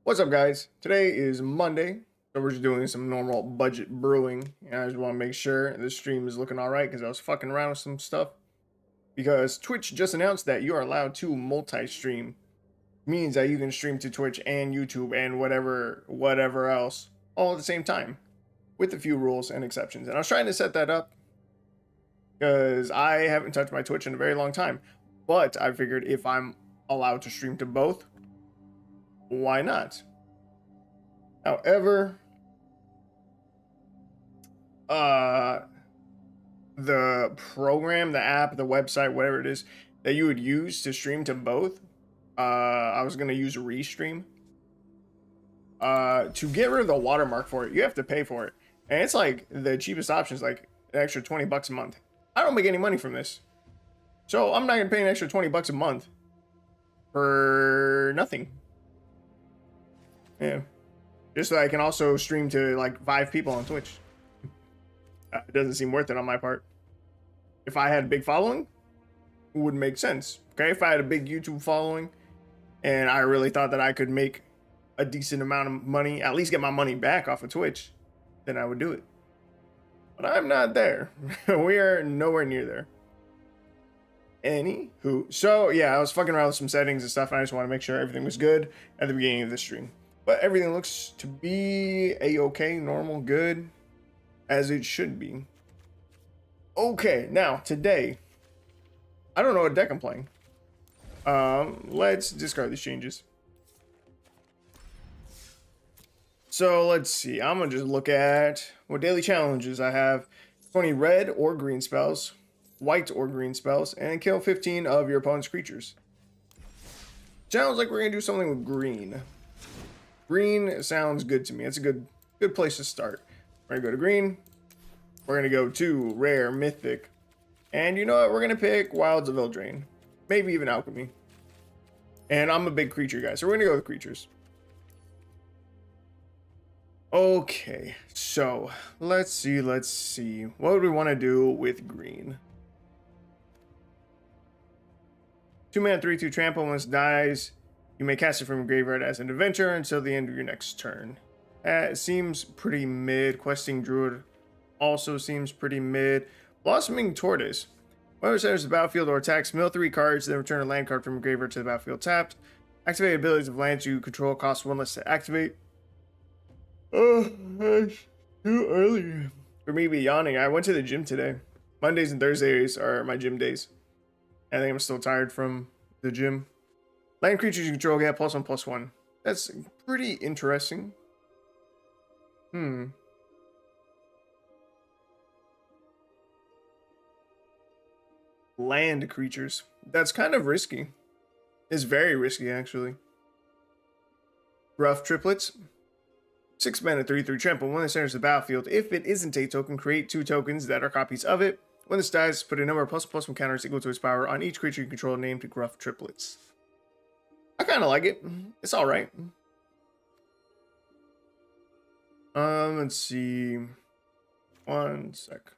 What's up, guys? Today is Monday, so we're just doing some normal budget brewing. And I just want to make sure the stream is looking all right because I was fucking around with some stuff. Because Twitch just announced that you are allowed to multi-stream, means that you can stream to Twitch and YouTube and whatever else all at the same time, with a few rules and exceptions. And I was trying to set that up because I haven't touched my Twitch in a very long time. But I figured if I'm allowed to stream to both, why not? However, the program, the app, the website, whatever it is that you would use to stream to both, I was gonna use Restream. To get rid of the watermark for it, you have to pay for it, and it's like the cheapest option is like an extra $20 a month. I don't make any money from this, so I'm not gonna pay an extra $20 a month for nothing. Yeah. Just so I can also stream to like 5 people on Twitch. It doesn't seem worth it on my part. If I had a big following, it would make sense. Okay, if I had a big YouTube following and I really thought that I could make a decent amount of money, at least get my money back off of Twitch, then I would do it. But I'm not there. We are nowhere near there. Anywho, so yeah, I was fucking around with some settings and stuff, and I just want to make sure everything was good at the beginning of the stream. But everything looks to be a-okay, normal, good, as it should be. Okay, now, today, I don't know what deck I'm playing. Let's discard these changes. So, let's see. I'm going to just look at what daily challenges I have. 20 red or green spells, white or green spells, and kill 15 of your opponent's creatures. Sounds like we're going to do something with green. Green sounds good to me. It's a good place to start. We're gonna go to green. We're gonna go to rare, mythic, and you know what? We're gonna pick Wilds of Eldraine, maybe even Alchemy. And I'm a big creature guy, so we're gonna go with creatures. Okay, so let's see. What would we want to do with green? 2-mana 3/2 trample. Once dies, you may cast it from your graveyard as an adventure until the end of your next turn. It seems pretty mid. Questing Druid also seems pretty mid. Blossoming Tortoise. Whenever it enters the battlefield or attacks, mill 3 cards, then return a land card from your graveyard to the battlefield tapped. Activate abilities of lands you control cost 1 less to activate. Oh, that's too early for me to be yawning. I went to the gym today. Mondays and Thursdays are my gym days. I think I'm still tired from the gym. Land creatures you control get +1/+1. That's pretty interesting. Land creatures. That's kind of risky. It's very risky, actually. Rough Triplets. 6-mana 3/3 trample. When this enters the battlefield, if it isn't a token, create 2 tokens that are copies of it. When this dies, put a number of +1/+1 counters equal to its power on each creature you control named Rough Triplets. I kind of like it. It's all right. Let's see. One sec.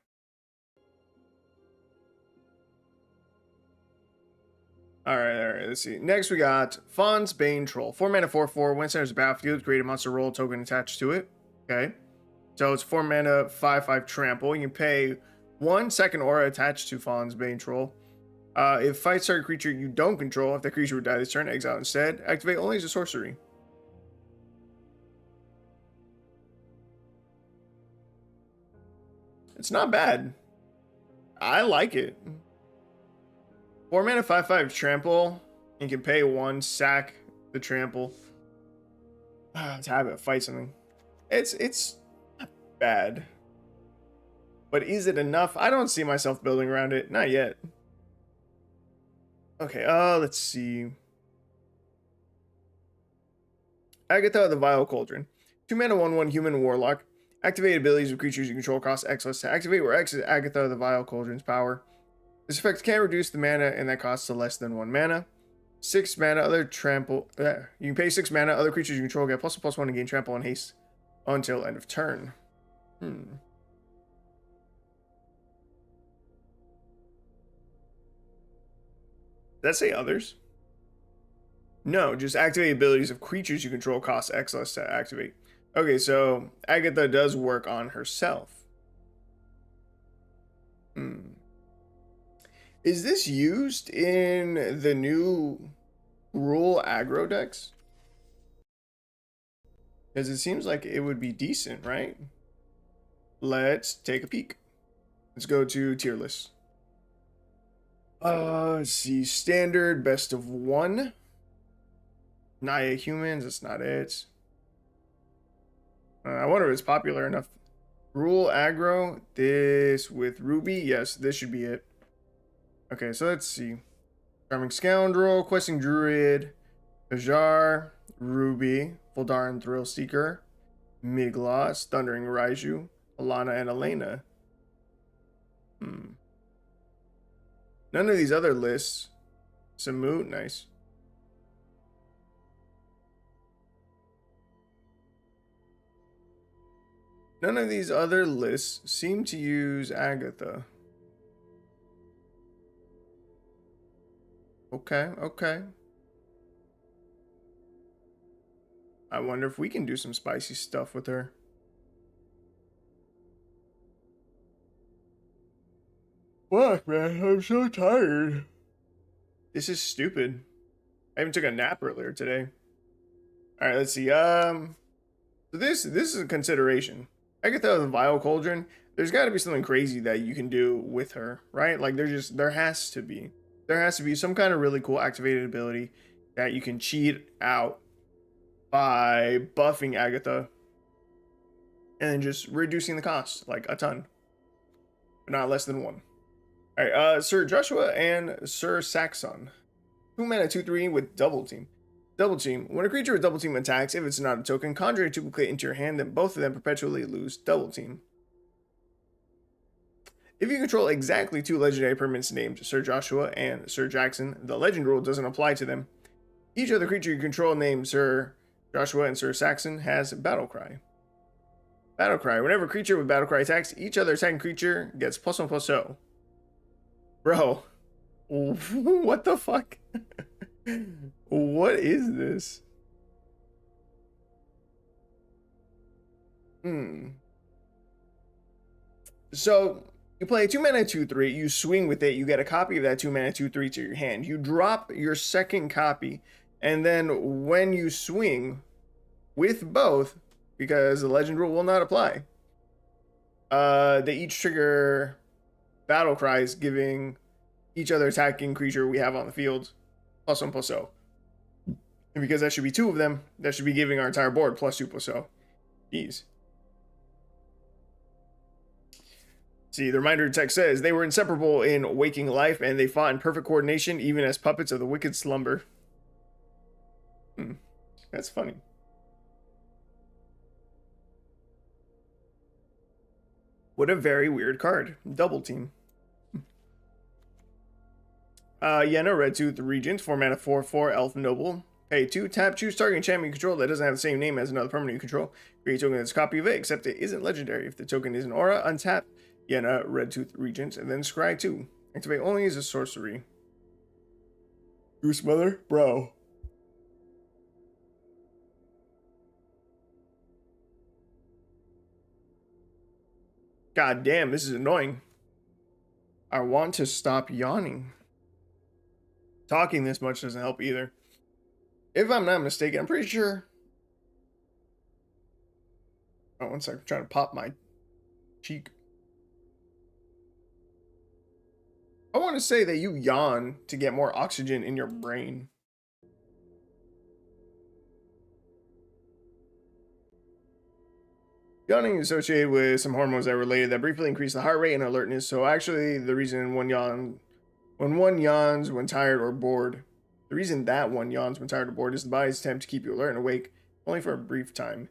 All right. Let's see. Next, we got Fawn's Bane Troll. 4-mana 4/4. When it enters the battlefield, create a monster roll token attached to it. Okay. So it's 4-mana 5/5 trample. You can pay 1 second aura attached to Fawn's Bane Troll. If fights target creature you don't control, if the creature would die this turn, exile instead. Activate only as a sorcery. It's not bad. I like it. 4-mana 5/5 trample. You can pay 1, sack the trample to have it fight something. It's not bad. But is it enough? I don't see myself building around it. Not yet. Okay, let's see. Agatha the Vile Cauldron. 2-mana 1/1 human warlock. Activate abilities of creatures you control cost X less to activate, where X is Agatha the Vile Cauldron's power. This effect can reduce the mana and that costs to less than 1 mana. 6 mana, other trample. You can pay 6 mana, other creatures you control get +1/+1 and gain trample and haste until end of turn. Did that say others? No, just activate abilities of creatures you control cost X less to activate. Okay, so Agatha does work on herself. Hmm. Is this used in the new rule aggro decks? Because it seems like it would be decent, right? Let's take a peek. Let's go to tier list. Let's see. Standard, best of one. Naya humans, that's not it. I wonder if it's popular enough. Rule aggro, this with Ruby. Yes, this should be it. Okay, so let's see. Charming Scoundrel, Questing Druid, Ajar, Ruby, Voldaran Thrill Seeker, Migloss, Thundering Raiju, Alana, and Elena. None of these other lists. Samut, nice. None of these other lists seem to use Agatha. Okay, okay. I wonder if we can do some spicy stuff with her. Fuck, man, I'm so tired. This is stupid. I even took a nap earlier today. All right, let's see. So this is a consideration. Agatha of the Vile Cauldron. There's got to be something crazy that you can do with her, right? Like there has to be some kind of really cool activated ability that you can cheat out by buffing Agatha and then just reducing the cost like a ton, but not less than one. All right, Sir Joshua and Sir Saxon. 2 mana 2/3 with double team. Double team. When a creature with double team attacks, if it's not a token, conjure a duplicate into your hand, then both of them perpetually lose double team. If you control exactly 2 legendary permanents named Sir Joshua and Sir Jackson, the legend rule doesn't apply to them. Each other creature you control named Sir Joshua and Sir Saxon has Battlecry. Battlecry. Whenever a creature with Battlecry attacks, each other attacking creature gets +1/+0. Bro, what the fuck? What is this? So you play 2 mana 2/3, you swing with it, you get a copy of that 2 mana 2/3 to your hand. You drop your second copy, and then when you swing with both, because the legend rule will not apply, they each trigger battle cries, giving each other attacking creature we have on the field +1/+0. And because that should be 2 of them, that should be giving our entire board +2/+0. Jeez. See, the reminder text says they were inseparable in waking life and they fought in perfect coordination even as puppets of the wicked slumber. That's funny. What a very weird card. Double team. Yenna, red 2 Regent, 4 mana 4/4 Elf Noble. Pay 2, tap, choose target enchantment you control that doesn't have the same name as another permanent you control. Create a token that's a copy of it, except it isn't legendary. If the token is an aura, untap Yenna, red 2 Regent, and then scry 2. Activate only as a sorcery. Goose Mother? Bro. God damn, this is annoying. I want to stop yawning. Talking this much doesn't help either. If I'm not mistaken, I'm pretty sure. Oh, one second. I'm trying to pop my cheek. I want to say that you yawn to get more oxygen in your brain. Yawning is associated with some hormones that are related that briefly increase the heart rate and alertness. So actually, the reason one yawns when tired or bored, the reason that one yawns when tired or bored is the body's attempt to keep you alert and awake, only for a brief time.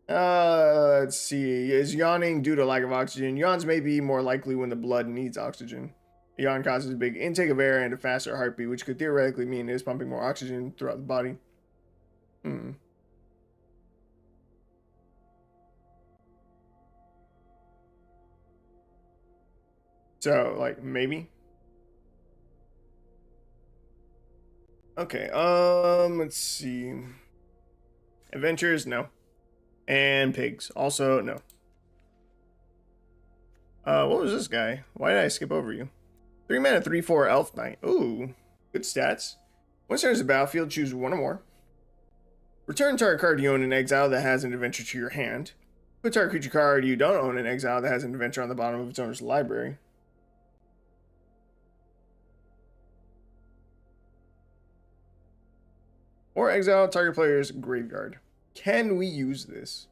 Let's see. Is yawning due to lack of oxygen? Yawns may be more likely when the blood needs oxygen. A yawn causes a big intake of air and a faster heartbeat, which could theoretically mean it is pumping more oxygen throughout the body. So, like, maybe. Okay, let's see. Adventures, no. And pigs, also no. What was this guy? Why did I skip over you? 3 mana, 3/4 Elf Knight. Ooh, good stats. Once there's a battlefield, choose one or more. Return target card you own in exile that has an adventure to your hand. Put target creature card you don't own in exile that has an adventure on the bottom of its owner's library. Or exile target player's graveyard. Can we use this?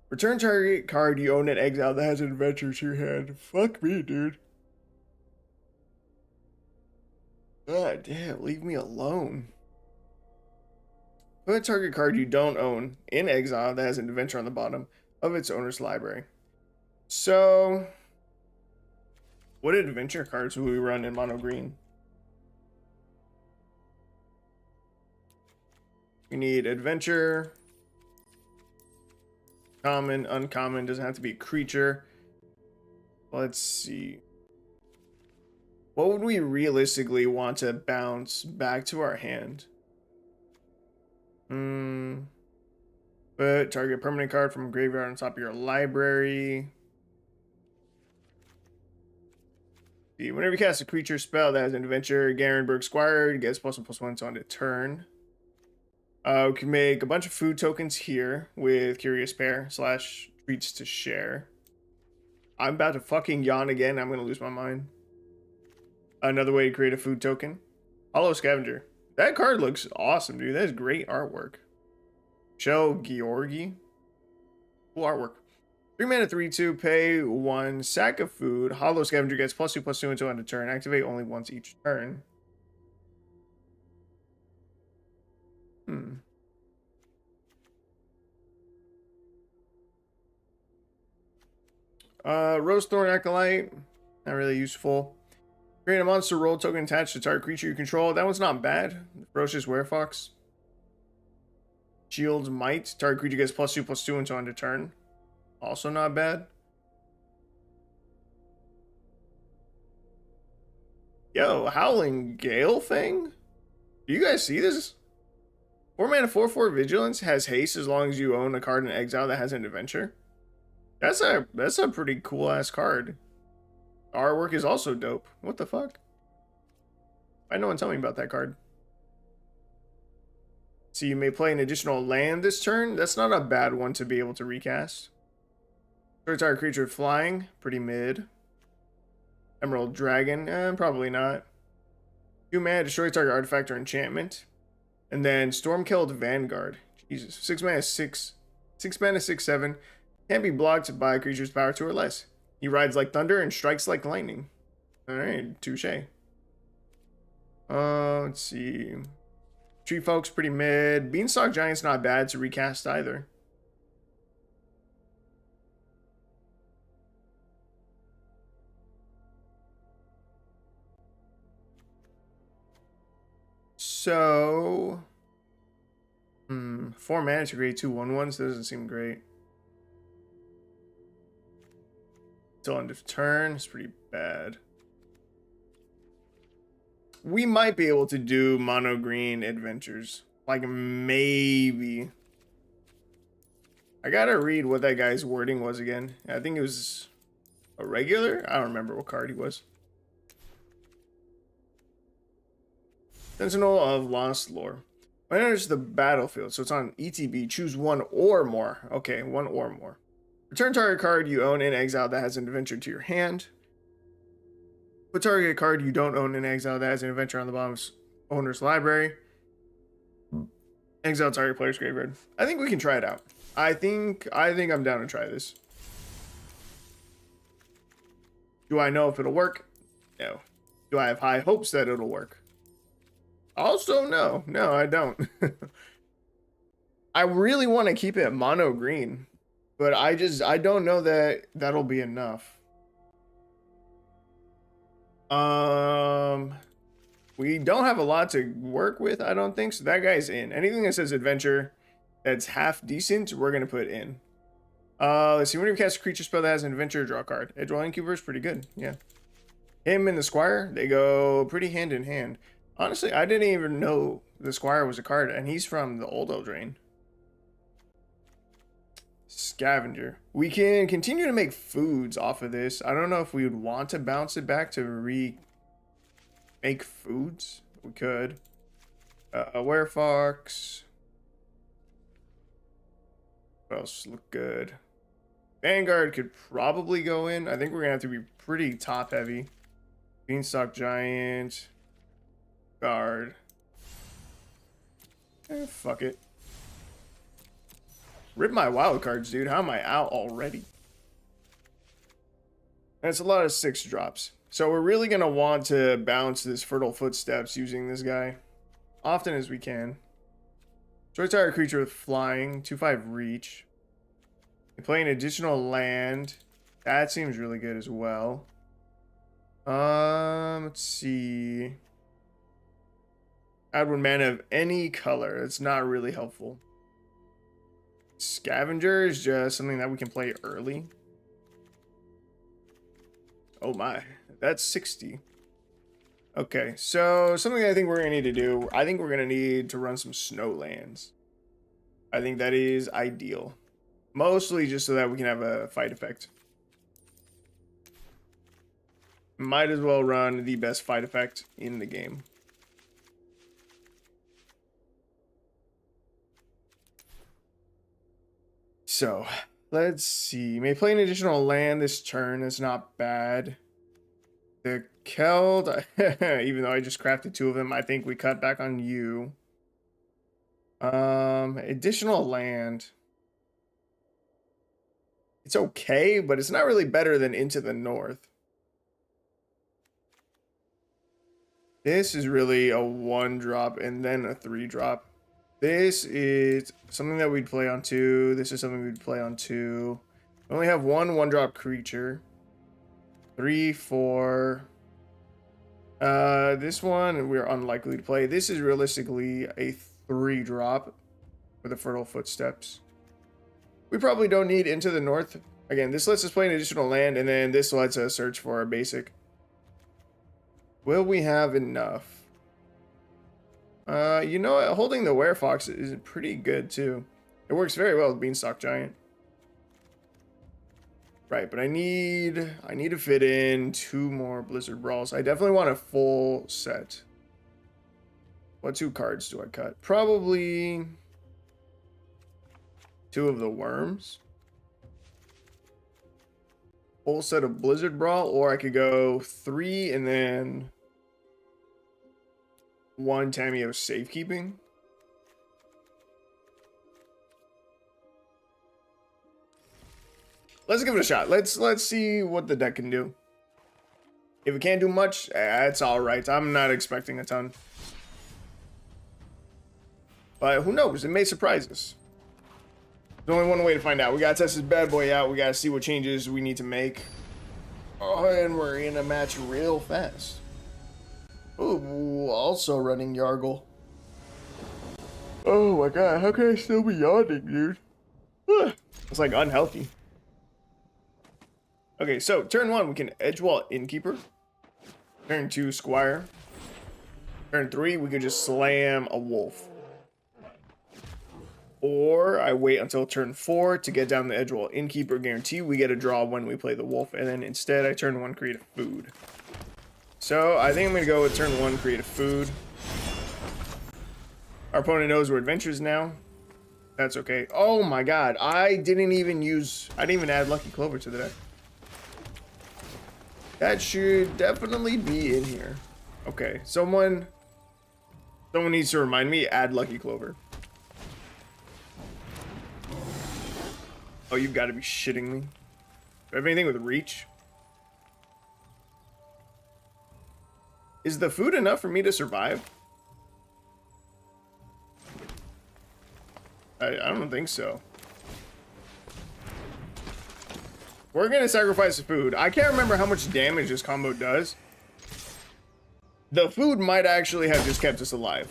Return target card you own in exile that has an adventure to your hand. Fuck me, dude. God damn, leave me alone. Put a target card you don't own in exile that has an adventure on the bottom of its owner's library. So, what adventure cards will we run in mono green? We need adventure, common, uncommon, doesn't have to be creature. Let's see. What would we realistically want to bounce back to our hand? Put target permanent card from graveyard on top of your library. See, whenever you cast a creature spell that has an adventure, Garenberg Squire gets +1/+1 on the turn. We can make a bunch of food tokens here with Curious Pair / Treats to Share. I'm about to fucking yawn again. I'm gonna lose my mind. Another way to create a food token. Hollow Scavenger. That card looks awesome, dude. That is great artwork. Show Georgi. Cool artwork. 3 mana, 3/2, pay 1 sack of food. Hollow Scavenger gets +2/+2 until end of turn. Activate only once each turn. Rosethorn Acolyte. Not really useful. Create a monster roll token attached to target creature you control. That one's not bad. Ferocious Werefox. Shield's Might. Target creature gets +2/+2 until end of turn. Also not bad. Yo, Howling Gale thing? Do you guys see this? 4 mana, 4/4 Vigilance has haste as long as you own a card in exile that has an adventure. That's a pretty cool ass card. Artwork is also dope. What the fuck? Why no one tell me about that card? So you may play an additional land this turn. That's not a bad one to be able to recast. Target creature flying, pretty mid. Emerald Dragon, probably not. 2 mana, destroy target artifact or enchantment. And then Stormkilled Vanguard. Jesus. 6 mana, 6/7. Can't be blocked by a creature's power 2 or less. He rides like thunder and strikes like lightning. Alright, touche. Let's see. Tree Folk's pretty mid. Beanstalk Giant's not bad to recast either. So, 4 mana to create 2 1/1s doesn't seem great. Till end of turn, it's pretty bad. We might be able to do mono green adventures. Like, maybe. I gotta read what that guy's wording was again. I think it was a regular? I don't remember what card he was. Sentinel of Lost Lore. When it enters the battlefield, so it's on ETB, choose 1 or more. Okay, 1 or more. Return target card you own in exile that has an adventure to your hand. Put target card you don't own in exile that has an adventure on the bottom of owner's library. Exile target player's graveyard. I think we can try it out. I think I'm down to try this. Do I know if it'll work? No. Do I have high hopes that it'll work? Also, no. No, I don't. I really want to keep it mono green, but I don't know that that'll be enough. We don't have a lot to work with, I don't think, so that guy's in. Anything that says adventure that's half decent, we're gonna put in. Let's see, whenever you cast a creature spell that has an adventure, draw a card. Edgewall Incubator is pretty good, yeah. Him and the Squire, they go pretty hand in hand. Honestly, I didn't even know the Squire was a card, and he's from the old Eldraine. Scavenger. We can continue to make foods off of this. I don't know if we would want to bounce it back to make foods. We could. Werefox. What else look good? Vanguard could probably go in. I think we're gonna have to be pretty top heavy. Beanstalk Giant. Guard. Fuck it. Rip my wild cards, dude. How am I out already? That's a lot of 6 drops. So we're really going to want to bounce this Fertile Footsteps using this guy often as we can. Short target creature with flying, 2/5 reach. We play an additional land. That seems really good as well. Let's see. Add 1 mana of any color. That's not really helpful. Scavenger is just something that we can play early. Oh my, that's 60. Okay, so something I think we're gonna need to do, I think we're gonna need to run some snow lands. I think that is ideal. Mostly just so that we can have a fight effect. Might as well run the best fight effect in the game. So, let's see. May play an additional land this turn. That's not bad. The Keld, even though I just crafted 2 of them, I think we cut back on you. Additional land. It's okay, but it's not really better than Into the North. This is really a 1-drop and then a 3-drop. This is something that we'd play on 2. This is something we'd play on 2. We only have 1-drop creature. 3, 4. This one we're unlikely to play. This is realistically a 3-drop for the Fertile Footsteps. We probably don't need Into the North. Again, this lets us play an additional land, and then this lets us search for a basic. Will we have enough? You know what? Holding the Werefox is pretty good too. It works very well with Beanstalk Giant. Right, but I need to fit in 2 more Blizzard Brawls. I definitely want a full set. What 2 cards do I cut? Probably 2 of the Worms. Full set of Blizzard Brawl, or I could go 3 and then 1 Tameo Safekeeping. Let's give it a shot. Let's see what the deck can do. If it can't do much, it's all right. I'm not expecting a ton. But who knows? It may surprise us. There's only one way to find out. We gotta test this bad boy out. We gotta see what changes we need to make. Oh, and we're in a match real fast. Ooh, also running Yargle. Oh my god, how can I still be yawning, dude? It's like unhealthy. Okay, so turn 1, we can Edgewall Innkeeper. Turn 2, Squire. Turn 3, we could just slam a Wolf. Or I wait until turn 4 to get down the Edgewall Innkeeper. Guarantee we get a draw when we play the Wolf. And then instead I turn 1, create a food. So I think I'm going to go with turn 1, create a food. Our opponent knows we're adventurers now. That's okay. Oh my god, I didn't even add Lucky Clover to the deck. That should definitely be in here. Okay, someone needs to remind me, add Lucky Clover. Oh, you've got to be shitting me. Do I have anything with reach? Is the food enough for me to survive? I don't think so. We're going to sacrifice the food. I can't remember how much damage this combo does. The food might actually have just kept us alive.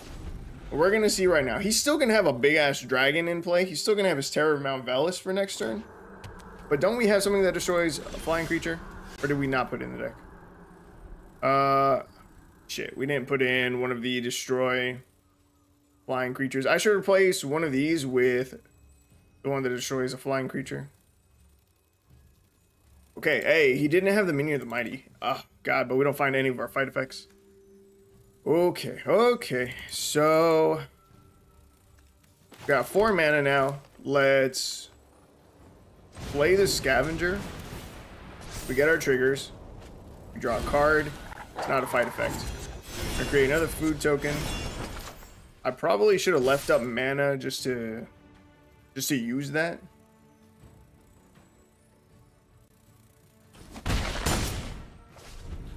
We're going to see right now. He's still going to have a big-ass dragon in play. He's still going to have his Terror of Mount Velis for next turn. But don't we have something that destroys a flying creature? Or did we not put it in the deck? Shit, we didn't put in one of the destroy flying creatures. I should replace one of these with the one that destroys a flying creature. Okay, hey, he didn't have the minion of the mighty. Oh, God, but we don't find any of our fight effects. Okay, okay. So, got 4 mana now. Let's play the scavenger. We get our triggers. We draw a card. It's not a fight effect. I create another food token. I probably should have left up mana just to use that.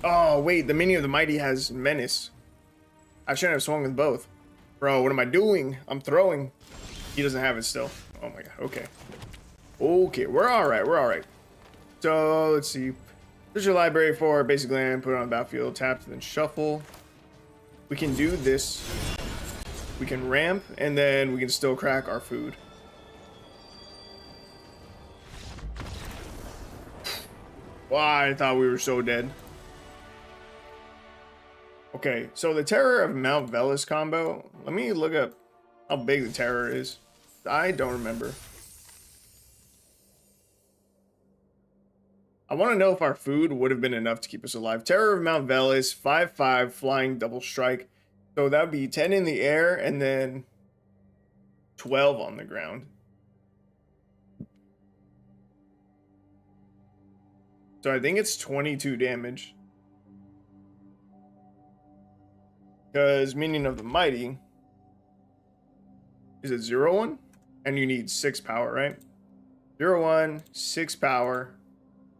Oh, wait, the minion of the mighty has menace. I shouldn't have swung with both. Bro, what am I doing? I'm throwing. He doesn't have it still. Oh my god, okay. Okay, we're alright, we're alright. So, let's see. There's your library for basic land, put it on the battlefield, tap, then shuffle. We can do this. We can ramp, and then we can still crack our food. Wow, I thought we were so dead. Okay, so the Terror of Mount Velis combo. Let me look up how big the Terror is. I don't remember. I want to know if our food would have been enough to keep us alive. Terror of Mount Velis, 5/5, flying double strike. So that would be 10 in the air and then 12 on the ground. So I think it's 22 damage. Because Minion of the Mighty is it 0/1? And you need 6 power, right? 0/1, 6 power.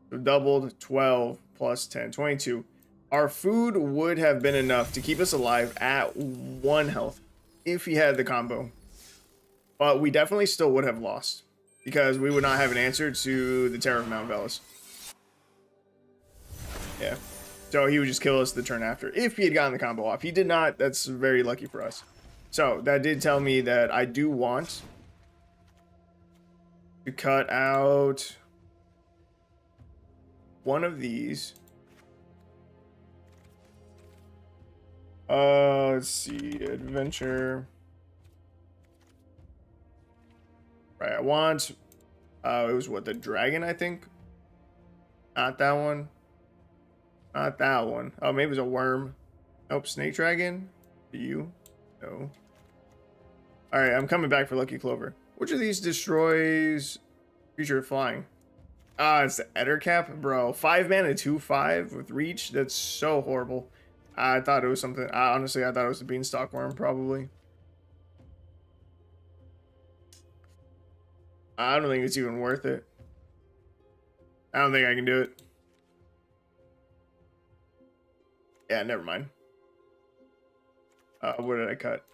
So doubled 12 plus 10, 22. Our food would have been enough to keep us alive at 1 health if he had the combo. But we definitely still would have lost because we would not have an answer to the Terror of Mount Velis. Yeah. So he would just kill us the turn after if he had gotten the combo off. He did not. That's very lucky for us. So that did tell me that I do want to cut out one of these. Let's see, adventure. Right, I want. It was what, the dragon? I think. Not that one. Not that one. Oh, maybe it was a worm. Nope, snake dragon. Do you? No. All right, I'm coming back for Lucky Clover. Which of these destroys creature flying? Ah, it's the Ettercap, bro. 5 mana, 2/5 with reach. That's so horrible. I thought it was something. Honestly, I thought it was the Beanstalk Worm, probably. I don't think it's even worth it. I don't think I can do it. Yeah, never mind. What did I cut?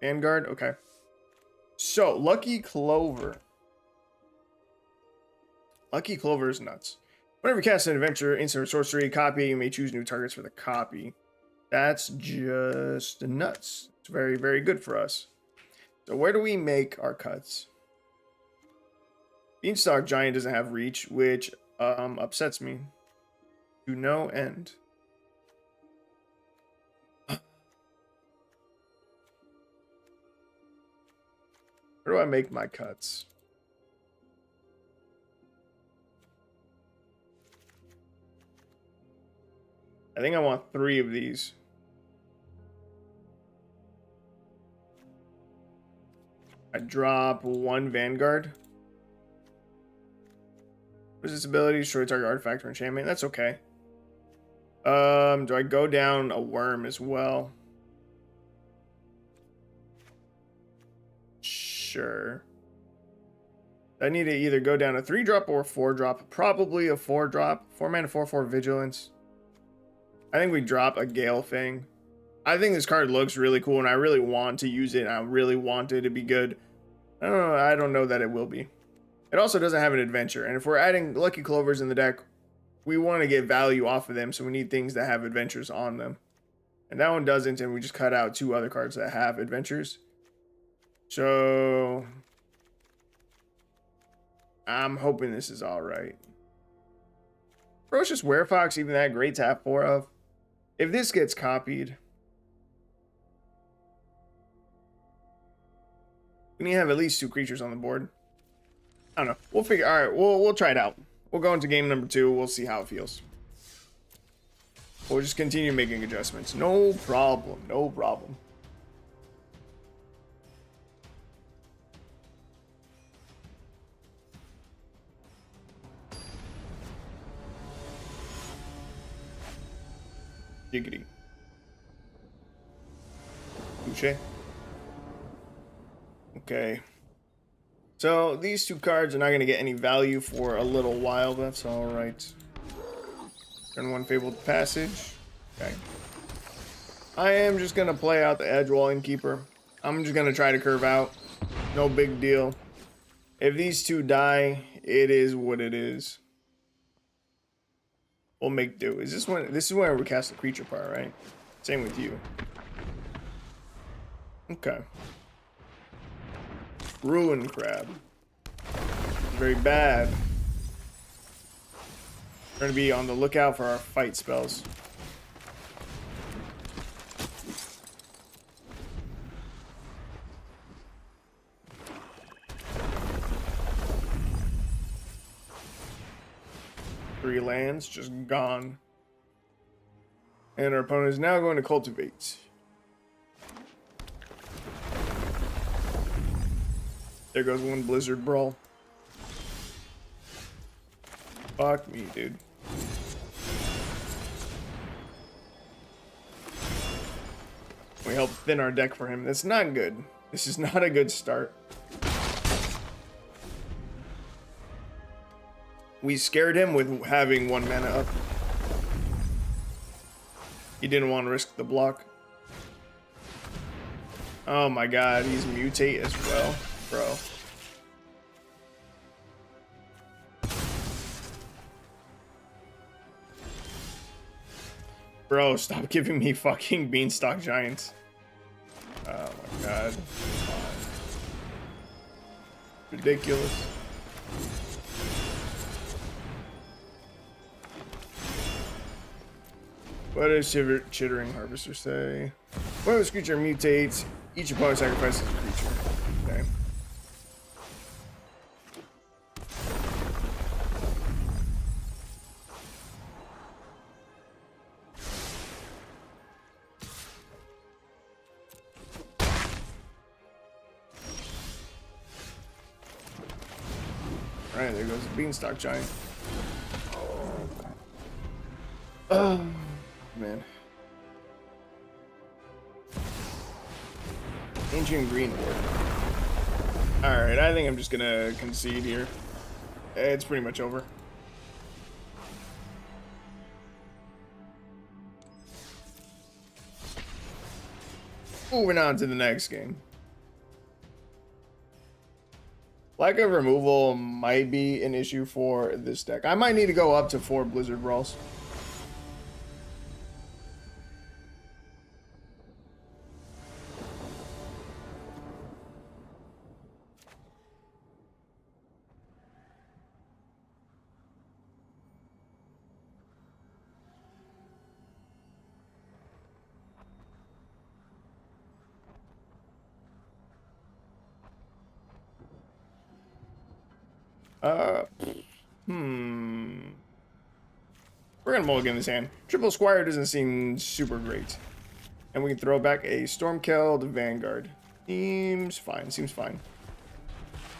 Vanguard? Okay. So, Lucky Clover. Lucky Clover is nuts. Whenever you cast an adventure, instant or sorcery, copy, you may choose new targets for the copy. That's just nuts. It's very, very good for us. So where do we make our cuts? Beanstalk Giant doesn't have reach, which upsets me to no end. Where do I make my cuts? I think I want 3 of these. I drop 1 Vanguard. What is this ability? Destroy target artifact or enchantment. That's okay. Do I go down a worm as well? Sure. I need to either go down a 3-drop or a 4-drop. Probably a 4-drop. 4 mana, 4/4 vigilance. I think we drop a Gale Fang. I think this card looks really cool, and I really want to use it. And I really want it to be good. I don't know that it will be. It also doesn't have an adventure, and if we're adding Lucky Clovers in the deck, we want to get value off of them, so we need things that have adventures on them. And that one doesn't, and we just cut out 2 other cards that have adventures. So I'm hoping this is all right. Ferocious Werefox even that great to have 4 of? If this gets copied, we need to have at least 2 creatures on the board. I don't know. We'll figure. All right, we'll try it out. We'll go into game number 2. We'll see how it feels. We'll just continue making adjustments. No problem. No problem. Giggity. Touche. Okay. So these 2 cards are not going to get any value for a little while. That's all right. Turn 1 Fabled Passage. Okay. I am just going to play out the Edgewall Innkeeper. I'm just going to try to curve out. No big deal. If these 2 die, it is what it is. We'll make do. Is this when? This is where we cast the creature part, right? Same with you. Okay. Ruin Crab. Very bad. We're going to be on the lookout for our fight spells. Three lands just gone. And our opponent is now going to cultivate. There goes 1 Blizzard Brawl. Fuck me, dude. We help thin our deck for him. That's not good. This is not a good start. We scared him with having 1 mana up. He didn't want to risk the block. Oh my god, he's mutate as well, bro. Bro, stop giving me fucking Beanstalk Giants. Oh my god. Ridiculous. What does Chittering Harvester say? When this creature mutates, each opponent sacrifices a creature. Okay. Alright, there goes the Beanstalk Giant. Oh, man. Ancient Greenwood. Alright, I think I'm just gonna concede here. It's pretty much over. Moving on to the next game. Lack of removal might be an issue for this deck. I might need to go up to 4 Blizzard Brawls. We're gonna mulligan this hand. Triple Squire doesn't seem super great. And we can throw back a Stormkeld Vanguard. Seems fine, seems fine.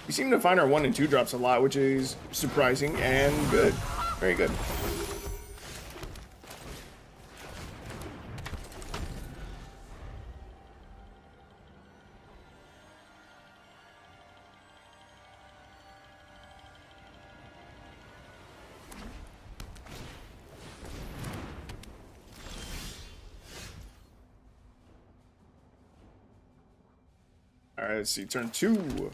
We seem to find our 1 and 2 drops a lot, which is surprising and good. Very good. Alright, let's see. Turn 2.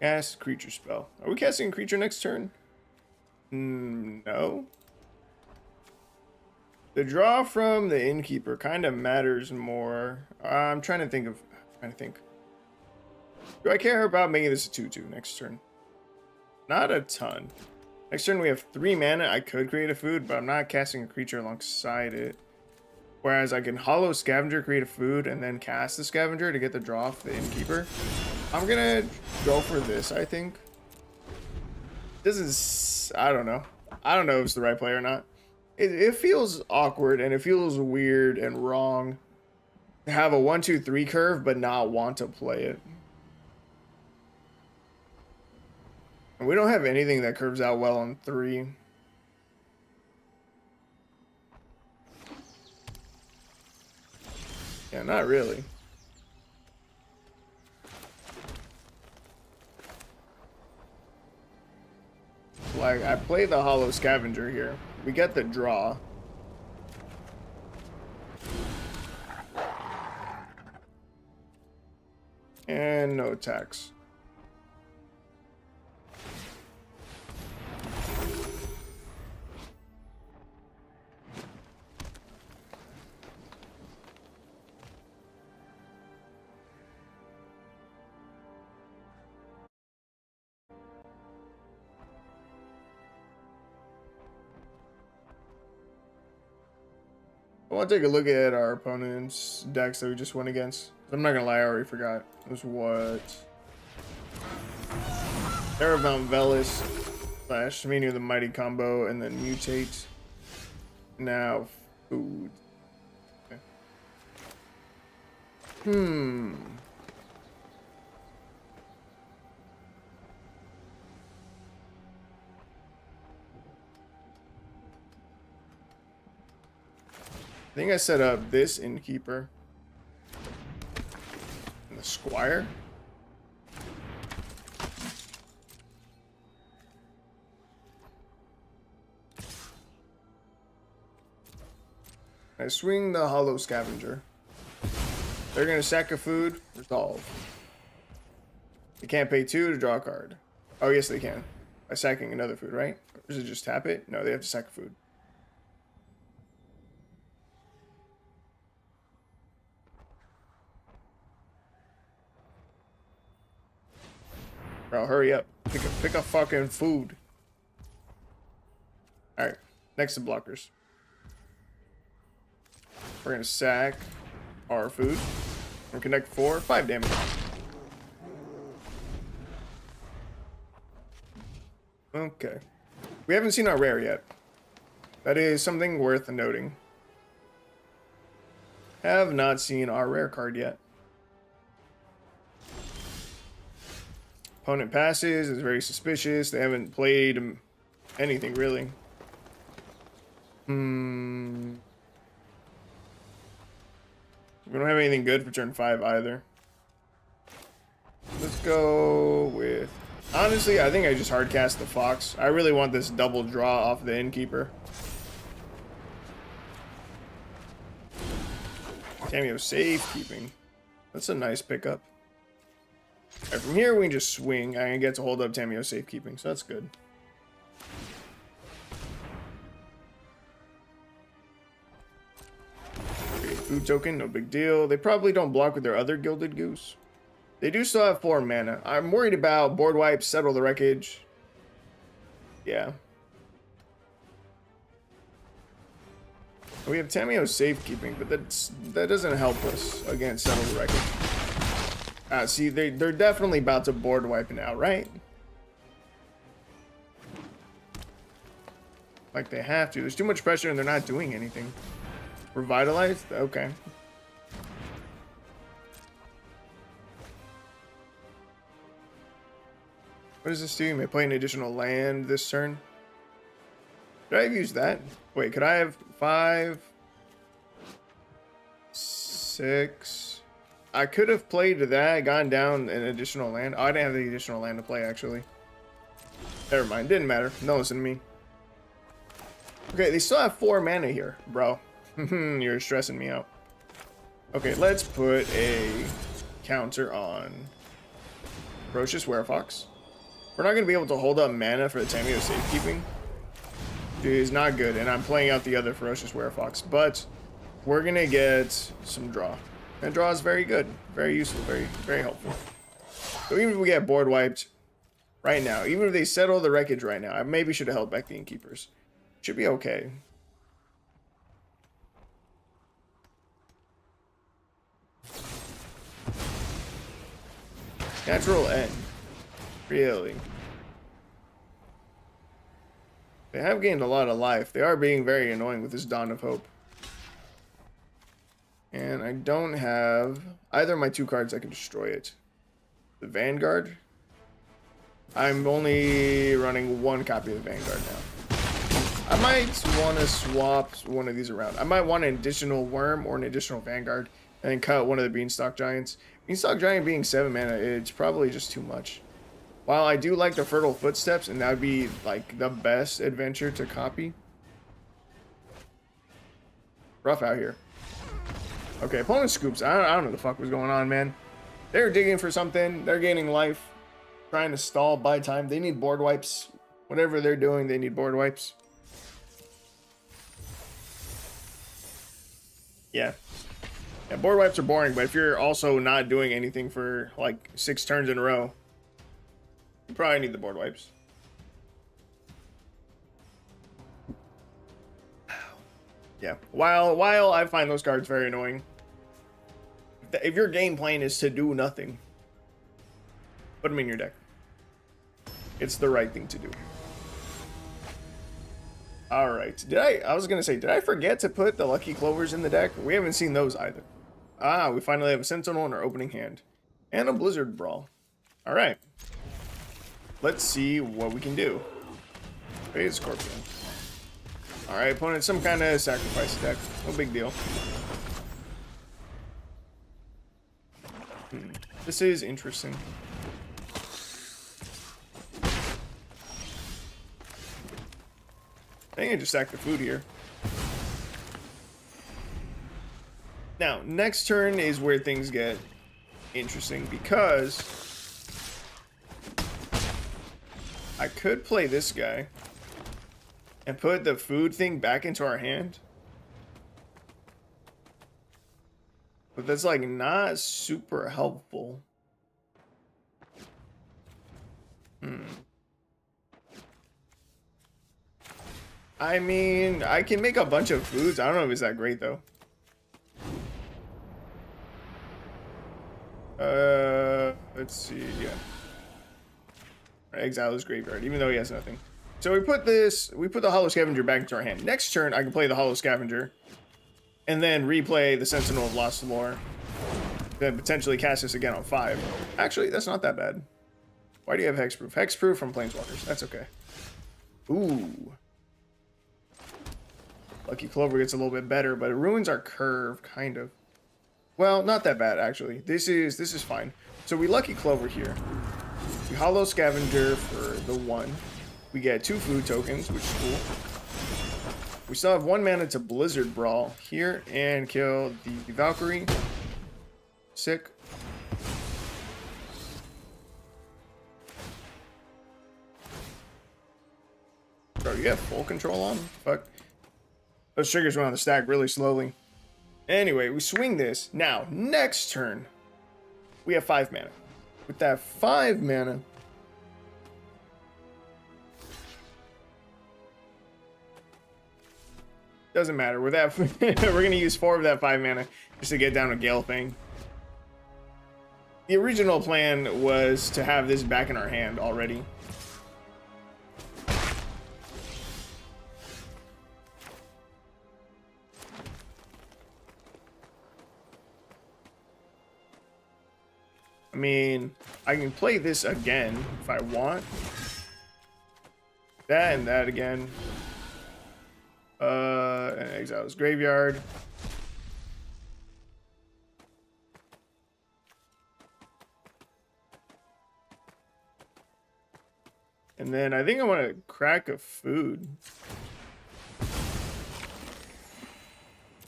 Cast creature spell. Are we casting a creature next turn? No. The draw from the Innkeeper kind of matters more. I'm trying to think. Do I care about making this a 2/2 next turn? Not a ton. Next turn we have 3 mana. I could create a food, but I'm not casting a creature alongside it. Whereas I can hollow scavenger, create a food, and then cast the scavenger to get the draw off the innkeeper. I'm gonna go for this, I think. This is, I don't know. I don't know if it's the right play or not. It feels awkward and it feels weird and wrong to have a 1-2-3 curve but not want to play it. And we don't have anything that curves out well on 3. Yeah, not really. Like, I play the hollow scavenger here. We get the draw. And no attacks. I want to take a look at our opponent's decks that we just went against. I'm not gonna lie, I already forgot. It was what? Terravount Velis / Mania of the Mighty combo, and then mutate. Now, food. Okay. I think I set up this innkeeper and the squire. I swing the hollow scavenger. They're gonna sack a food, resolve. They can't pay 2 to draw a card. Oh yes they can. By sacking another food, right? Or is it just tap it? No, they have to sack a food. Bro, hurry up. Pick a fucking food. Alright, next to blockers. We're gonna sack our food. And connect 4, 5 damage. Okay. We haven't seen our rare yet. That is something worth noting. Have not seen our rare card yet. Opponent passes, is very suspicious. They haven't played anything really. We don't have anything good for turn 5 either. Let's go with... Honestly, I think I just hardcast the Fox. I really want this double draw off the innkeeper. Cameo safekeeping. That's a nice pickup. Right, from here we can just swing. I can get to hold up Tameo safekeeping, so that's good. Food token, no big deal. They probably don't block with their other Gilded Goose. They do still have 4 mana. I'm worried about board wipes, settle the wreckage. Yeah. We have Tameo safekeeping, but that doesn't help us against settle the wreckage. See, they're definitely about to board wipe now, right? Like they have to. There's too much pressure and they're not doing anything. Revitalized? Okay. What does this do? You may play an additional land this turn. Could I have used that? Wait, could I have 5, 6? I could have played that, gone down an additional land. Oh, I didn't have the additional land to play, actually. Never mind, didn't matter. Don't listen to me. Okay, they still have 4 mana here, bro. You're stressing me out. Okay, let's put a counter on Ferocious Werefox. We're not going to be able to hold up mana for the Tameo safekeeping. Dude, it's not good, and I'm playing out the other Ferocious Werefox, but we're going to get some draw. And draw is very good, very useful, very, very helpful. So even if we get board wiped, right now. Even if they settle the wreckage right now, I maybe should have held back the innkeepers. Should be okay. Natural end. Really? They have gained a lot of life. They are being very annoying with this Dawn of Hope. And I don't have either of my 2 cards that can destroy it. The Vanguard. I'm only running 1 copy of the Vanguard now. I might want to swap one of these around. I might want an additional Worm or an additional Vanguard and then cut one of the Beanstalk Giants. Beanstalk Giant being 7 mana, it's probably just too much. While I do like the Fertile Footsteps, and that would be like the best adventure to copy. Rough out here. Okay, opponent scoops. I don't know what the fuck was going on, man. They're digging for something. They're gaining life. Trying to stall, buy time. They need board wipes. Whatever they're doing, they need board wipes. Yeah. Yeah, board wipes are boring, but if you're also not doing anything for like 6 turns in a row, you probably need the board wipes. Yeah. While I find those cards very annoying, if your game plan is to do nothing, put them in your deck. It's the right thing to do. All right. I was gonna say, did I forget to put the Lucky Clovers in the deck? We haven't seen those either. Ah, we finally have a Sentinel in our opening hand, and a Blizzard Brawl. All right. Let's see what we can do. Phase Scorpion. All right, opponent, some kind of sacrifice deck. No big deal. This is interesting. I think I just sacked the food here. Now, next turn is where things get interesting because I could play this guy and put the food thing back into our hand. But that's like not super helpful. I mean, I can make a bunch of foods. I don't know if it's that great though. Let's see, yeah. Exile his graveyard, even though he has nothing. So we put the Hollow Scavenger back into our hand. Next turn, I can play the Hollow Scavenger, and then replay the Sentinel of Lost Lore. Then potentially cast this again on 5. Actually, that's not that bad. Why do you have Hexproof? Hexproof from Planeswalkers. That's okay. Ooh. Lucky Clover gets a little bit better, but it ruins our curve, kind of. Well, not that bad, actually. This is fine. So we Lucky Clover here. We Hollow Scavenger for the 1. We get 2 food tokens, which is cool. We still have 1 mana to Blizzard Brawl here and kill the Valkyrie. Sick. Bro, you have full control on? Fuck. Those triggers went on the stack really slowly. Anyway, we swing this. Now, next turn, we have 5 mana. With that 5 mana, doesn't matter. With that, we're gonna use 4 of that 5 mana just to get down a Gale Fang. The original plan was to have this back in our hand already. I mean, I can play this again if I want. That and that again. And exile his graveyard. And then I think I want to crack a food.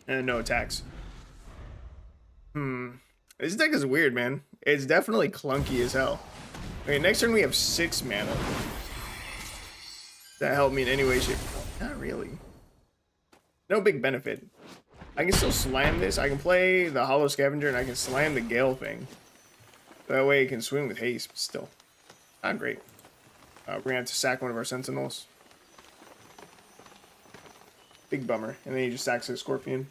And no attacks. This deck is weird, man. It's definitely clunky as hell. Okay, next turn we have 6 mana. Does that help me in any way, shape, or form? Not really. No big benefit. I can still slam this. I can play the Hollow Scavenger and I can slam the Gale Fang. That way it can swing with haste, but still. Not great. We're gonna have to sack one of our sentinels. Big bummer. And then he just sacks a scorpion.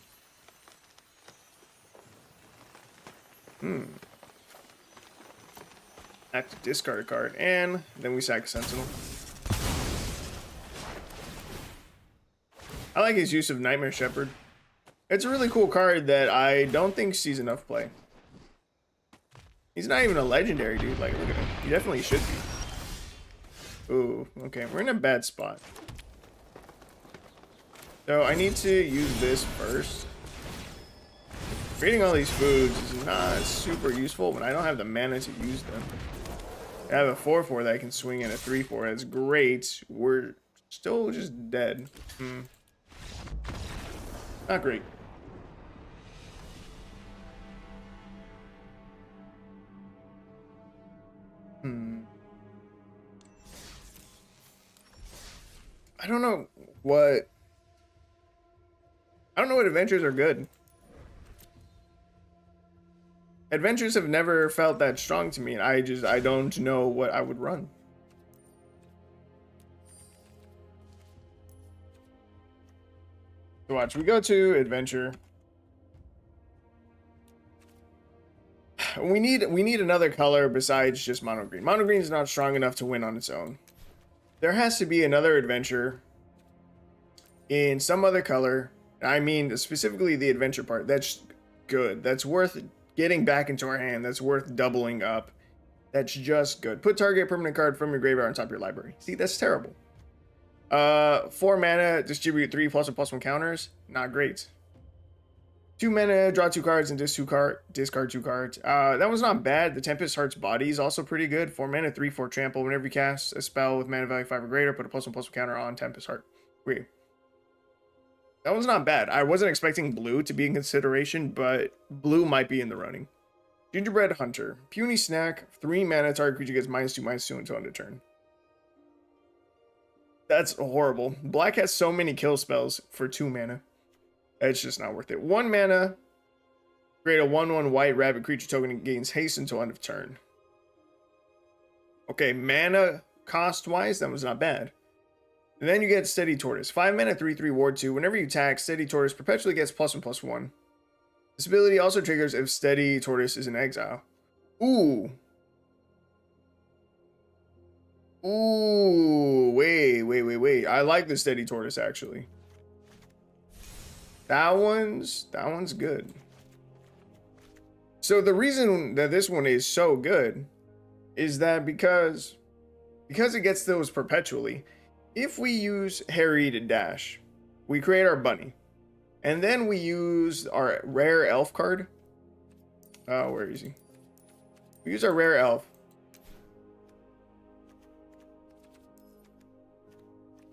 Have to discard a card, and then we sack a sentinel. I like his use of Nightmare Shepherd. It's a really cool card that I don't think sees enough play. He's not even a legendary, dude. Like, look at him. He definitely should be. Ooh, okay. We're in a bad spot. So I need to use this first. Creating all these foods is not super useful when I don't have the mana to use them. I have a 4/4 that I can swing and a 3/4. That's great. We're still just dead. Not great. I don't know what adventures are good. Adventures have never felt that strong to me, and I don't know what I would run. So watch, we go to adventure. We need another color besides just mono green. Mono green is not strong enough to win on its own. There has to be another adventure in some other color. I mean, specifically the adventure part. That's good. That's worth getting back into our hand. That's worth doubling up. That's just good. Put target permanent card from your graveyard on top of your library. See, that's terrible. 4 mana, distribute 3 +1/+1 counters. Not great. 2 mana, draw 2 cards and discard 2 cards. That was not bad. The Tempest Heart's Body is also pretty good. 4 mana, 3/4 trample. Whenever you cast a spell with mana value 5 or greater, put a +1/+1 counter on Tempest Heart. Wait. That was not bad. I wasn't expecting blue to be in consideration, but blue might be in the running. Gingerbread Hunter. Puny Snack. 3 mana, target creature gets -2/-2 until end of turn. That's horrible. Black has so many kill spells for 2 mana. It's just not worth it. 1 mana. Create a 1/1 white rabbit creature token and gains haste until end of turn. Okay, mana cost-wise, that was not bad. And then you get Steady Tortoise. 5 mana, 3/3 ward 2. Whenever you attack, Steady Tortoise perpetually gets +1/+1. This ability also triggers if Steady Tortoise is in exile. Ooh. Ooh, wait. I like the Steady Tortoise, actually. That one's good. So the reason that this one is so good is that because it gets those perpetually. If we use Harry to dash, we create our bunny. And then we use our rare elf card. Where is he? We use our rare elf.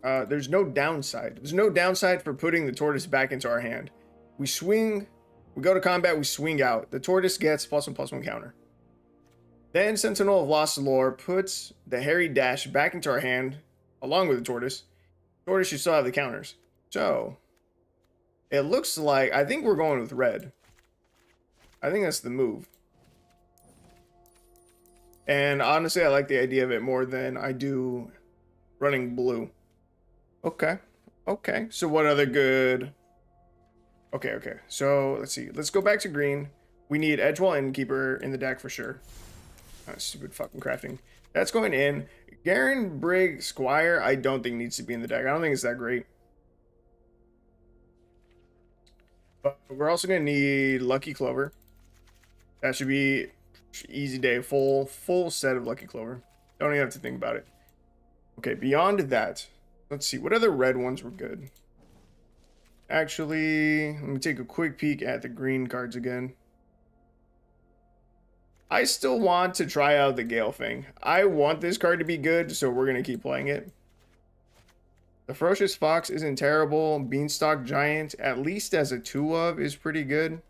There's no downside. There's no downside for putting the tortoise back into our hand. We swing, we go to combat, we swing out. The tortoise gets +1/+1 counter. Then Sentinel of Lost Lore puts the Harry Dash back into our hand, along with the tortoise. Tortoise should still have the counters. So, it looks like, I think we're going with red. I think that's the move. And honestly, I like the idea of it more than I do running blue. Okay. So what other good... Okay. So, let's see. Let's go back to green. We need Edgewall Innkeeper in the deck for sure. Stupid fucking crafting. That's going in. Garen Brigg Squire, I don't think needs to be in the deck. I don't think it's that great. But we're also going to need Lucky Clover. That should be easy day. Full set of Lucky Clover. Don't even have to think about it. Okay, beyond that, let's see. What other red ones were good? Actually, let me take a quick peek at the green cards again. I still want to try out the Gale Fang. I want this card to be good, so we're going to keep playing it. The Ferocious Fox isn't terrible. Beanstalk Giant, at least as a 2-of, is pretty good.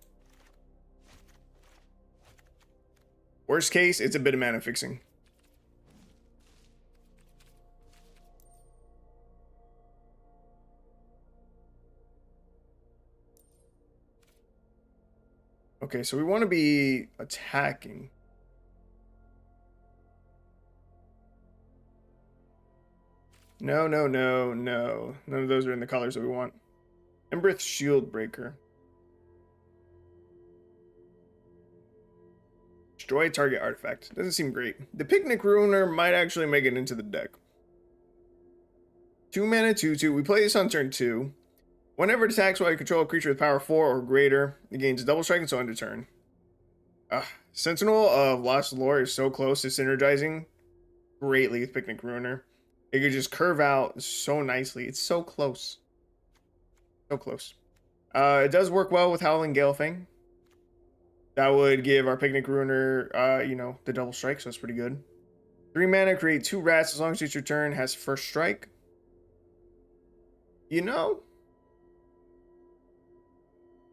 Worst case, it's a bit of mana fixing. Okay, so we want to be attacking. No, no, no, no. None of those are in the colors that we want. Emberth Shield Breaker. Destroy target artifact. Doesn't seem great. The Picnic Ruiner might actually make it into the deck. 2 mana, 2/2. We play this on turn 2. Whenever it attacks while you control a creature with power 4 or greater, it gains double strike until end of turn. Sentinel of Lost Lore is so close to synergizing greatly with Picnic Ruiner. It could just curve out so nicely. It's so close. So close. It does work well with Howling Galefang. That would give our Picnic Ruiner, the double strike, so that's pretty good. 3 mana, create 2 rats as long as each your turn has first strike. You know,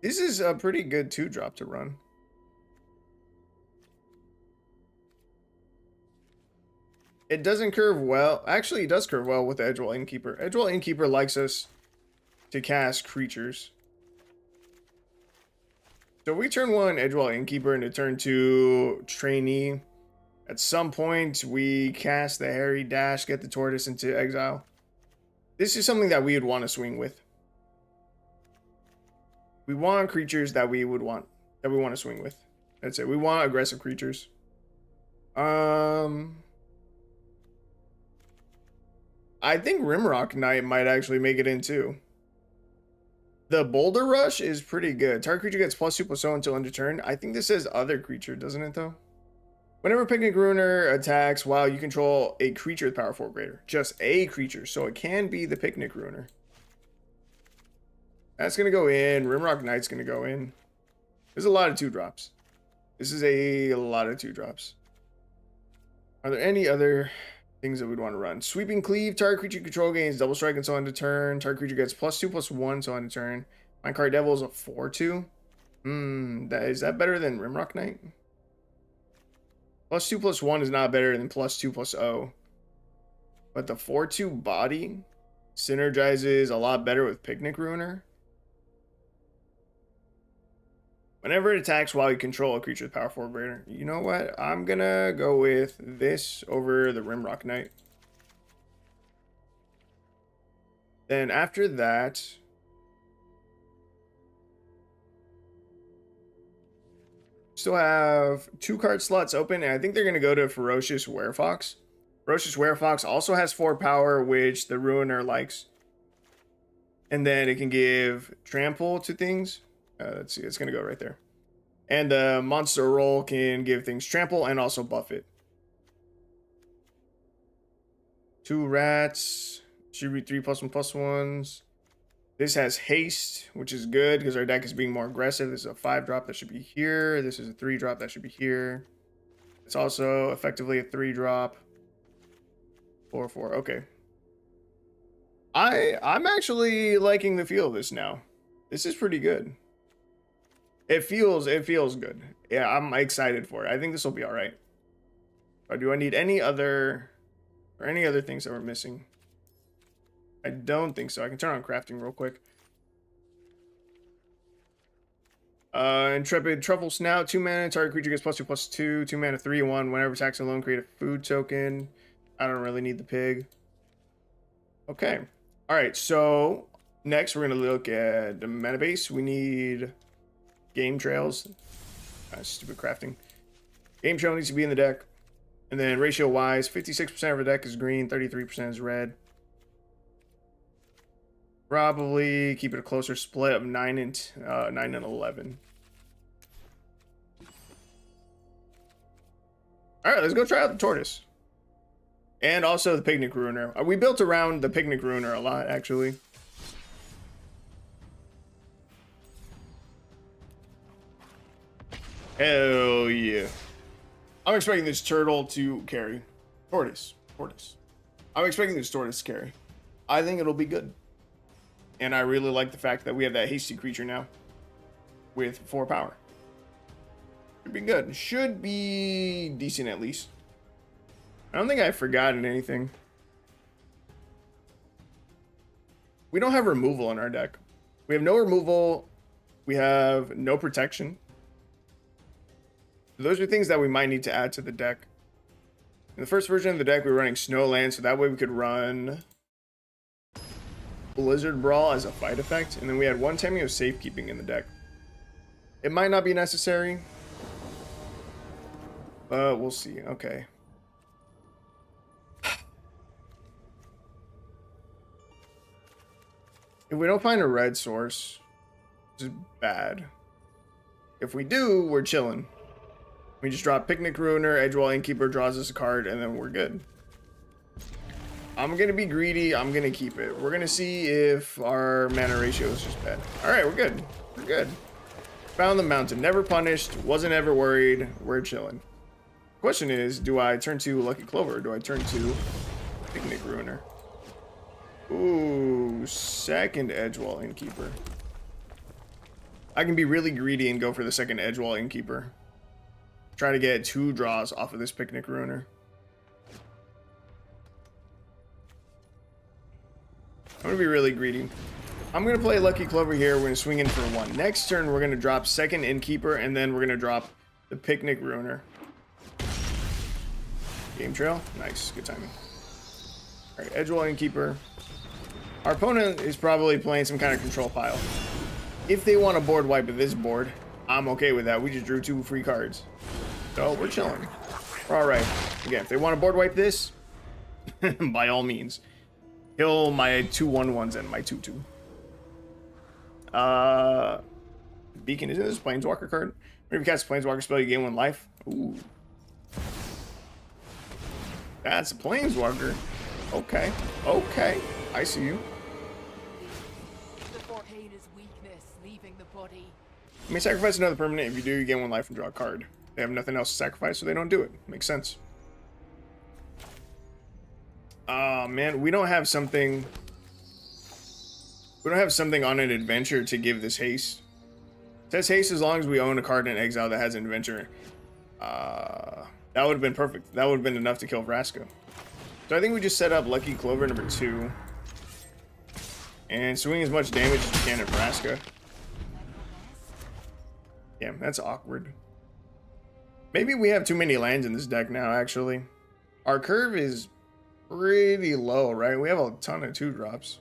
this is a pretty good 2-drop to run. It doesn't curve well. Actually, it does curve well with the Edgewall Innkeeper. Edgewall Innkeeper likes us to cast creatures. So we turn 1 Edgewall Innkeeper into turn 2 Trainee. At some point, we cast the Harry Dash, get the Tortoise into exile. This is something that we would want to swing with. We want creatures that we want to swing with. That's it. We want aggressive creatures. I think Rimrock Knight might actually make it in too. The Boulder Rush is pretty good. Target creature gets +2/+0 until end of turn. I think this says other creature, doesn't it though? Whenever Picnic Ruiner attacks while you control a creature with power 4 or greater. Just a creature, so it can be the Picnic Ruiner. That's going to go in. Rimrock Knight's going to go in. There's a lot of 2-drops. This is a lot of 2-drops. Are there any other things that we'd want to run? Sweeping Cleave. Target creature control gains double strike until end of turn. Target creature gets +2/+1 until end of turn. Minecart Devil is a 4/2. Is that better than Rimrock Knight? +2/+1 is not better than +2/+0. But the 4/2 body synergizes a lot better with Picnic Ruiner. Whenever it attacks while you control a creature with power 4 or greater. You know what? I'm gonna go with this over the Rimrock Knight. Then after that, still have 2 card slots open, and I think they're going to go to Ferocious Werefox. Ferocious Werefox also has 4 power, which the Ruiner likes. And then it can give Trample to things. Let's see, it's going to go right there. And the Monster Roll can give things Trample and also buff it. 2 rats. Should be 3/+1/+1s. This has haste, which is good because our deck is being more aggressive. This is a 5-drop that should be here. This is a 3-drop that should be here. It's also effectively a 3-drop. 4/4. Okay. I'm actually liking the feel of this now. This is pretty good. It feels good. Yeah, I'm excited for it. I think this will be all right. Or do I need any other things that we're missing? I don't think so. I can turn on crafting real quick. Intrepid Truffle Snout, 2 mana. Target creature gets +2/+2. 2 mana, 3/1. Whenever attacks alone, create a food token. I don't really need the pig. Okay. All right. So next, we're gonna look at the mana base. We need game trails. Stupid crafting. Game trail needs to be in the deck, and then ratio wise, 56% of the deck is green, 33% is red. Probably keep it a closer split of 9 and 11. All right, let's go try out the Tortoise. And also the Picnic Ruiner. We built around the Picnic Ruiner a lot, actually. Hell yeah. I'm expecting this turtle to carry. Tortoise. I'm expecting this tortoise to carry. I think it'll be good. And I really like the fact that we have that hasty creature now with 4 power. Should be good. Should be decent at least. I don't think I've forgotten anything. We don't have removal in our deck. We have no removal. We have no protection. Those are things that we might need to add to the deck. In the first version of the deck, we were running Snowland, so that way we could run Blizzard Brawl as a fight effect, and then we had one Tameo safekeeping in the deck. It might not be necessary, but we'll see. Okay. If we don't find a red source, which is bad. If we do, we're chilling. We just drop Picnic Ruiner, Edgewall Innkeeper draws us a card, and then we're good. I'm going to be greedy. I'm going to keep it. We're going to see if our mana ratio is just bad. All right, we're good. We're good. Found the mountain. Never punished. Wasn't ever worried. We're chilling. Question is, do I turn to Lucky Clover or do I turn to Picnic Ruiner? Ooh, second Edgewall Innkeeper. I can be really greedy and go for the second Edgewall Innkeeper. Try to get 2 draws off of this Picnic Ruiner. I'm going to be really greedy. I'm going to play Lucky Clover here. We're going to swing in for 1. Next turn, we're going to drop second Innkeeper, and then we're going to drop the Picnic Ruiner. Game trail. Nice. Good timing. Alright, Edgewall Innkeeper. Our opponent is probably playing some kind of control pile. If they want to board wipe at this board, I'm okay with that. We just drew 2 free cards. So we're chilling. We're alright. Again, if they want to board wipe this, by all means. Kill my 2/1/1s and my 2/2. Beacon, isn't this a Planeswalker card? Whenever you cast a Planeswalker spell, you gain 1 life. Ooh. That's a Planeswalker. Okay. Okay. I see you. Pain is weakness, leaving the body. You may sacrifice another permanent. If you do, you gain 1 life and draw a card. They have nothing else to sacrifice, so they don't do it. Makes sense. Man, we don't have something. We don't have something on an adventure to give this haste. It says haste as long as we own a card in exile that has an adventure. That would have been perfect. That would have been enough to kill Vraska. So I think we just set up Lucky Clover number 2. And swing as much damage as we can at Vraska. Yeah, that's awkward. Maybe we have too many lands in this deck now, actually. Our curve is pretty low, right? We have a ton of 2-drops.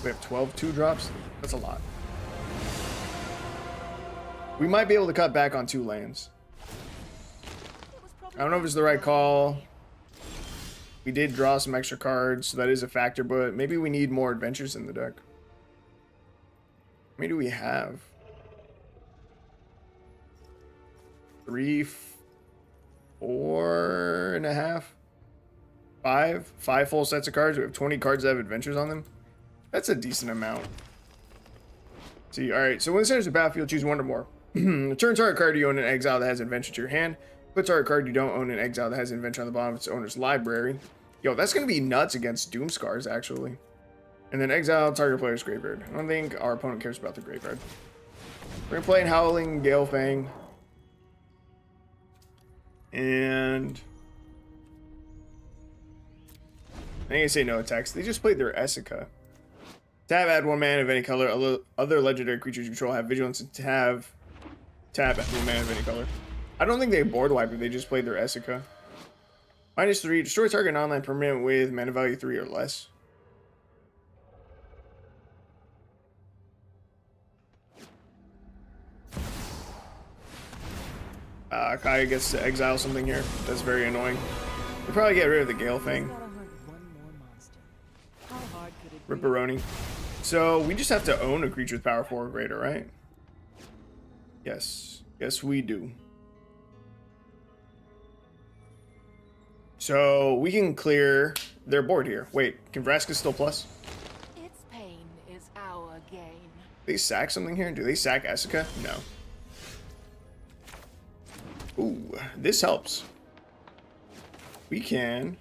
We have 12 2-drops. That's a lot. We might be able to cut back on 2 lands. I don't know if it's the right call. We did draw some extra cards, so that is a factor, but maybe we need more adventures in the deck. How many do we have? 3, 4.5, 5 full sets of cards. We have 20 cards that have adventures on them. That's a decent amount. See, all right. So when it enters the battlefield, choose 1 or more. Return target card you own in exile that has adventure to your hand. Put target card you don't own in exile that has adventure on the bottom of its owner's library. Yo, that's gonna be nuts against Doomscars, actually. And then exile target player's graveyard. I don't think our opponent cares about the graveyard. We're gonna play in Howling Galefang. And I think I say no attacks. They just played their Essica. Tab, add 1 mana of any color. Other legendary creatures you control have vigilance and tab, add 1 mana of any color. I don't think they board wipe it. They just played their Essica. -3, destroy target online permanent with mana value 3 or less. Kaya gets to exile something here. That's very annoying. We'll probably get rid of the Galefang. Ripperoni. So we just have to own a creature with power 4 or greater, right? Yes. Yes, we do. So we can clear their board here. Wait, can Vraska still plus? Its pain is our gain. They sack something here? Do they sack Essica? No. Ooh, this helps. We can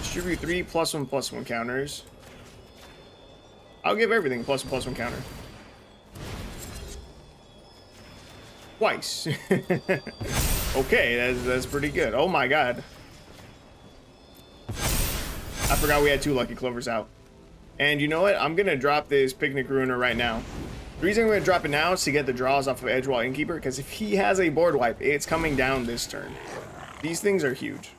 distribute 3 +1/+1 counters. I'll give everything +1/+1 counter. Twice. Okay, that's pretty good. Oh my god. I forgot we had 2 Lucky Clovers out. And you know what? I'm going to drop this Picnic Ruiner right now. The reason I'm going to drop it now is to get the draws off of Edgewall Innkeeper, because if he has a board wipe, it's coming down this turn. These things are huge.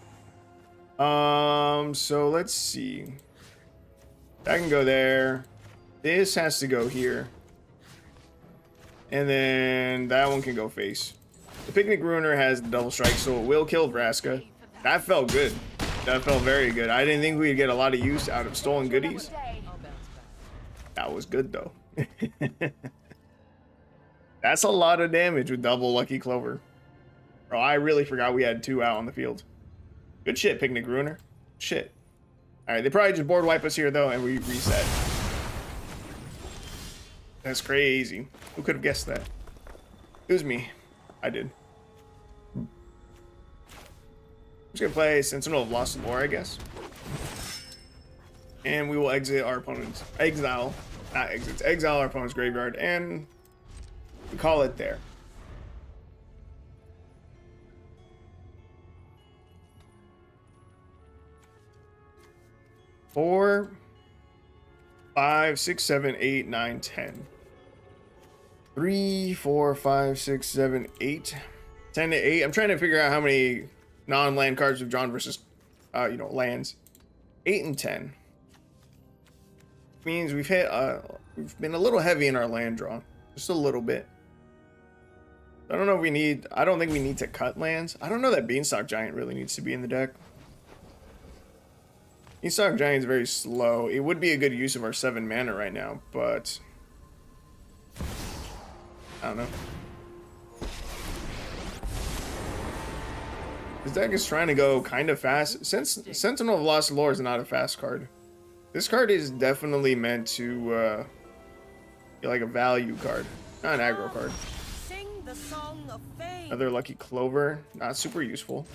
So let's see. That can go there. This has to go here. And then that one can go face. The Picnic Ruiner has the double strike, so it will kill Vraska. That felt good. That felt very good. I didn't think we'd get a lot of use out of stolen goodies. That was good though. That's a lot of damage with double Lucky Clover. Bro, I really forgot we had 2 out on the field. Good shit, Picnic Ruiner. Shit. Alright, they probably just board wipe us here though, and we reset. That's crazy. Who could have guessed that? It was me. I did. I'm just gonna play Sentinel of Lost Lore, I guess. And we will exit our opponent's exile. Not exit. Exile our opponent's graveyard, and we call it there. Four, 5, 6, 7, 8, 9, 10. 3, 4, 5, 6, 7, 8. 10 to 8. I'm trying to figure out how many non-land cards we've drawn versus, lands. 8 and 10. Means we've been a little heavy in our land draw. Just a little bit. I don't know if we need, I don't think we need to cut lands. I don't know that Beanstalk Giant really needs to be in the deck. Beanstalk Giant is very slow. It would be a good use of our 7 mana right now, but I don't know. This deck is trying to go kind of fast. Since Sentinel of Lost Lore is not a fast card, this card is definitely meant to be like a value card, not an aggro card. Sing the song of fame. Another Lucky Clover, not super useful.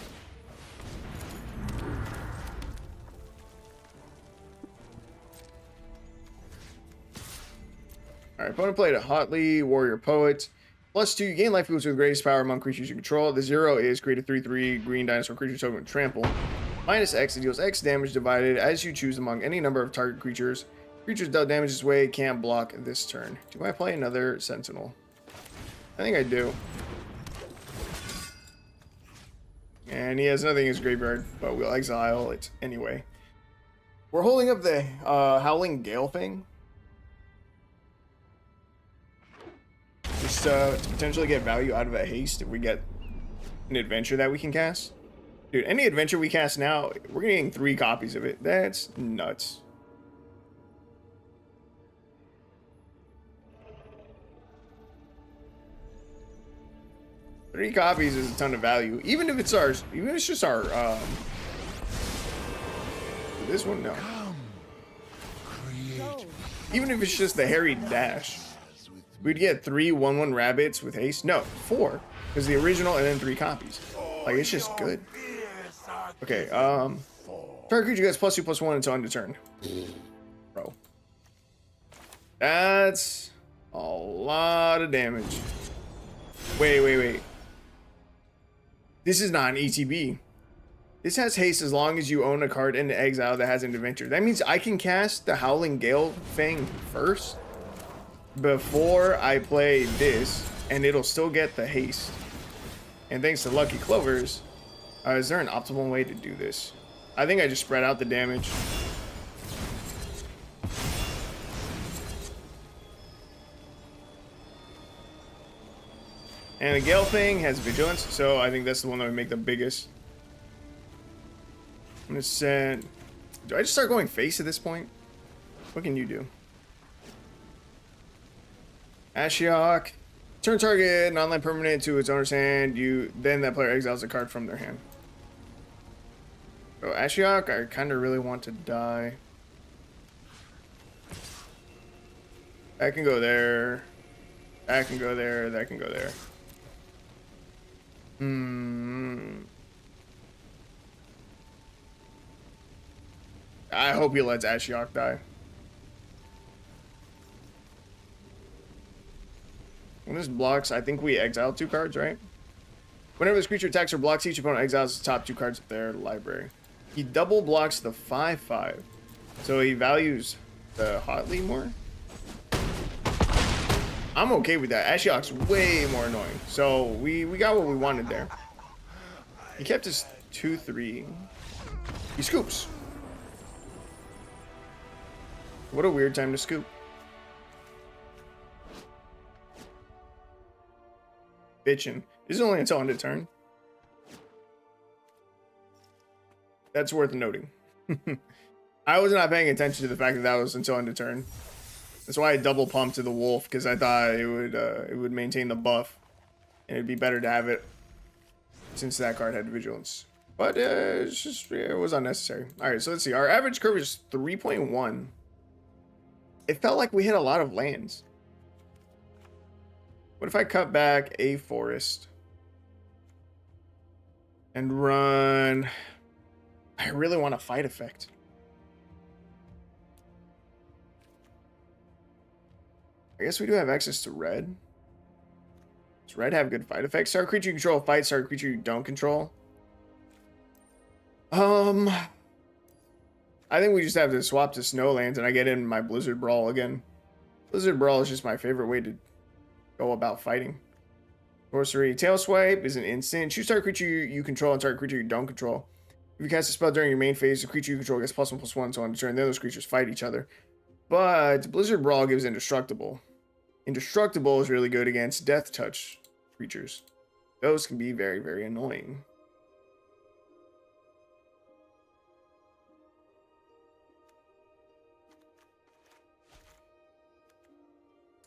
Alright, opponent played a Hotly Warrior Poet. +2, you gain life equals to the greatest power among creatures you control. The 0 is create a 3/3 green dinosaur creature token with trample. -X, it deals X damage divided as you choose among any number of target creatures. Creatures dealt damage this way can't block this turn. Do I play another Sentinel? I think I do. And he has nothing in his graveyard, but we'll exile it anyway. We're holding up the Howling Gale thing. Just to potentially get value out of a haste if we get an adventure that we can cast. Dude, any adventure we cast now, we're getting 3 copies of it. That's nuts. Three copies is a ton of value. Even if it's ours, even if it's just our this one, no. Even if it's just the Harry Dash. We'd get 3 1/1 rabbits with haste. No, 4. Because the original and then 3 copies. Like, it's just good. Okay, target creature gets +2/+1 until end of turn. Bro. That's a lot of damage. Wait. This is not an ETB. This has haste as long as you own a card in the exile that has an adventure. That means I can cast the Howling Gale thing first before I play this, and it'll still get the haste. And thanks to Lucky Clovers, is there an optimal way to do this? I think I just spread out the damage. And the Gale thing has Vigilance, so I think that's the one that would make the biggest. I'm gonna send. Do I just start going face at this point? What can you do? Ashiok. Turn target non-land permanent to its owner's hand. Then that player exiles a card from their hand. So Ashiok, I kind of really want to die. That can go there. That can go there. That can go there. I hope he lets Ashiok die. When this blocks, I think we exile 2 cards, right? Whenever this creature attacks or blocks, each opponent exiles the top 2 cards of their library. He double blocks the 5/5. So he values the Hotly more. I'm okay with that. Ashiok's way more annoying. So we got what we wanted there. He kept his 2/3. He scoops. What a weird time to scoop. Bitchin'. This is only until end of turn. That's worth noting. I was not paying attention to the fact that that was until end of turn. That's why I double pumped to the wolf, because I thought it would maintain the buff, and it'd be better to have it since that card had vigilance. But it's just, it was unnecessary. All right, so let's see. Our average curve is 3.1. It felt like we hit a lot of lands. What if I cut back a forest and run? I really want a fight effect. I guess we do have access to red. Does red have good fight effects? Start creature you control fight, start creature you don't control. I think we just have to swap to Snowlands and I get in my Blizzard Brawl again. Blizzard Brawl is just my favorite way to go about fighting. Sorcery. Tail Swipe is an instant. Choose target creature you control and target creature you don't control. If you cast a spell during your main phase, the creature you control gets +1/+1 so on turn. Then those creatures fight each other. But Blizzard Brawl gives Indestructible. Indestructible is really good against Death Touch creatures. Those can be very, very annoying.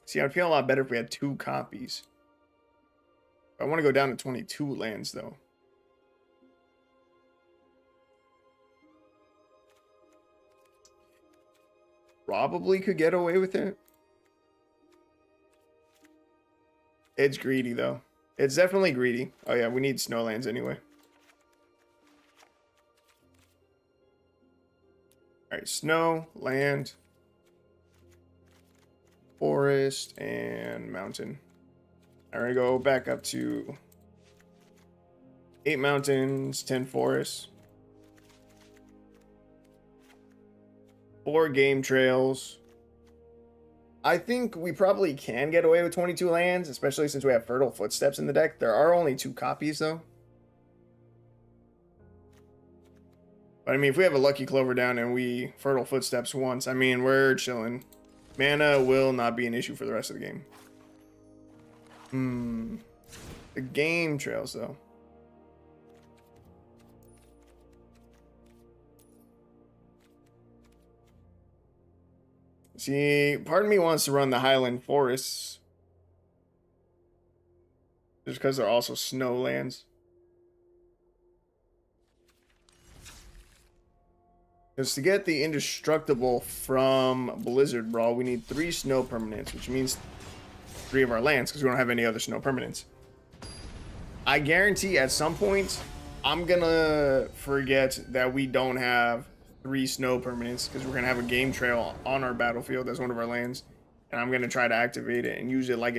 See, I'd feel a lot better if we had 2 copies. I want to go down to 22 lands, though. Probably could get away with it. It's greedy, though. It's definitely greedy. Oh, yeah, we need Snowlands anyway. Alright, snow, land, forest, and mountain. I'm going to go back up to 8 mountains, 10 forests, 4 game trails. I think we probably can get away with 22 lands, especially since we have Fertile Footsteps in the deck. There are only 2 copies, though. But, I mean, if we have a Lucky Clover down and we Fertile Footsteps once, I mean, we're chilling. Mana will not be an issue for the rest of the game. The game trails, though. See, part of me wants to run the Highland Forests. Just because they're also snowlands. Because to get the Indestructible from Blizzard Brawl, we need 3 snow permanents, which means 3 of our lands, because we don't have any other snow permanents. I guarantee at some point, I'm gonna forget that we don't have 3 snow permanents, because we're gonna have a game trail on our battlefield as one of our lands, and I'm gonna try to activate it and use it like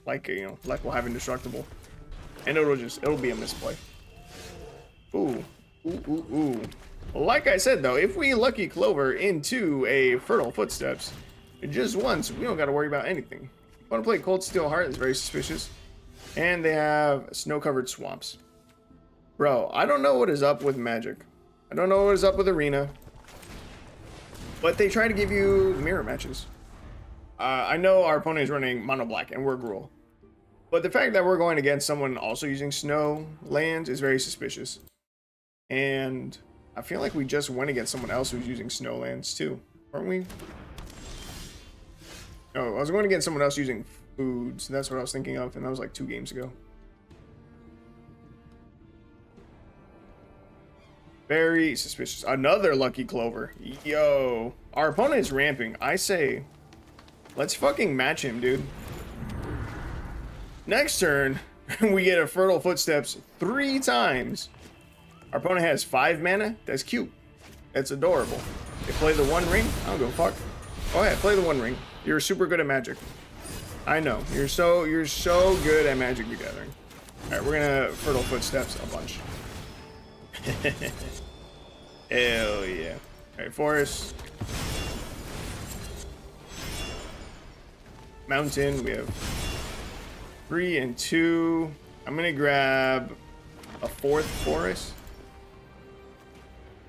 we'll have Indestructible, and it'll be a misplay. Ooh. Like I said, though, if we Lucky Clover into a Fertile Footsteps just once, we don't got to worry about anything. Want to play Cold Steel Heart? It's very suspicious. And they have snow-covered swamps. Bro, I don't know what is up with Magic. I don't know what is up with Arena. But they try to give you mirror matches. I know our opponent is running Mono Black and we're Gruul. But the fact that we're going against someone also using snow lands is very suspicious. And I feel like we just went against someone else who's using snowlands too, weren't we? No, I was going against someone else using foods. That's what I was thinking of, and that was like 2 games ago. Very suspicious. Another Lucky Clover. Yo, our opponent is ramping. I say, let's fucking match him, dude. Next turn, we get a Fertile Footsteps 3 times. Our opponent has 5 mana. That's cute. That's adorable. They play the One Ring. I don't give a fuck. Oh yeah, play the One Ring. You're super good at Magic. I know. You're so good at Magic the Gathering. Alright, we're gonna Fertile Footsteps a bunch. Hell yeah. Alright, forest. Mountain. We have 3 and 2. I'm gonna grab a 4th forest.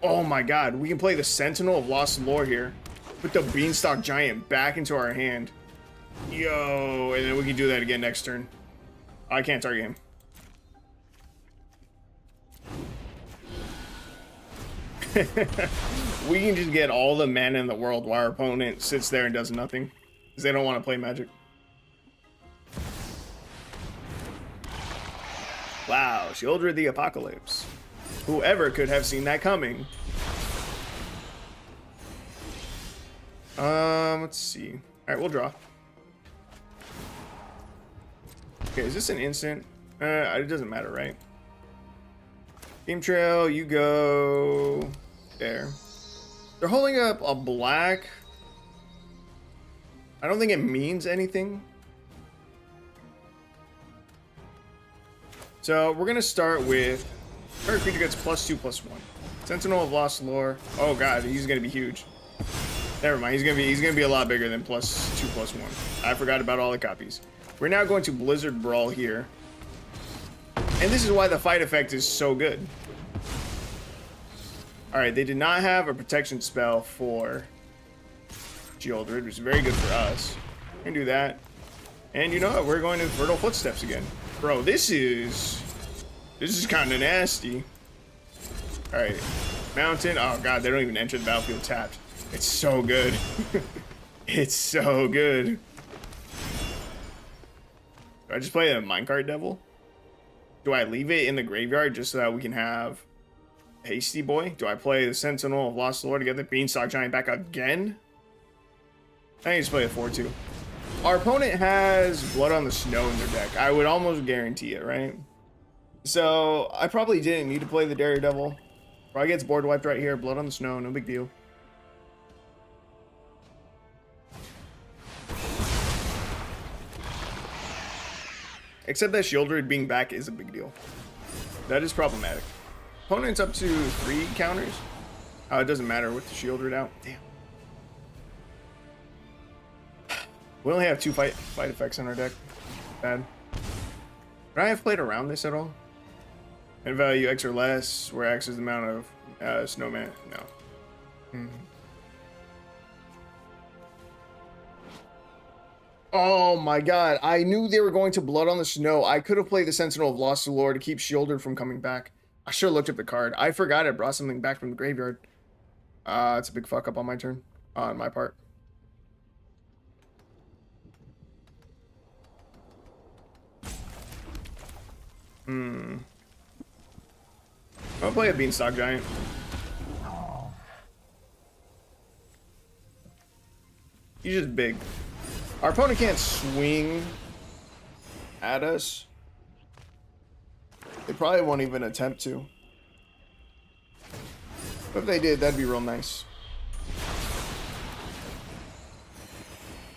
Oh my god, we can play the Sentinel of Lost Lore here. Put the Beanstalk Giant back into our hand. Yo, and then we can do that again next turn. I can't target him. We can just get all the mana in the world while our opponent sits there and does nothing. Because they don't want to play Magic. Wow, Sheoldred the Apocalypse. Whoever could have seen that coming. Let's see. Alright, we'll draw. Okay, is this an instant? It doesn't matter, right? Game Trail, you go there. They're holding up a black. I don't think it means anything. So we're gonna start with target creature gets +2/+1. Sentinel of Lost Lore. Oh god, he's gonna be huge. Never mind, he's gonna be a lot bigger than +2/+1. I forgot about all the copies. We're now going to Blizzard Brawl here. And this is why the fight effect is so good. Alright, they did not have a protection spell for Sheoldred, which is very good for us. We can do that. And you know what? We're going to Fertile Footsteps again. Bro, this is kind of nasty. Alright, Mountain. Oh god, they don't even enter the battlefield tapped. It's so good. It's so good. Do I just play a Minecart Devil? Do I leave it in the graveyard just so that we can have Hasty Boy? Do I play the Sentinel of Lost Lore to get the Beanstalk Giant back again? I think just play a 4/2. Our opponent has Blood on the Snow in their deck. I would almost guarantee it, right? So I probably didn't need to play the Daredevil. Probably gets board wiped right here. Blood on the Snow, no big deal. Except that Sheoldred being back is a big deal. That is problematic. Opponent's up to 3 counters. Oh, it doesn't matter with the Sheoldred out. Damn. We only have 2 fight effects in our deck. Bad. Would I have played around this at all? And value X or less, where X is the amount of snowman. No. Oh my god, I knew they were going to Blood on the Snow. I could have played the Sentinel of Lost Lore to keep Sheoldred from coming back. I should have looked at the card. I forgot it brought something back from the graveyard. It's a big fuck up on my turn. On my part. I'll play a Beanstalk Giant. He's just big. Our opponent can't swing at us. They probably won't even attempt to. But if they did, that'd be real nice.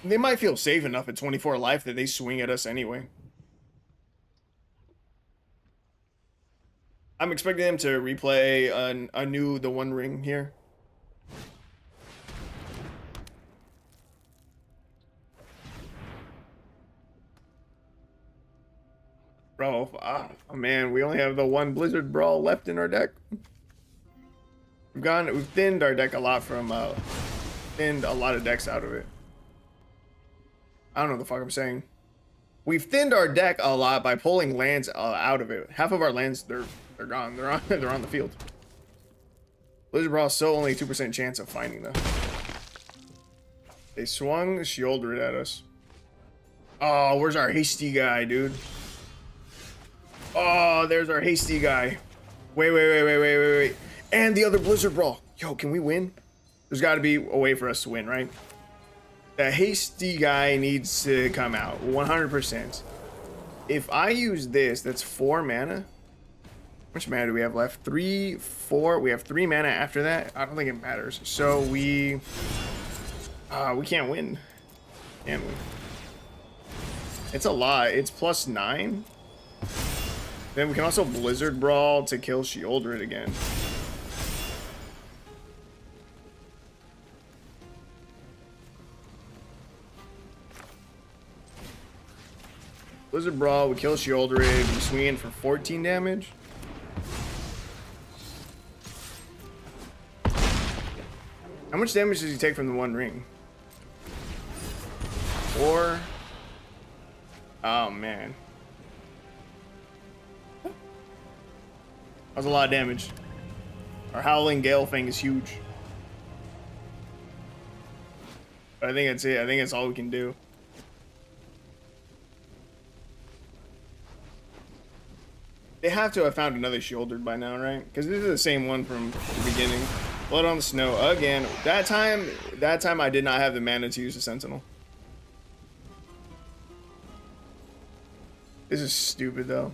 They might feel safe enough at 24 life that they swing at us anyway. I'm expecting them to replay the One Ring here. Bro, oh man, we only have the one Blizzard Brawl left in our deck. We've thinned our deck a lot from thinned a lot of decks out of it. I don't know what the fuck I'm saying. We've thinned our deck a lot by pulling lands out of it. Half of our lands they're gone. They're on the field. Blizzard Brawl still only 2% chance of finding them. They swung Sheoldred at us. Oh, where's our hasty guy, dude? Oh, there's our hasty guy. Wait. And the other Blizzard Brawl. Yo, can we win? There's got to be a way for us to win, right? The hasty guy needs to come out 100%. If I use this, that's 4 mana. How much mana do we have left? 3, 4. We have 3 mana after that. I don't think it matters. So we can't win, can we? It's a lot. It's +9. Then we can also Blizzard Brawl to kill Sheoldred again. Blizzard Brawl, we kill Sheoldred, we swing in for 14 damage. How How much damage does he take from the one ring? 4. Oh, man. That was a lot of damage. Our Howling Gale thing is huge. But I think that's it. I think that's all we can do. They have to have found another Shieldred by now, right? Because this is the same one from the beginning. Blood on the Snow again. That time I did not have the mana to use the Sentinel. This is stupid though.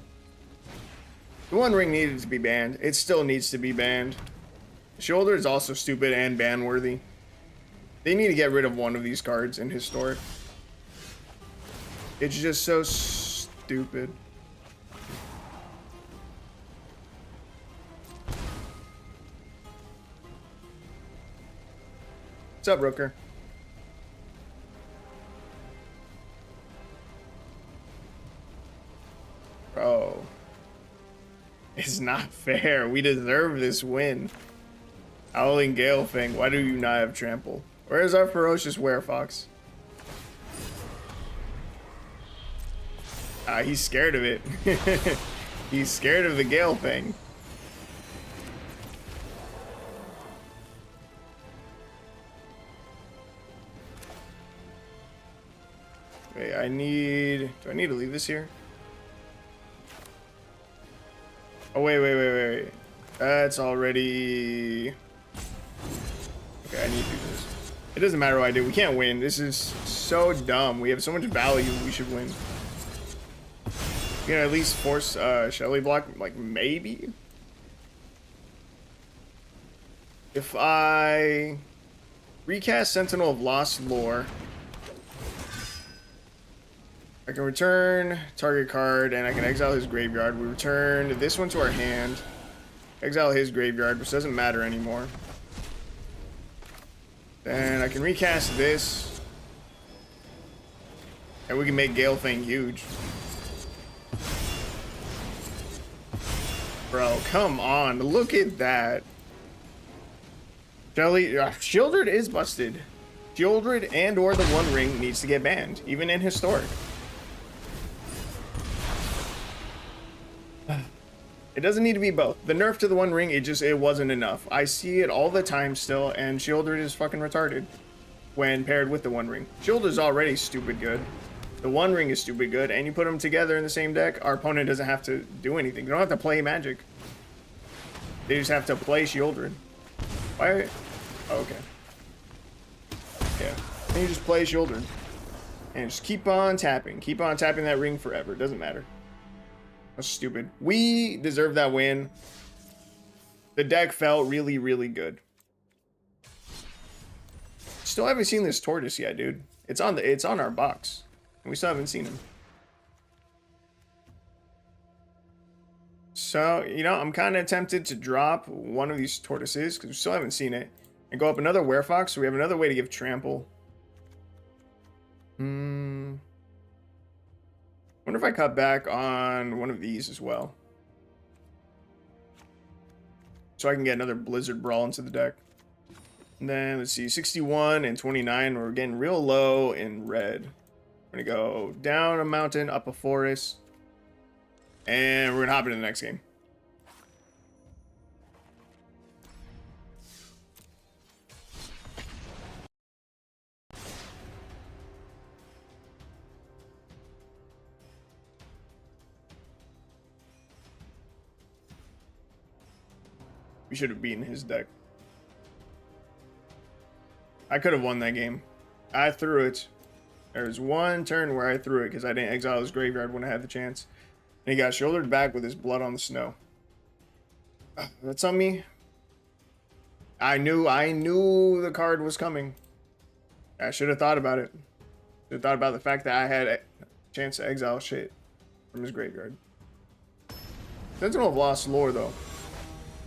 The One Ring needed to be banned. It still needs to be banned. Shoulder is also stupid and ban worthy. They need to get rid of one of these cards in Historic. It's just so stupid. What's up, Rooker? Bro. It's not fair. We deserve this win. Howling Gale thing. Why do you not have Trample? Where's our Ferocious Werefox? He's scared of it. He's scared of the Gale thing. Wait, do I need to leave this here? Oh, wait. That's already... Okay, I need to do this. It doesn't matter what I do. We can't win. This is so dumb. We have so much value. We should win. You know, at least force Shelly block, like, maybe? If I recast Sentinel of Lost Lore, I can return target card and I can exile his graveyard. We return this one to our hand, exile his graveyard, which doesn't matter anymore. Then I can recast this and we can make Gale Fang huge. Bro, come on, look at that. Shelly, Shieldred is busted. Shieldred and or the One Ring needs to get banned, even in Historic. It doesn't need to be both. The nerf to the One Ring, it wasn't enough. I see it all the time still, and Shieldred is fucking retarded when paired with the One Ring. Shieldred's already stupid good. The One Ring is stupid good, and you put them together in the same deck, our opponent doesn't have to do anything. They don't have to play Magic. They just have to play Shieldred. Why? Oh, okay. Yeah. Then you just play Shieldred. And just keep on tapping. Keep on tapping that ring forever. Doesn't matter. That's stupid. We deserve that win. The deck felt really, really good. Still haven't seen this Tortoise yet, dude. It's on our box. And we still haven't seen him. So, you know, I'm kind of tempted to drop one of these Tortoises because we still haven't seen it. And go up another Werefox, so we have another way to give Trample. Wonder if I cut back on one of these as well. So I can get another Blizzard Brawl into the deck. And then, let's see, 61 and 29. We're getting real low in red. We're going to go down a mountain, up a forest. And we're going to hop into the next game. We should have beaten his deck. I could have won that game. I threw it. There was one turn where I threw it because I didn't exile his graveyard when I had the chance. And he got shouldered back with his Blood on the Snow. That's on me. I knew the card was coming. I should have thought about it. Should have thought about the fact that I had a chance to exile shit from his graveyard. Sentinel of Lost Lore though.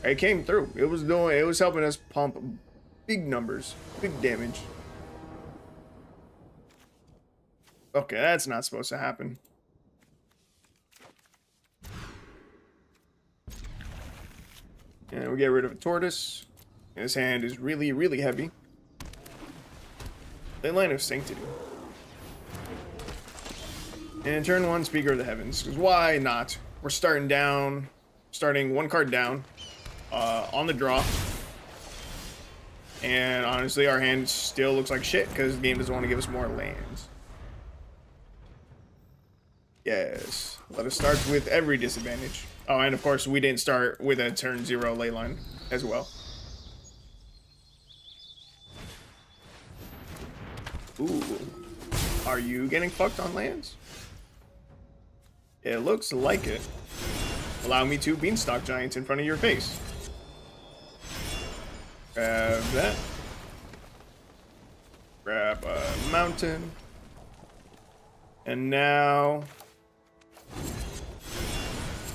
It came through. It was helping us pump big numbers, big damage. Okay, that's not supposed to happen. And we get rid of a Tortoise. His hand is really, really heavy. Line of Sanctity. And turn 1, Speaker of the Heavens. Because why not? We're starting one card down on the draw. And honestly, our hand still looks like shit because the game doesn't want to give us more lands. Yes. Let us start with every disadvantage. Oh, and of course, we didn't start with a turn 0 ley line as well. Ooh. Are you getting fucked on lands? It looks like it. Allow me to Beanstalk Giants in front of your face. Grab that. Grab a mountain. And now...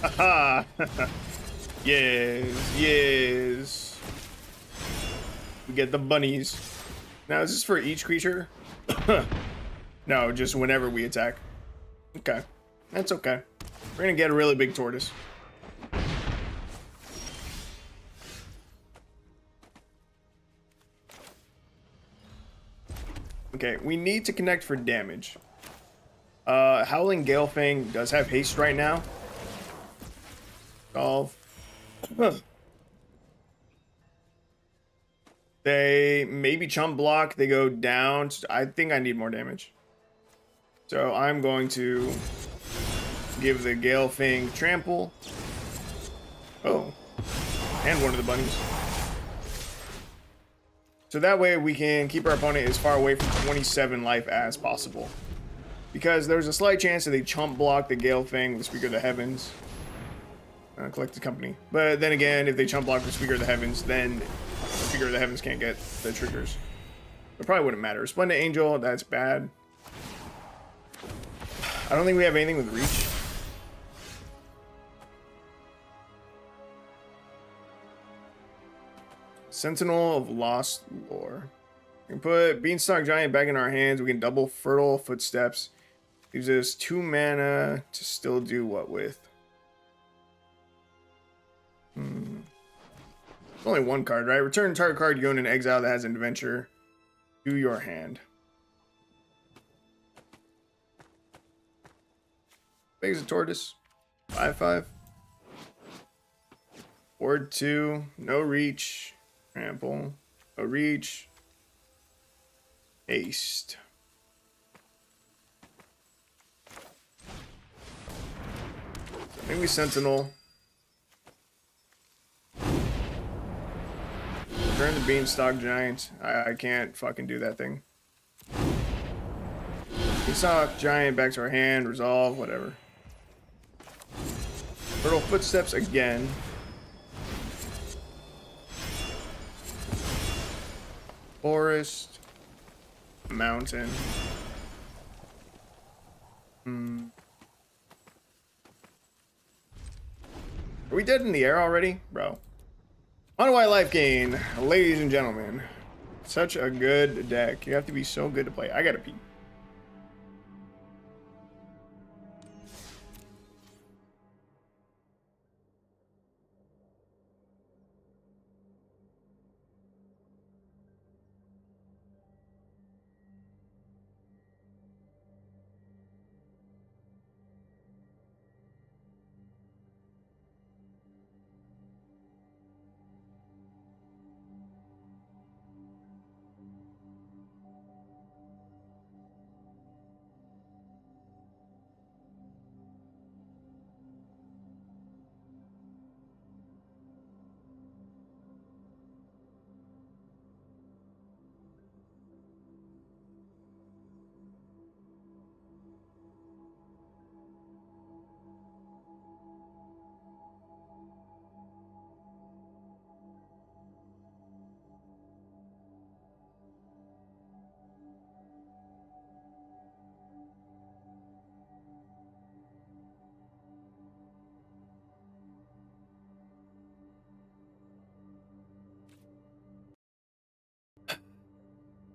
Haha! Yes, yes. We get the bunnies. Now, is this for each creature? No, just whenever we attack. Okay. That's okay. We're gonna get a really big tortoise. Okay, we need to connect for damage. Howling Galefang does have haste right now. Golf. They maybe chump block. They go down. I think I need more damage. So I'm going to give the Galefang trample. Oh. And one of the bunnies. So that way we can keep our opponent as far away from 27 life as possible. Because there's a slight chance that they chump block the Galefang with Speaker of the Heavens. Collected Company. But then again, if they chump block the Speaker of the Heavens, then the Speaker of the Heavens can't get the triggers. It probably wouldn't matter. Splendid Angel, that's bad. I don't think we have anything with reach. Sentinel of Lost Lore. We can put Beanstalk Giant back in our hands. We can double Fertile Footsteps. Gives us 2 mana to still do what with? Only 1 card, right? Return target card you own in exile that has an adventure to your hand. Big as a tortoise. 5/5. Ward 2. No reach. Trample. No reach. Haste. Maybe Sentinel. Turn the Beanstalk Giant. I can't fucking do that thing. Beanstalk Giant back to our hand. Resolve. Whatever. Fertile Footsteps again. Forest. Mountain. Are we dead in the air already? Bro. On White Life Gain, ladies and gentlemen. Such a good deck. You have to be so good to play. I gotta pee.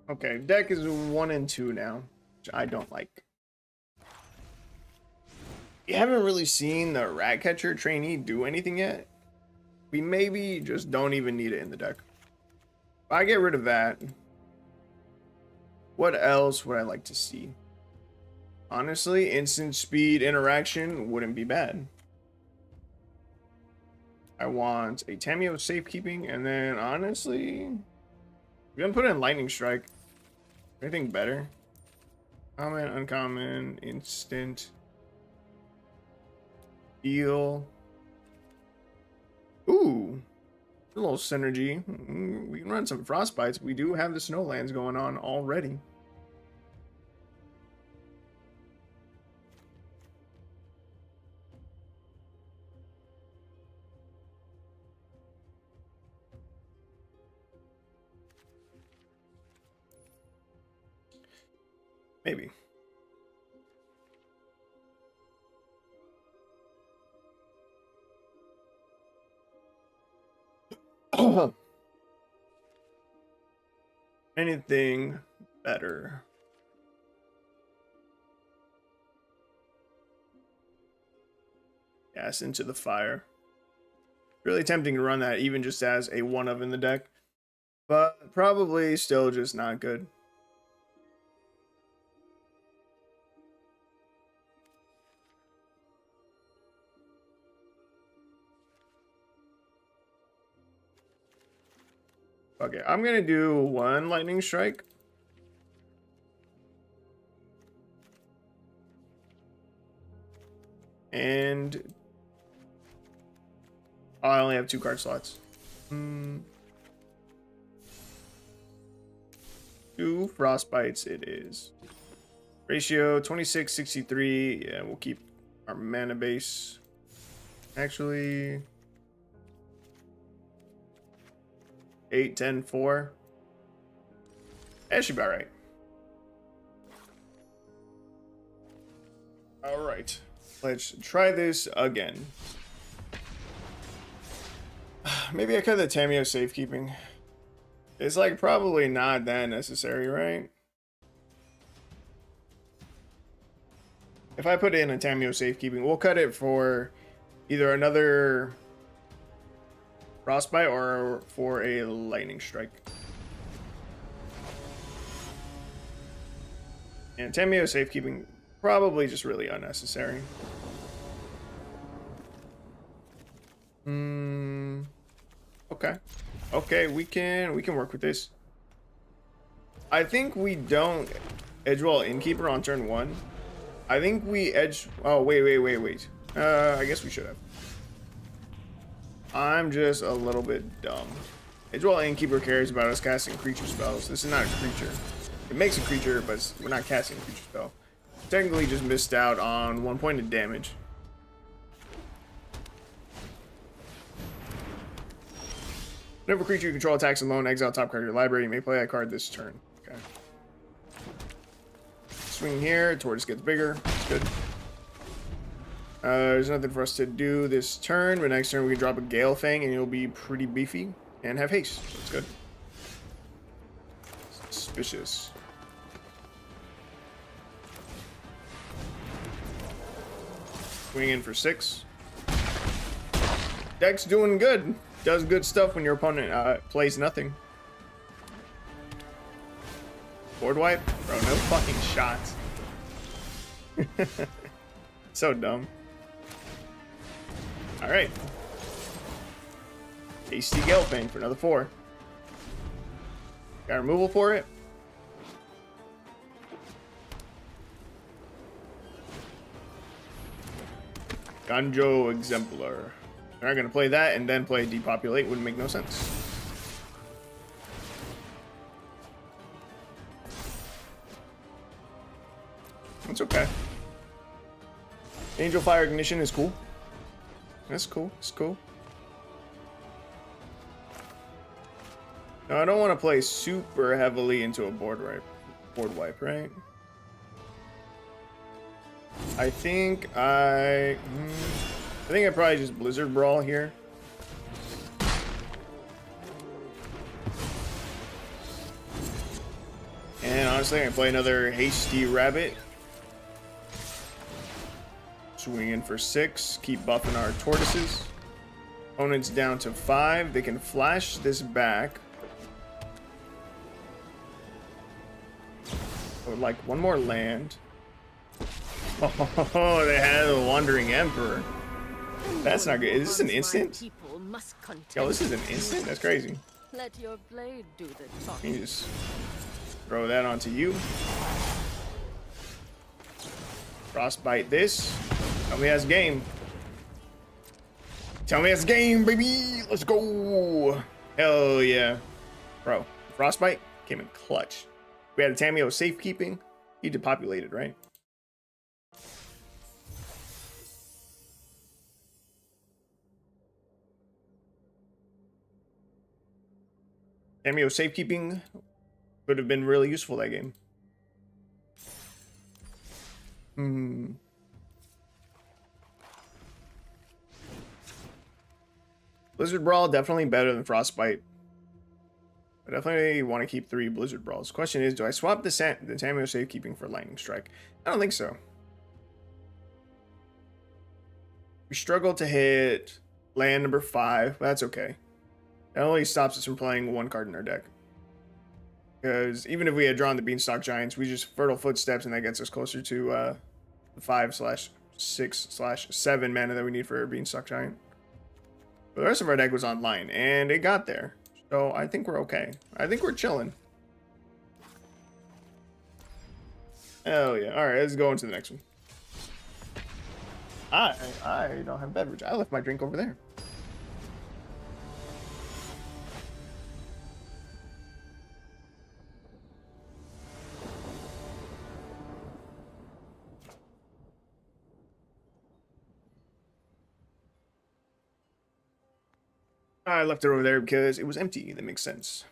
Okay, deck is 1 and 2 now, which I don't like. You haven't really seen the Ratcatcher trainee do anything yet. We maybe just don't even need it in the deck. If I get rid of that, What else would I like to see? Honestly, instant speed interaction wouldn't be bad. I want a Tameo safekeeping, and then honestly, we're gonna put in lightning strike. Anything better? Common, uncommon, instant, heal. Ooh, a little synergy. We can run some frostbites. We do have the snowlands going on already. Maybe. Anything better? Gas into the fire. Really tempting to run that even just as a one of in the deck, but probably still just not good. Okay, I'm gonna do one lightning strike. And I only have 2 card slots. 2 frostbites it is. Ratio 26-63. Yeah, we'll keep our mana base. Actually, 8, 10, 4. That should be all right. All right, let's try this again. Maybe I cut the Tameo safekeeping. It's like probably not that necessary, right? If I put in a Tameo safekeeping, we'll cut it for either another frostbite or for a lightning strike. And Tameo safekeeping probably just really unnecessary. Okay. Okay, we can work with this. I think we don't Edgewall Innkeeper on turn 1. I think we edge. Oh, wait. I guess we should have. I'm just a little bit dumb. Edgewall Innkeeper cares about us casting creature spells. This is not a creature. It makes a creature, but we're not casting a creature spell. Technically just missed out on 1 point of damage. Whenever a creature you control attacks alone, exile top card of your library. You may play that card this turn. Okay. Swing here. Tortoise gets bigger. That's good. There's nothing for us to do this turn, but next turn we can drop a Gale Fang and you'll be pretty beefy and have haste. So that's good. Suspicious. Swing in for 6. Deck's doing good. Does good stuff when your opponent plays nothing. Board wipe? Bro, no fucking shots. So dumb. Alright. Hasty Gelfang for another 4. Got removal for it. Ganjo Exemplar. They're not going to play that and then play Depopulate. Wouldn't make no sense. That's okay. Angel Fire Ignition is cool. That's cool. It's cool. No, I don't want to play super heavily into a board wipe, right? I think I probably just Blizzard Brawl here. And honestly, I can play another Hasty Rabbit. Swing in for 6. Keep buffing our tortoises. Opponent's down to 5. They can flash this back. I would like one more land. Oh, they had a Wandering Emperor. That's not good. Is this an instant? Yo, this is an instant? That's crazy. Let your blade do the Let talking. me just throw that onto you. Frostbite this. Tell me that's game. Tell me it's game, baby. Let's go. Hell yeah. Bro, Frostbite came in clutch. We had a Tameo safekeeping. He depopulated, right? Tameo safekeeping could have been really useful that game. Blizzard Brawl definitely better than Frostbite. I definitely want to keep 3 Blizzard Brawls. Question is, do I swap the Tameo safekeeping for Lightning Strike? I don't think so. We struggle to hit land number 5, but that's okay. That only stops us from playing 1 card in our deck. Because even if we had drawn the Beanstalk Giants, we just Fertile Footsteps, and that gets us closer to the 5/6/7 mana that we need for a Beanstalk Giant. But the rest of our deck was online, and it got there. So I think we're okay. I think we're chilling. Hell yeah. Alright, let's go into the next one. I don't have beverage. I left my drink over there. I left it over there because it was empty. That makes sense.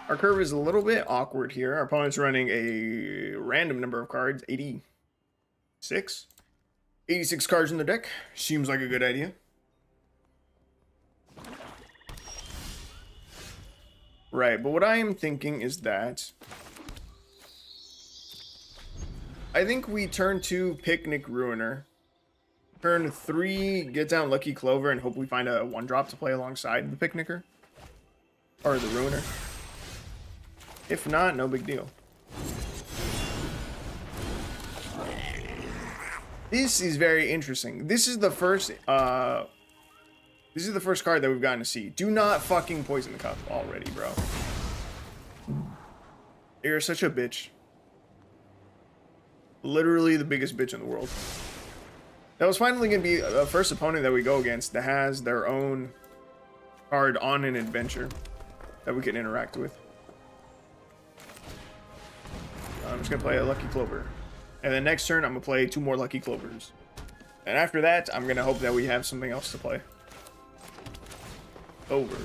Our curve is a little bit awkward here. Our opponent's running a random number of cards, 86. 86 cards in the deck. Seems like a good idea. Right, but what I am thinking is that I think we turn 2 Picnic Ruiner, turn 3 Get Down Lucky Clover, and hope we find a 1-drop to play alongside the Picnicker or the Ruiner. If not, no big deal. This is very interesting. This is the first card that we've gotten to see. Do not fucking poison the cup already, bro. You're such a bitch. Literally the biggest bitch in the world. That was finally going to be the first opponent that we go against that has their own card on an adventure that we can interact with. I'm just going to play a Lucky Clover. And then next turn, I'm going to play 2 more Lucky Clovers. And after that, I'm going to hope that we have something else to play. Over.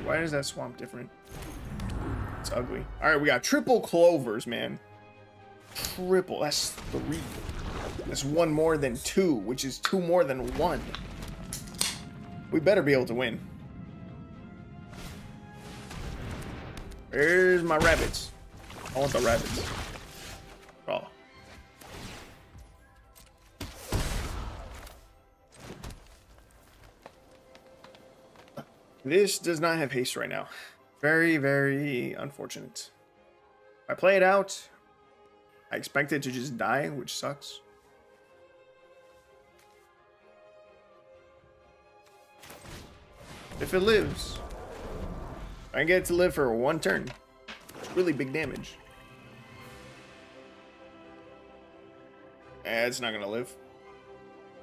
Why is that swamp different? It's ugly. Alright, we got triple clovers, man. Triple. That's 3. That's 1 more than 2, which is 2 more than 1. We better be able to win. Where's my rabbits? I want the rabbits. Oh. This does not have haste right now. Very, very unfortunate. If I play it out, I expect it to just die, which sucks. If it lives, I get it to live for 1 turn. It's really big damage. It's not gonna live.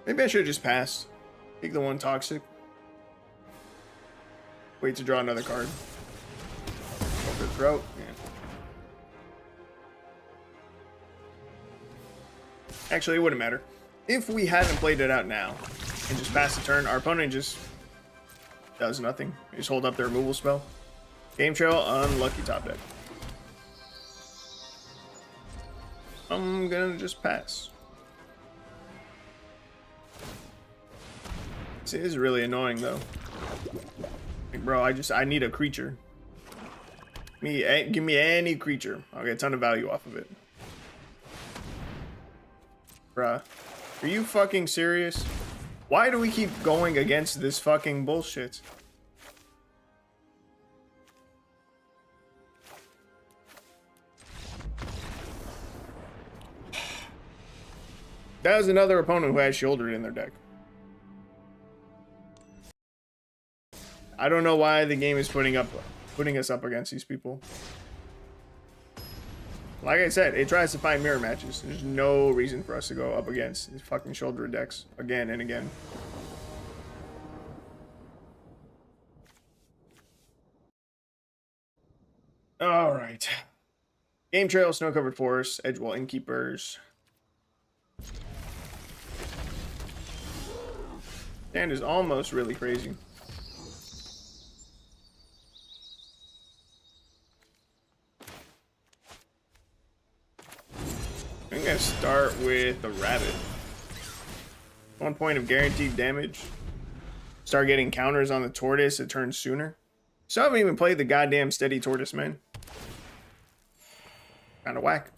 Maybe I should have just passed. Take the 1 toxic. Wait to draw another card. Go for the throat. Yeah. Actually, it wouldn't matter. If we hadn't played it out now and just passed the turn, our opponent just does nothing. They just hold up their removal spell. Game trail, unlucky top deck. I'm gonna just pass. This is really annoying though. Like, bro, I need a creature. Give me any creature. I'll get a ton of value off of it. Bruh. Are you fucking serious? Why do we keep going against this fucking bullshit? That was another opponent who had Shouldered in their deck. I don't know why the game is putting us up against these people. Like I said, it tries to find mirror matches. There's no reason for us to go up against these fucking Shoulder decks again and again. Alright. Game Trail, Snow-Covered Forest, Edgewall Innkeepers. Stand is almost really crazy. I'm gonna start with the Rabbit. 1 point of guaranteed damage. Start getting counters on the Tortoise, it turns sooner. So I haven't even played the goddamn Steady Tortoise, man. Kinda whack.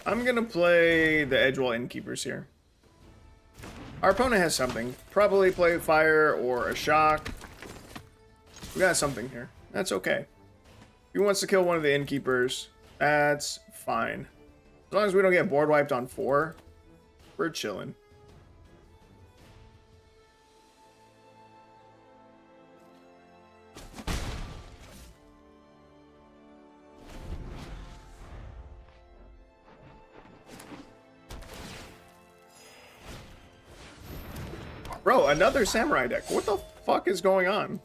I'm gonna play the Edgewall Innkeepers here. Our opponent has something. Probably play Fire or a Shock. We got something here. That's okay. If he wants to kill one of the Innkeepers, that's fine. As long as we don't get board wiped on 4, we're chilling. Bro, another Samurai deck. What the fuck is going on?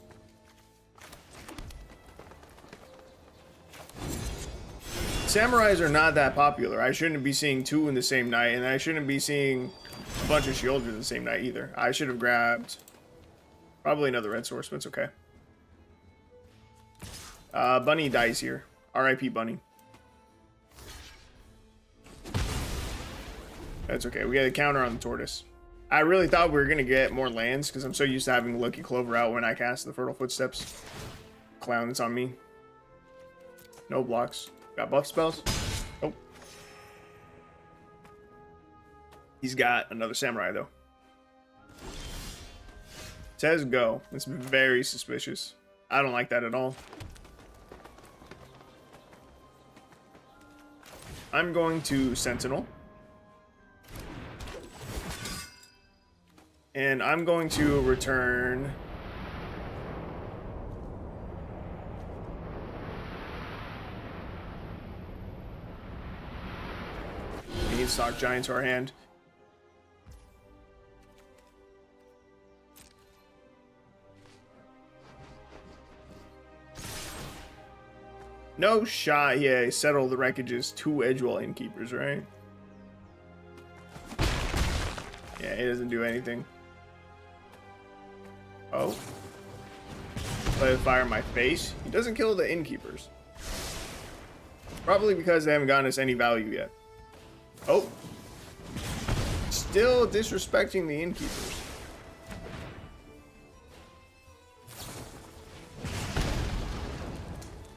Samurais are not that popular. I shouldn't be seeing 2 in the same night, and I shouldn't be seeing a bunch of Shielders in the same night either. I should have grabbed probably another red source, but it's okay. Bunny dies here. R.I.P. Bunny. That's okay. We got a counter on the Tortoise. I really thought we were going to get more lands because I'm so used to having Lucky Clover out when I cast the Fertile Footsteps. Clown, it's on me. No blocks. Got buff spells? Oh. He's got another Samurai, though. Says go. It's very suspicious. I don't like that at all. I'm going to Sentinel. And I'm going to return... Beanstalk Giant to our hand. No shot. Yeah, settle the wreckages. 2 Edgewall Innkeepers, right? Yeah, it doesn't do anything. Oh. Play with fire in my face. He doesn't kill the Innkeepers. Probably because they haven't gotten us any value yet. Oh. Still disrespecting the Innkeepers.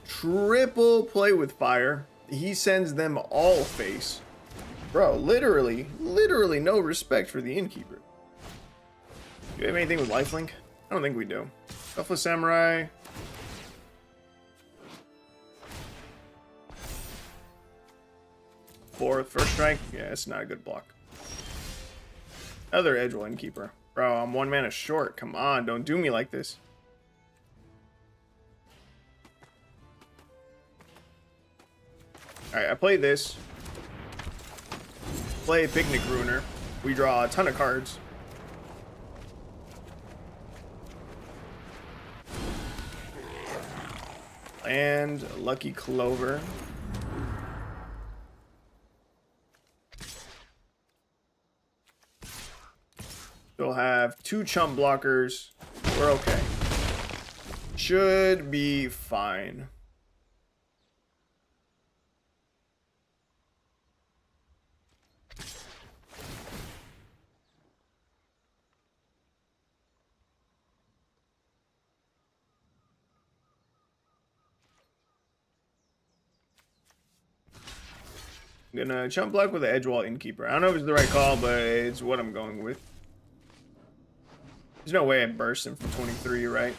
Triple play with fire. He sends them all face. Bro, literally no respect for the Innkeeper. Do you have anything with lifelink? I don't think we do. Selfless Samurai. First strike. Yeah, it's not a good block. Another Edgewall Innkeeper. Bro, I'm 1 mana short. Come on, don't do me like this. Alright, I play this. Play Picnic Ruiner. We draw a ton of cards. And Lucky Clover. We'll have 2 chump blockers. We're okay. Should be fine. I'm gonna chump block with the Edgewall Innkeeper. I don't know if it's the right call, but it's what I'm going with. There's no way I burst him from 23, right?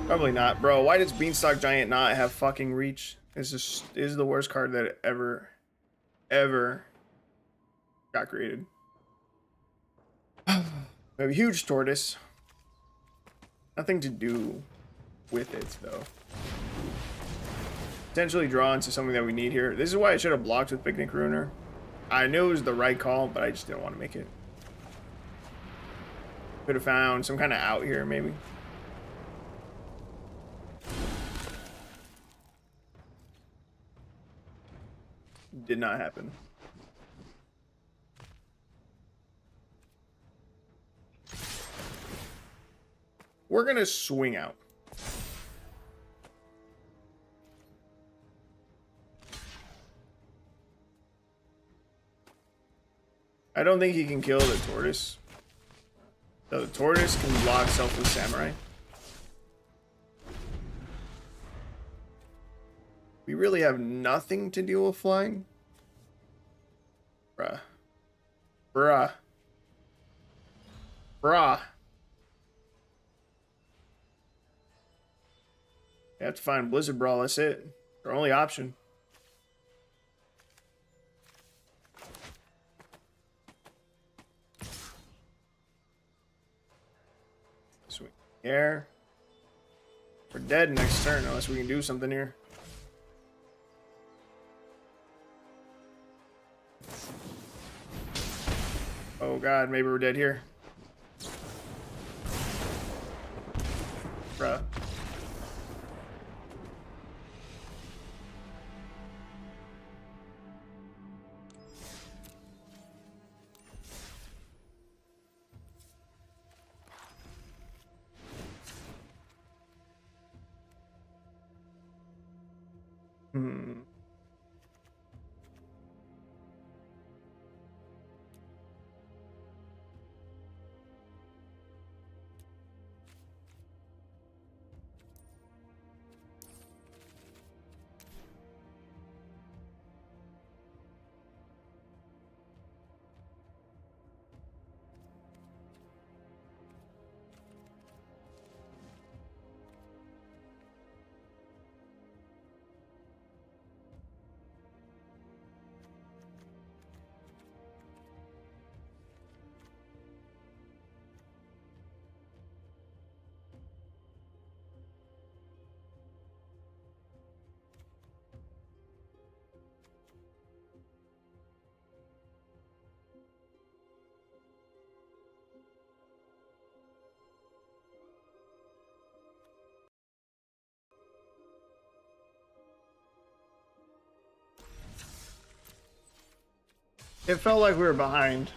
Probably not. Bro, why does Beanstalk Giant not have fucking reach? This is the worst card that ever got created. We have a huge tortoise. Nothing to do with it, though. Potentially draw into something that we need here. This is why I should have blocked with Picnic Ruiner. I knew it was the right call, but I just didn't want to make it. Could have found some kind of out here, maybe. Did not happen. We're gonna swing out. I don't think he can kill the tortoise. So the tortoise can block Selfless Samurai. We really have nothing to deal with flying. Bruh. Bruh. Bruh. You have to find Blizzard Brawl, that's it. Our only option. Sweet. Here. We're dead next turn unless we can do something here. Oh god, maybe we're dead here. Bruh. It felt like we were behind.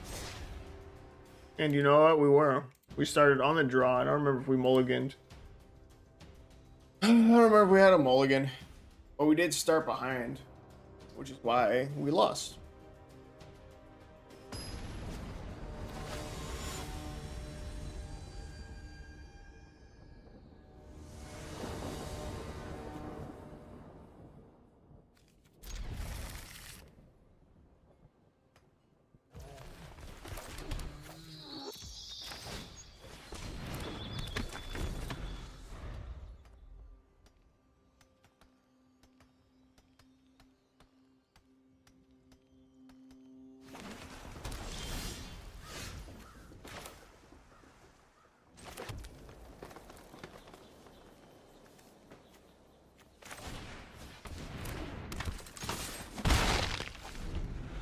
And you know what? We were. We started on the draw. I don't remember if we mulliganed. I don't remember if we had a mulligan. But we did start behind. Which is why we lost.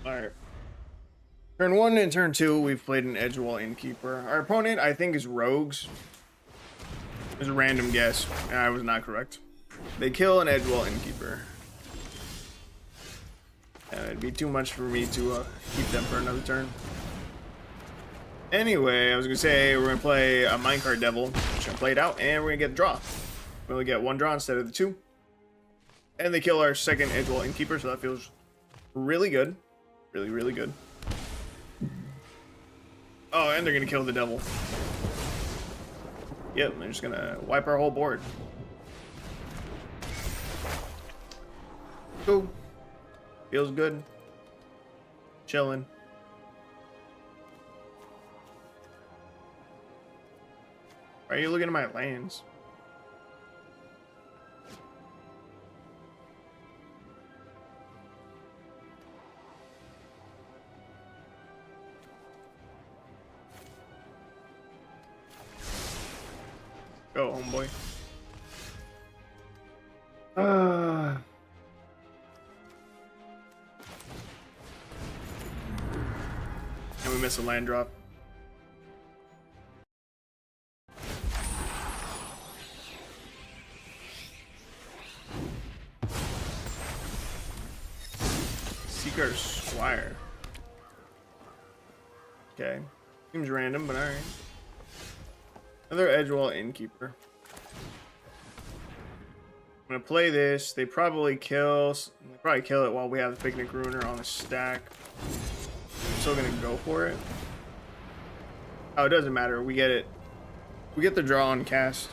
Alright. Turn 1 and turn 2, we've played an Edgewall Innkeeper. Our opponent, I think, is Rogues. It was a random guess. I was not correct. They kill an Edgewall Innkeeper. It'd be too much for me to keep them for another turn. Anyway, I was going to say, we're going to play a Minecart Devil, which I played out, and we're going to get a draw. We only get 1 draw instead of the 2. And they kill our second Edgewall Innkeeper, so that feels really good. Really, really good. Oh, and they're gonna kill the devil. Yep, they're just gonna wipe our whole board. Cool. Feels good. Chilling. Why are you looking at my lands? Go, homeboy. And we miss a land drop. Seeker Squire. Okay. Seems random, but alright. Another Edgewall Innkeeper. I'm gonna play this. They probably kill it while we have the Picnic Ruiner on the stack. I'm still gonna go for it. Oh, it doesn't matter. We get it. We get the draw and cast.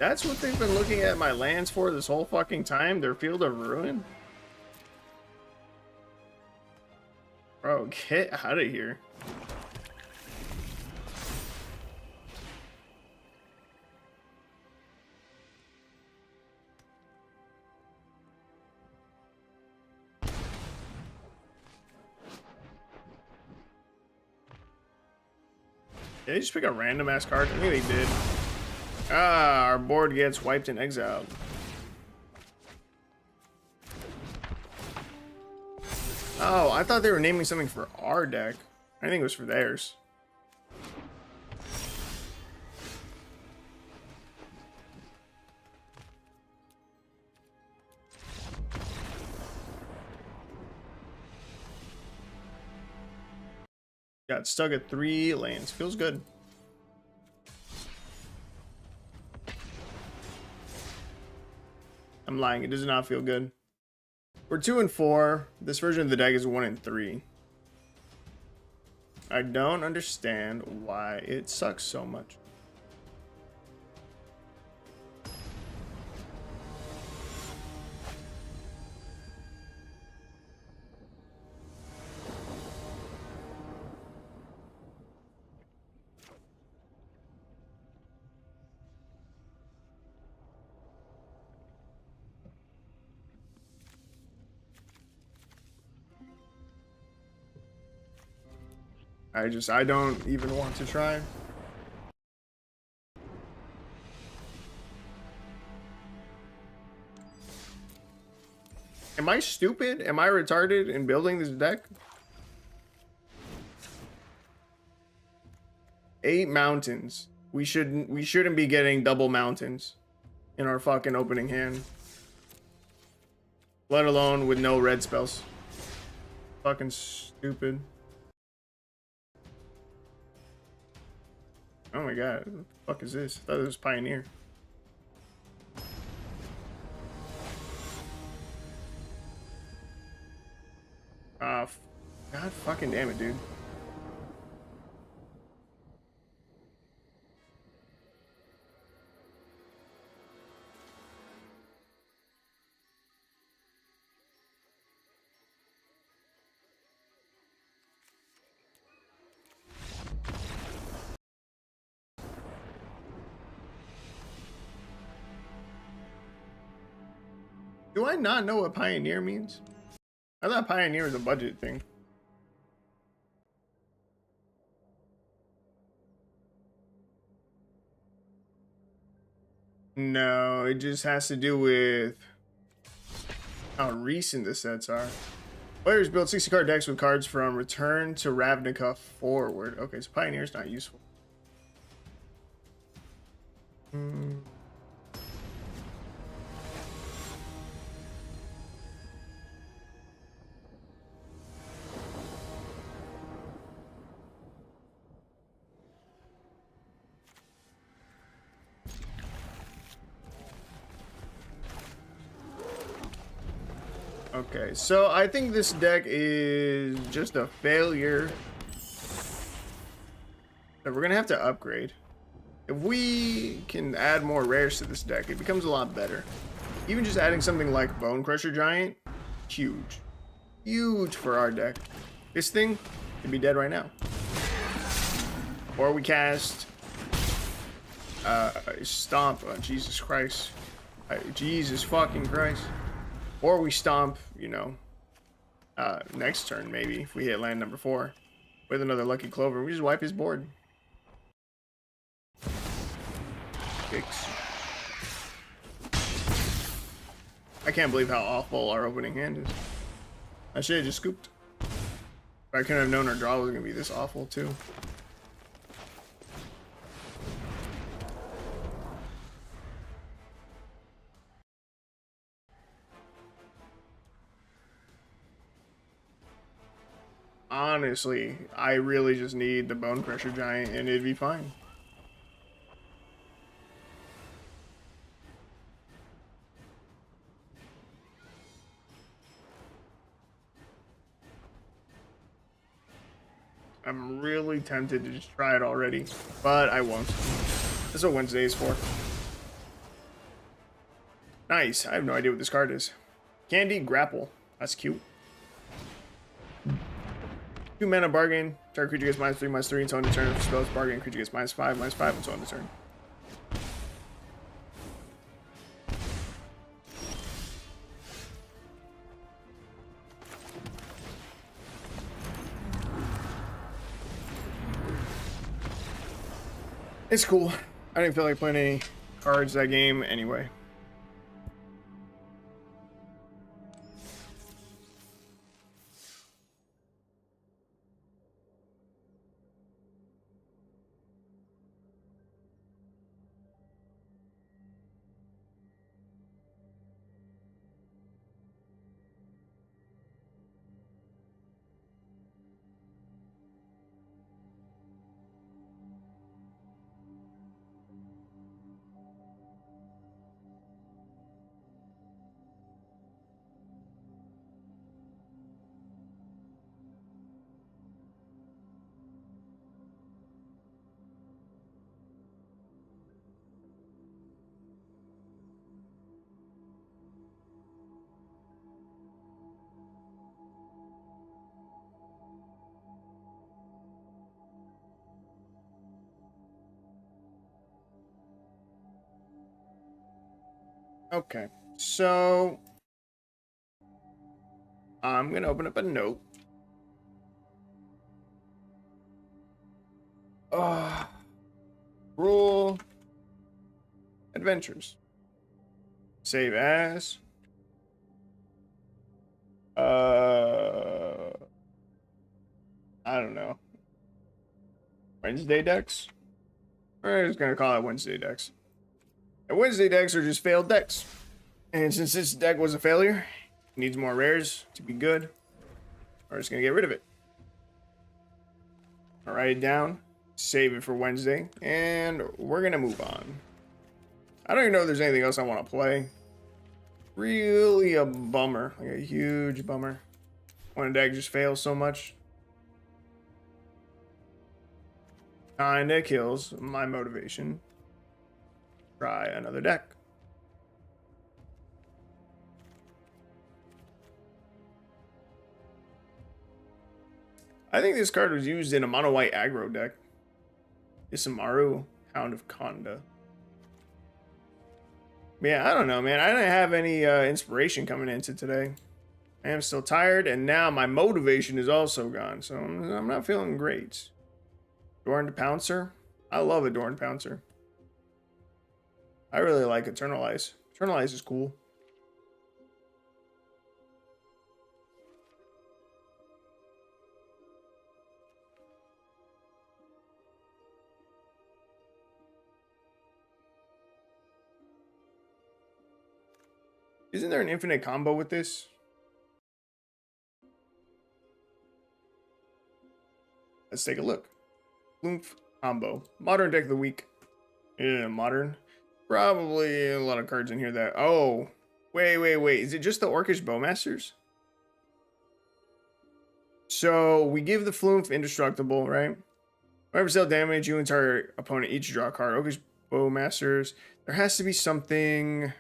That's what they've been looking at my lands for this whole fucking time? Their Field of Ruin? Bro, get out of here. Did they just pick a random ass card? I think they did. Ah, our board gets wiped and exiled. Oh, I thought they were naming something for our deck. I think it was for theirs. Got stuck at 3 lands. Feels good. I'm lying. It does not feel good. We're 2 and 4. This version of the deck is 1 and 3. I don't understand why it sucks so much. I don't even want to try. Am I stupid? Am I retarded in building this deck? 8 mountains. We shouldn't be getting double mountains in our fucking opening hand. Let alone with no red spells. Fucking stupid. Oh my god, what the fuck is this? I thought it was Pioneer. God fucking damn it, dude. Do I not know what Pioneer means? I thought Pioneer was a budget thing. No, it just has to do with how recent the sets are. Players build 60 card decks with cards from Return to Ravnica forward. Okay, so Pioneer's not useful. Okay, so I think this deck is just a failure. So we're gonna have to upgrade. If we can add more rares to this deck, it becomes a lot better. Even just adding something like Bone Crusher Giant, huge. Huge for our deck. This thing could be dead right now. Or we cast Stomp. Oh, Jesus Christ. Jesus fucking Christ. Or we Stomp, you know, next turn maybe, if we hit land number 4 with another Lucky Clover. We just wipe his board. Fix. I can't believe how awful our opening hand is. I should have just scooped. I couldn't have known our draw was going to be this awful too. Honestly, I really just need the Bone Crusher Giant and it'd be fine. I'm really tempted to just try it already, but I won't. That's what Wednesday is for. Nice. I have no idea what this card is. Candy Grapple. That's cute. 2 mana bargain. Target creature gets -3/-3 until end of turn. If spells bargain, creature gets -5/-5 until end of turn. It's cool. I didn't feel like playing any cards that game anyway. Okay, so I'm gonna open up a note. Rule Adventures. Save as. I don't know. Wednesday decks? We're just gonna call it Wednesday decks. And Wednesday decks are just failed decks. And since this deck was a failure, it needs more rares to be good. We're just gonna get rid of it. I'll write it down, save it for Wednesday, and we're gonna move on. I don't even know if there's anything else I want to play. Really a bummer, like a huge bummer, when a deck just fails so much. Kinda kills my motivation. Try another deck. I think this card was used in a mono white aggro deck. Isamaru, Hound of Konda. Yeah, I don't know, man. I didn't have any inspiration coming into today. I am still tired, and now my motivation is also gone, so I'm not feeling great. Dorned Pouncer. I love a Dorned Pouncer. I really like Eternalize. Eternalize is cool. Isn't there an infinite combo with this? Let's take a look. Oomph combo. Modern deck of the week. Yeah, modern. Probably a lot of cards in here that... Oh. Wait. Is it just the Orcish Bowmasters? So we give the Flumph indestructible, right? Whenever dealt damage, you and entire opponent each draw a card. Oakish Bowmasters. There has to be something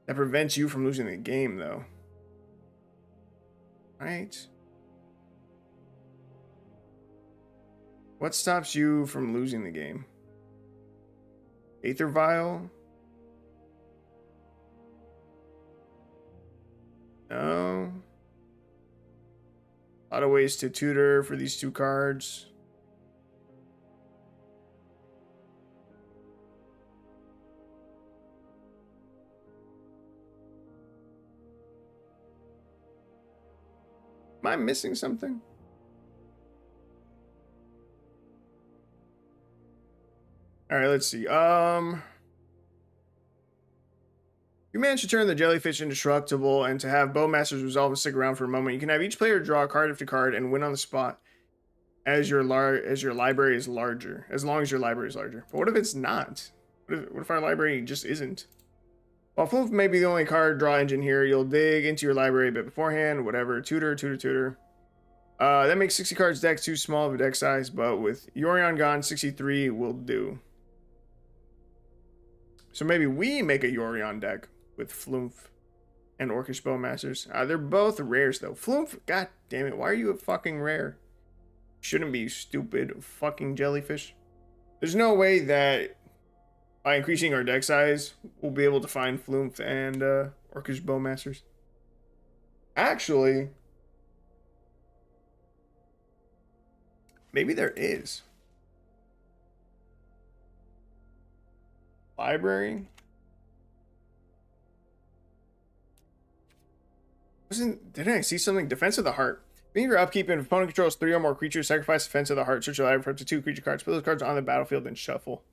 that prevents you from losing the game, though. Right? What stops you from losing the game? Aether Vial? No. A lot of ways to tutor for these two cards. Am I missing something? All right, let's see. You manage to turn the jellyfish indestructible and to have Bowmasters resolve and stick around for a moment. You can have each player draw a card after card and win on the spot as your library is larger, as long as your library is larger. But what if it's not? What if our library just isn't? While Flumph may be the only card draw engine here, you'll dig into your library a bit beforehand, whatever. Tutor. That makes 60 cards deck too small of a deck size, but with Yorion gone, 63 will do. So maybe we make a Yorion deck with Flumph and Orcish Bowmasters. They're both rares though. Flumph, god damn it, why are you a fucking rare? Shouldn't be, stupid fucking jellyfish. There's no way that by increasing our deck size, we'll be able to find Flumph and Orcish Bowmasters. Actually, maybe there is. Library? Didn't I see something? Defense of the Heart. Being your upkeep, and if opponent controls 3 or more creatures, sacrifice Defense of the Heart. Search your library for up to 2 creature cards. Put those cards on the battlefield and shuffle.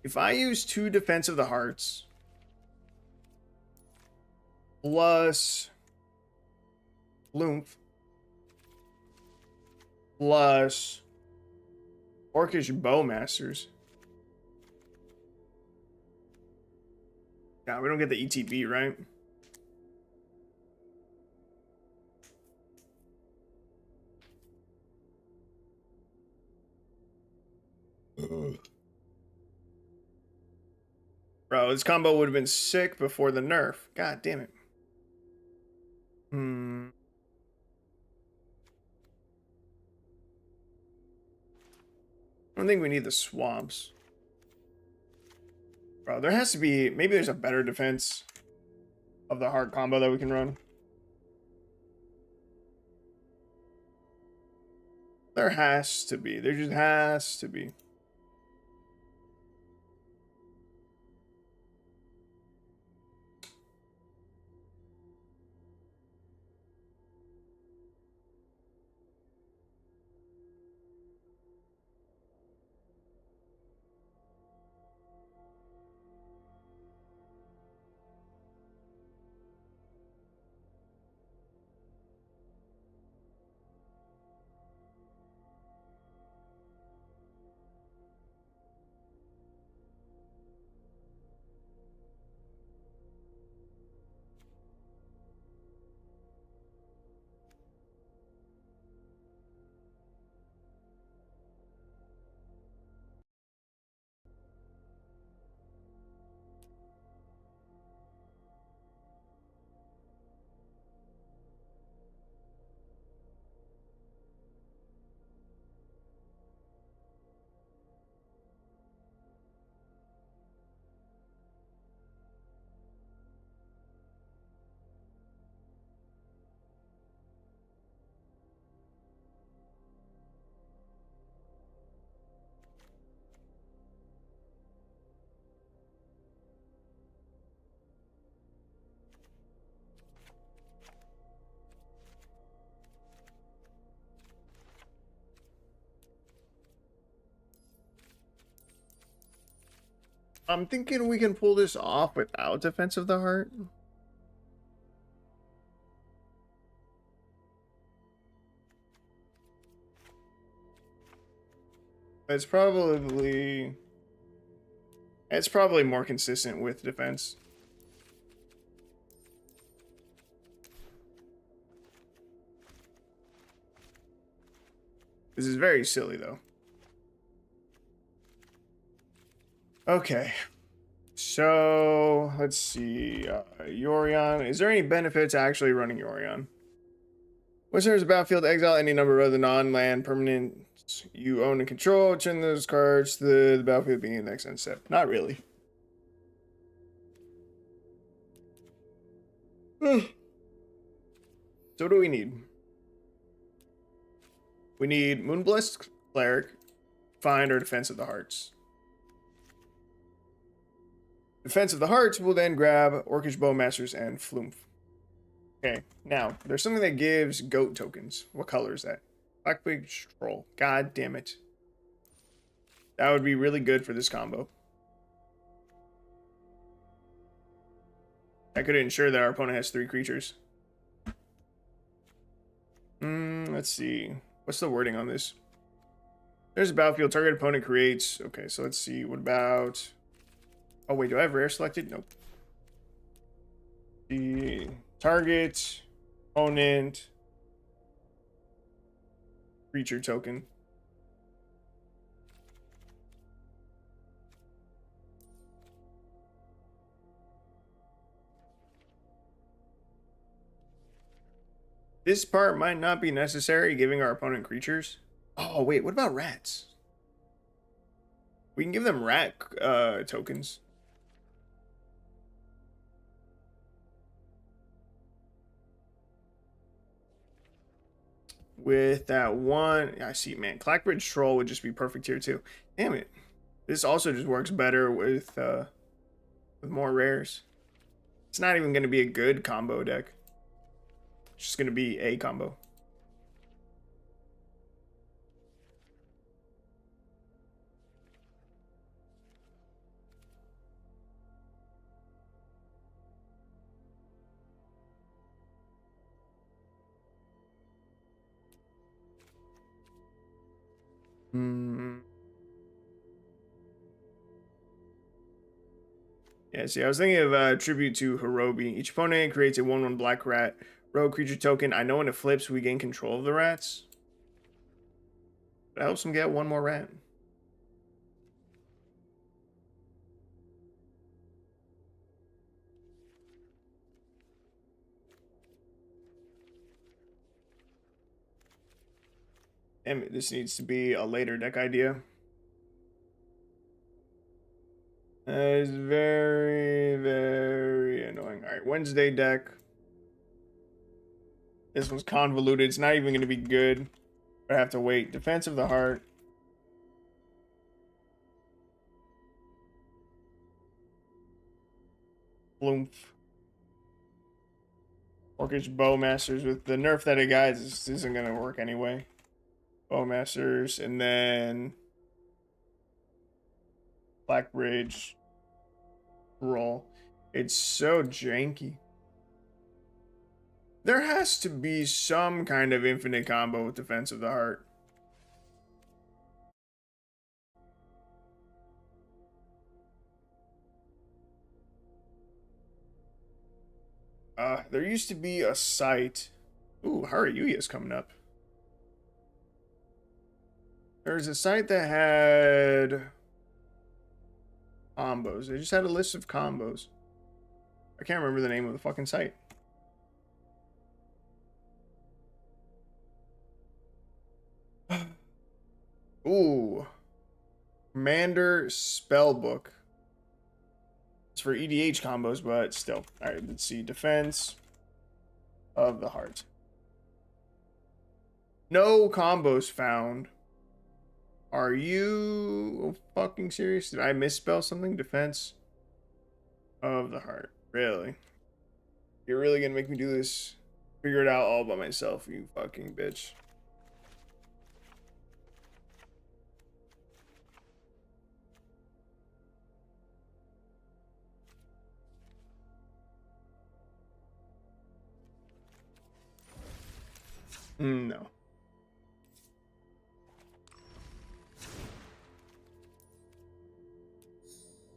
If I use 2 Defense of the Hearts plus Flumph plus Orcish Bowmasters. Yeah, we don't get the ETB, right? Bro, this combo would have been sick before the nerf. God damn it. I don't think we need the swamps. Bro, there has to be... Maybe there's a better defense of the heart combo that we can run. There has to be. There just has to be. I'm thinking we can pull this off without Defense of the Heart. It's probably more consistent with defense. This is very silly though. Okay. So let's see. Yorion. Is there any benefit to actually running Yorion? Wizards of battlefield exile any number of other non-land permanents you own and control. Turn those cards to the battlefield being the next end step. Not really. So what do we need? We need Moonblessed Cleric, Find, or Defense of the Hearts. Defense of the Hearts will then grab Orcish Bowmasters and Flumph. Okay, now, there's something that gives goat tokens. What color is that? Blackbig Troll. God damn it. That would be really good for this combo. I could ensure that our opponent has 3 creatures. Let's see. What's the wording on this? There's a battlefield. Target opponent creates. Okay, so let's see. What about... Oh, wait. Do I have rare selected? Nope. The target opponent creature token. This part might not be necessary, giving our opponent creatures. Oh, wait, what about rats? We can give them rat tokens. With that one, I see, man, Clackbridge Troll would just be perfect here too. Damn it. This also just works better with more rares. It's not even going to be a good combo deck. It's just going to be a combo. Yeah, see, I was thinking of tribute to Hirobi. Each opponent creates a 1/1 black rat rogue creature token. I know when it flips, we gain control of the rats. That helps them get 1 more rat. Damn it, this needs to be a later deck idea. That is very, very annoying. All right, Wednesday deck. This one's convoluted. It's not even going to be good. I have to wait. Defense of the Heart. Flumph. Orcish Bowmasters. With the nerf that it got, this isn't going to work anyway. Bowmasters. And then... Blackbridge. Roll. It's so janky. There has to be some kind of infinite combo with Defense of the Heart. There used to be a site. Ooh, Harayuya's coming up. There's a site that had combos. They just had a list of combos. I can't remember the name of the fucking site. Ooh. Commander Spellbook. It's for EDH combos, but still. Alright, let's see. Defense of the Heart. No combos found. Are you fucking serious? Did I misspell something? Defense of the Heart. Really? You're really gonna make me do this? Figure it out all by myself, you fucking bitch. No.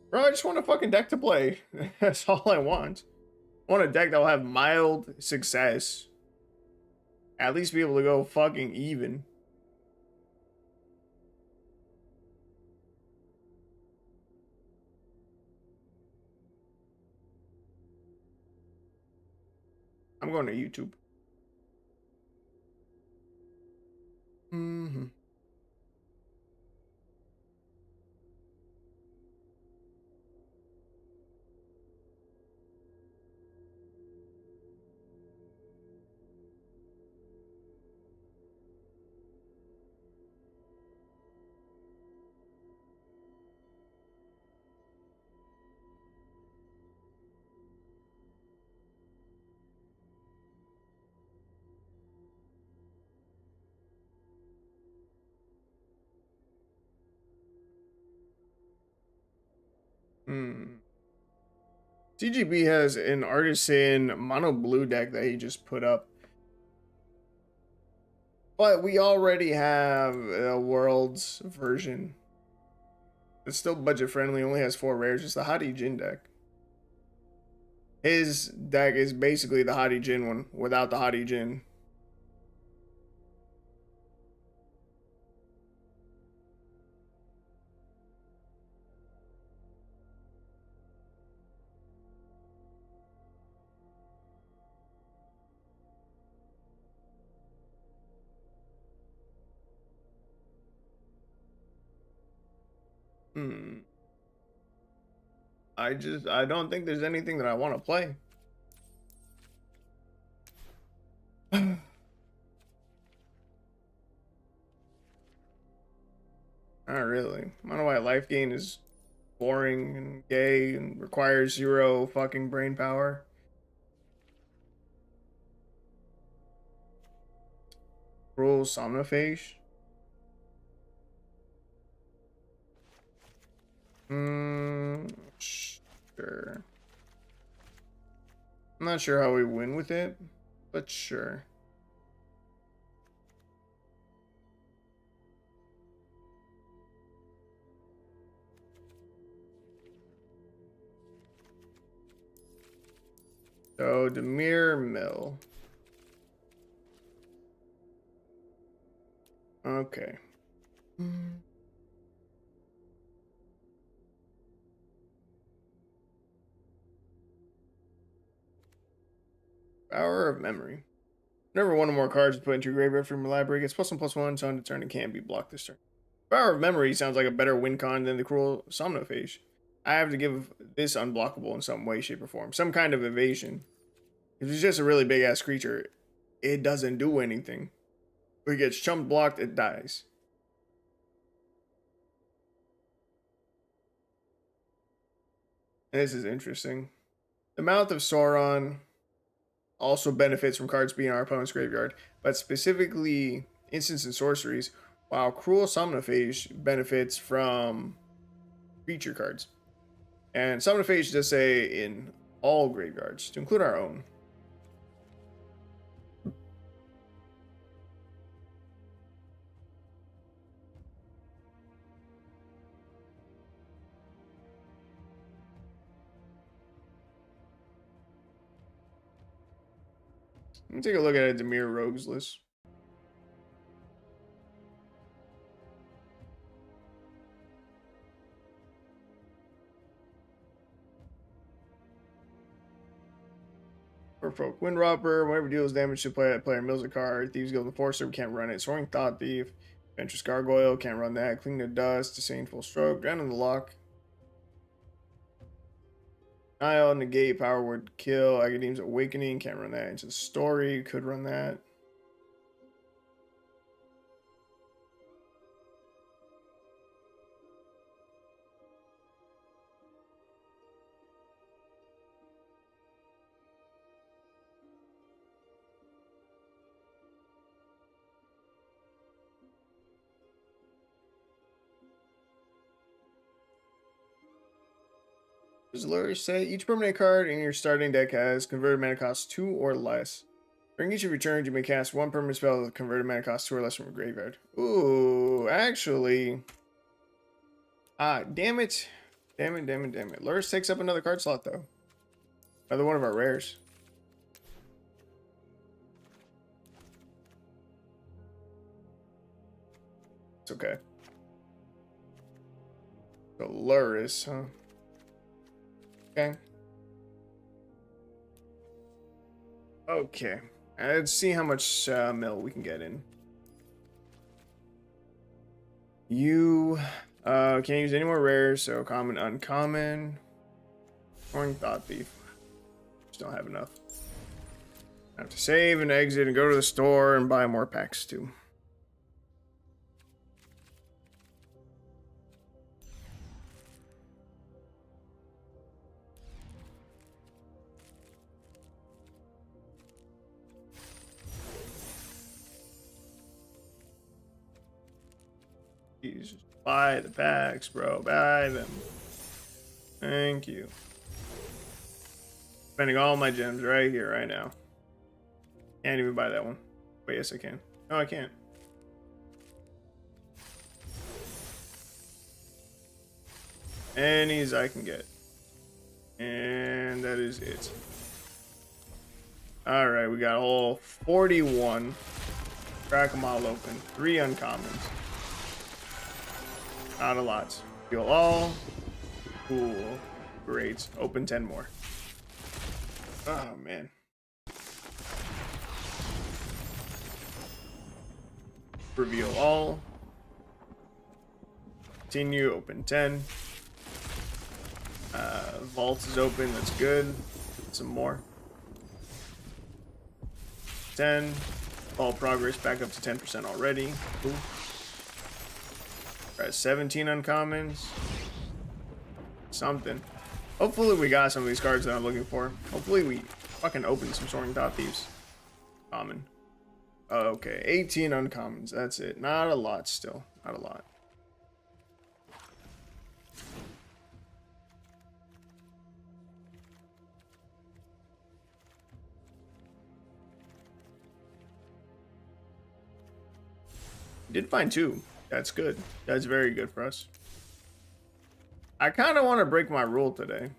Bro, I just want a fucking deck to play. That's all I want. I want a deck that will have mild success. At least be able to go fucking even. I'm going to YouTube. Mm-hmm. Hmm. CGB has an artisan mono blue deck that he just put up. But we already have a world's version. It's still budget friendly, only has 4 rares. It's the Hadi Jin deck. His deck is basically the Hadi Jin one without the Hadi Jin. Hmm. I don't think there's anything that I want to play. Not really. I don't know why life gain is boring and gay and requires 0 fucking brain power. Cruel Somnophage. Sure. I'm not sure how we win with it, but sure. So, Demir Mill. Okay. Power of Memory. Whenever one or more cards is put into your graveyard from your library, gets +1/+1 until end of turn and can't be blocked this turn. Power of Memory sounds like a better win con than the Cruel Somnophage. I have to give this unblockable in some way, shape, or form. Some kind of evasion. If it's just a really big ass creature, it doesn't do anything. If it gets chump blocked, it dies. And this is interesting. The Mouth of Sauron also benefits from cards being in our opponent's graveyard, but specifically instants and sorceries, while Cruel Somnophage benefits from creature cards. And Somnophage does say in all graveyards, to include our own. Let me take a look at a Demir Rogues list. Folk Windrobber, whenever deals damage to player mills a card. Thieves Guild Enforcer, we can't run it. Soaring Thought Thief, Ventress Gargoyle, can't run that. Cling to Dust, Disdainful Stroke, Down in the Lock. Nile, Negate, Power Word, Kill, Agadeem's Awakening, can't run that. Into the Story, could run that. Does Lure say each permanent card in your starting deck has converted mana cost 2 or less? During each of your turns, you may cast 1 permanent spell with converted mana cost 2 or less from your graveyard. Ooh, actually. Ah, damn it. Damn it, damn it, damn it. Lurrus takes up another card slot, though. Another one of our rares. It's okay. The Lurrus, huh? Okay. Okay. Let's see how much mill we can get in. You can't use any more rares, so common, uncommon. Soaring Thought Thief. Just don't have enough. I have to save and exit and go to the store and buy more packs too. Jesus. Buy the packs, bro. Buy them. Thank you. Spending all my gems right here, right now. Can't even buy that one. Wait, yes I can. No, I can't. Any's I can get. And that is it. Alright, we got all 41. Crack them all open. 3 uncommons. Not a lot. Deal all. Cool. Great. Open 10 more. Oh, man. Reveal all. Continue. Open 10. Vault is open. That's good. Some more. 10. All progress back up to 10% already. Cool. Got 17 uncommons. Something. Hopefully we got some of these cards that I'm looking for. Hopefully we fucking open some Soaring Thought Thieves. Common. Okay, 18 uncommons. That's it. Not a lot still. Not a lot. Did find 2. That's good. That's very good for us. I kind of want to break my rule today.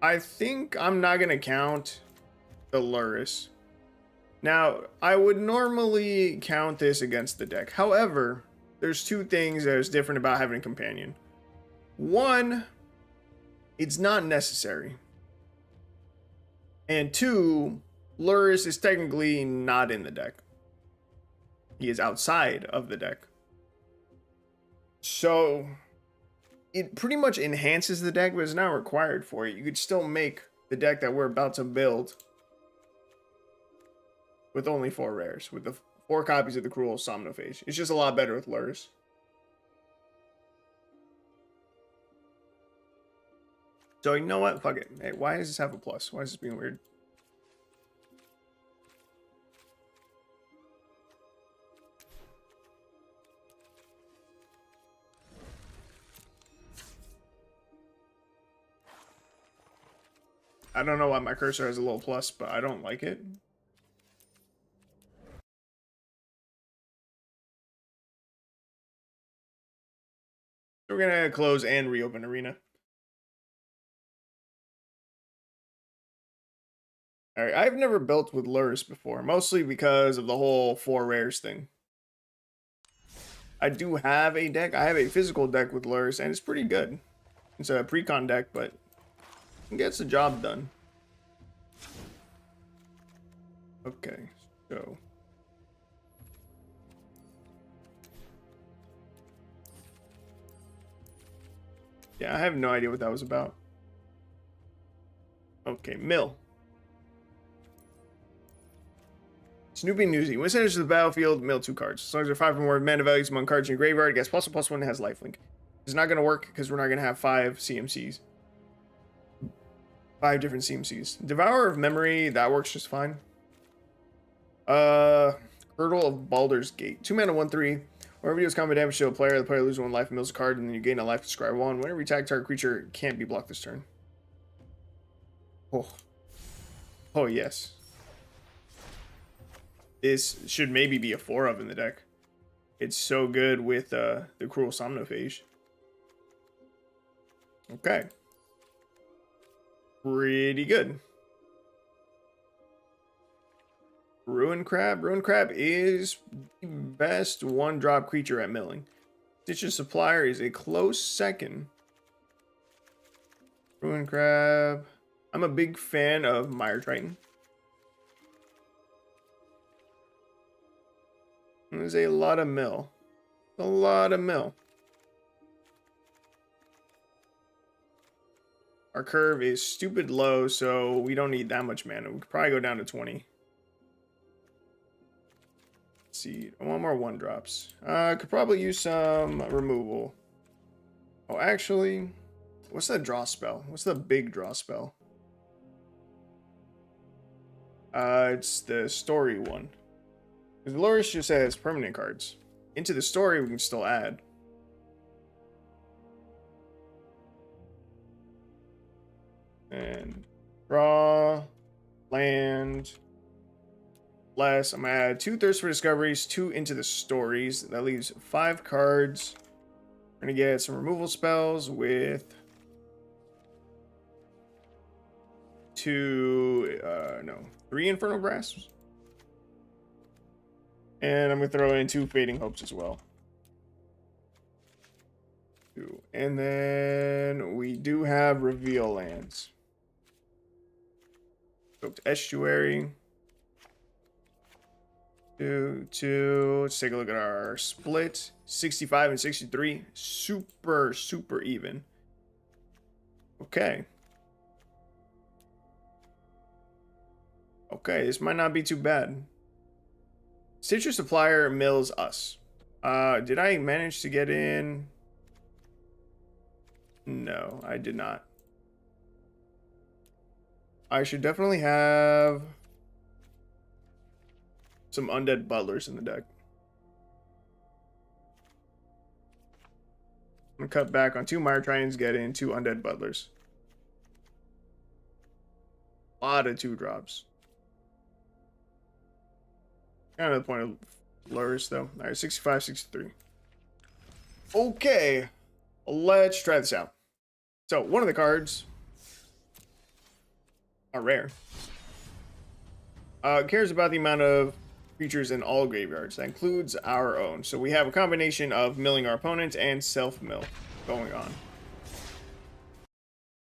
I think I'm not going to count the Lurrus. Now, I would normally count this against the deck. However, there's 2 things that is different about having a companion. One, it's not necessary. And 2, Lurrus is technically not in the deck. He is outside of the deck. So it pretty much enhances the deck, but it's not required for it. You could still make the deck that we're about to build with only 4 rares, with the 4 copies of the Cruel Somnophage. It's just a lot better with Lurrus. So you know what? Fuck it. Hey, why does this have a plus? Why is this being weird? I don't know why my cursor has a little plus, but I don't like it. So we're gonna close and reopen Arena. Alright, I've never built with Lurrus before, mostly because of the whole 4 rares thing. I do have a deck. I have a physical deck with Lurrus, and it's pretty good. It's a pre-con deck, but it gets the job done. Okay, so... yeah, I have no idea what that was about. Okay, mill. Snoopy Newsy. When it enters the battlefield, mill 2 cards. As long as there are 5 or more mana values among cards in your graveyard, it gets +1/+1 and has lifelink. It's not going to work because we're not going to have 5 CMCs. 5 different CMCs. Devourer of Memory, that works just fine. Girdle of Baldur's Gate. 2 mana, 1/3. Whenever you deals combat damage to a player, the player loses 1 life and mills a card, and then you gain a life to scry 1. Whenever you attack target creature, can't be blocked this turn. Oh. Oh, yes. this should maybe be a 4 of in the deck. It's so good with the Cruel Somnophage. Okay. Pretty good. Ruin Crab. Ruin Crab is the best 1-drop creature at milling. Stitch's Supplier is a close second. Ruin Crab. I'm a big fan of Mire Triton. There's a lot of mill. A lot of mill. Our curve is stupid low, so we don't need that much mana. We could probably go down to 20. Let's see. I want more 1-drops. Could probably use some removal. Oh, actually, what's that draw spell? What's the big draw spell? It's the story one. Because Loris just has permanent cards. Into the story, we can still add. And draw, land, less. I'm gonna add 2 Thirst for Discoveries, 2 into the stories. That leaves 5 cards. We're gonna get some removal spells with 3 Infernal Grasps. And I'm gonna throw in 2 Fading Hopes as well. And then we do have Reveal lands. Go to Estuary. 2. Let's take a look at our split. 65 and 63. Super, super even. Okay. Okay, this might not be too bad. Citrus Supplier mills us. Did I manage to get in? No, I did not. I should definitely have some Undead Butlers in the deck. I'm gonna cut back on 2 Mire Tritons, get in 2 Undead Butlers. A lot of 2-drops. Kind of the point of Loris, though. All right, 65, 63. Okay, let's try this out. So, one of the cards are rare. Cares about the amount of creatures in all graveyards. That includes our own. So we have a combination of milling our opponents and self-mill going on.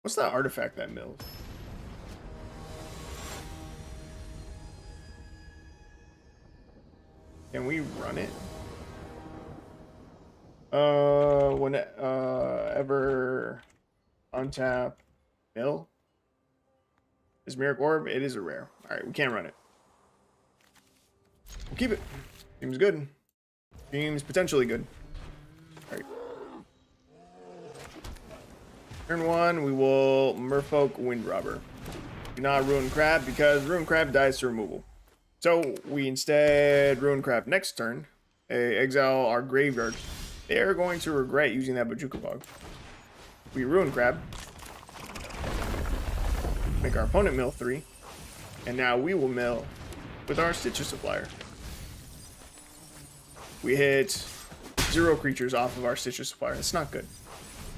What's that artifact that mills? Can we run it? Ever untap mill? Is Miracle Orb? It is a rare. Alright, we can't run it. We'll keep it. Seems good. Seems potentially good. Alright. Turn 1, we will Merfolk Windrobber. Do not Ruin Crab because Ruin Crab dies to removal. So we instead Ruin Crab next turn. Exile our graveyard. They are going to regret using that Bajuka Bog. We Ruin Crab. Make our opponent mill 3. And now we will mill with our Stitcher Supplier. We hit 0 creatures off of our Stitcher Supplier. That's not good.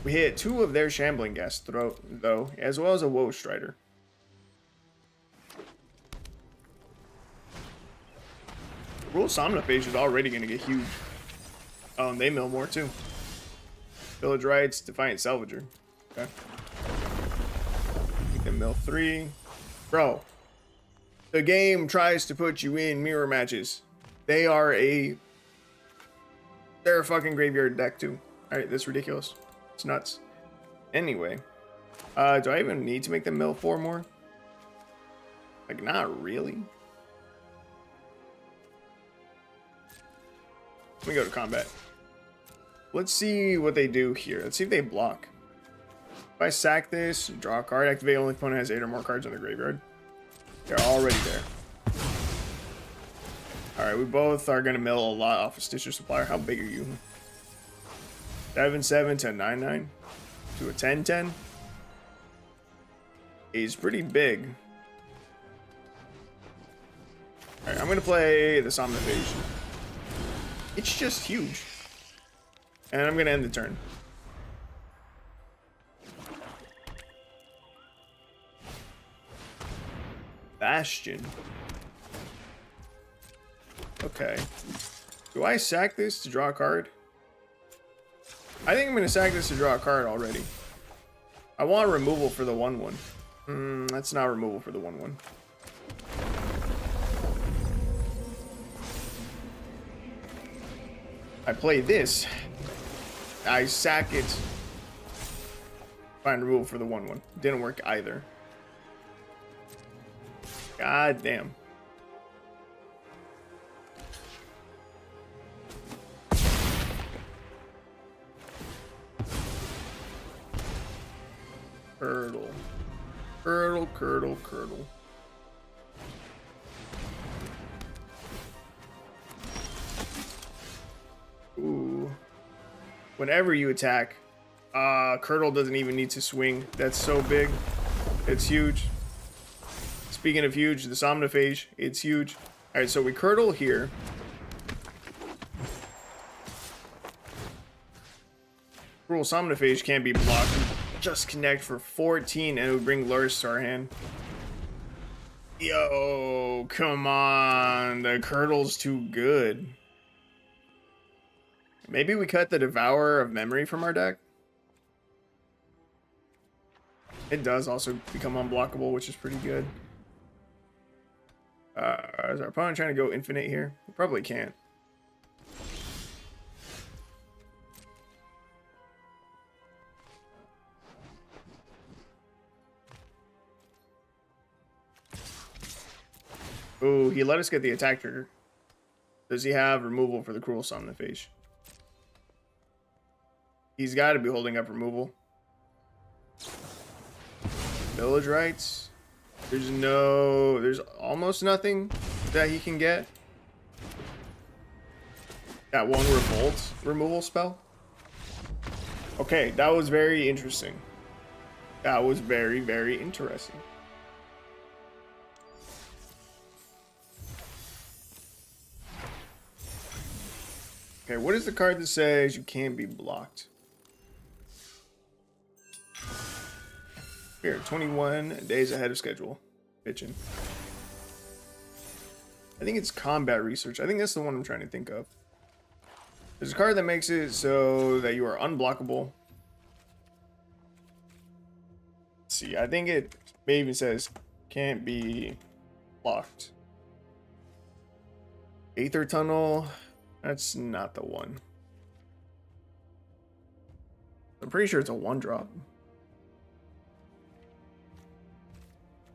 We hit 2 of their Shambling Ghast, though, as well as a Woe Strider. Cruel Somnophage is already going to get huge. Oh, and they mill more too. Village Rites, Defiant Salvager. Okay. We can mill 3. Bro, the game tries to put you in mirror matches. They're a fucking graveyard deck too. Alright, that's ridiculous. It's nuts. Anyway. Do I even need to make them mill 4 more? Like, not really. Let me go to combat. Let's see what they do here. Let's see if they block. If I sack this, draw a card, activate only opponent has 8 or more cards in the graveyard. They're already there. Alright, we both are going to mill a lot off of Stitcher Supplier. How big are you? 7-7 to 9-9 to a 10-10. He's pretty big. Alright, I'm gonna play the Somnification. It's just huge. And I'm gonna end the turn. Bastion. Okay. Do I sack this to draw a card? I think I'm gonna sack this to draw a card already. I want removal for the 1/1. That's not removal for the 1/1. I play this. I sack it. Find removal for the 1/1. Didn't work either. God damn. Curdle. Curdle, curdle, curdle. Ooh. Whenever you attack, Curdle doesn't even need to swing. That's so big. It's huge. Speaking of huge, the Somniphage, it's huge. Alright, so we Curdle here. Cruel Somniphage can't be blocked. We just connect for 14 and it would bring Lurrus to our hand. Yo, come on. The Curdle's too good. Maybe we cut the Devourer of Memory from our deck. It does also become unblockable, which is pretty good. Is our opponent trying to go infinite here? We probably can't. Ooh, he let us get the attack trigger. Does he have removal for the Cruel Somniphage? He's got to be holding up removal. Village Rites. There's almost nothing that he can get. That one Revolt removal spell. Okay, that was very interesting. That was very, very interesting. Okay, what is the card that says you can't be blocked? Here, 21 days ahead of schedule. Bitchin'. I think it's Combat Research. I think that's the one I'm trying to think of. There's a card that makes it so that you are unblockable. Let's see, I think it maybe says can't be blocked. Aether Tunnel. That's not the one. I'm pretty sure it's a 1-drop.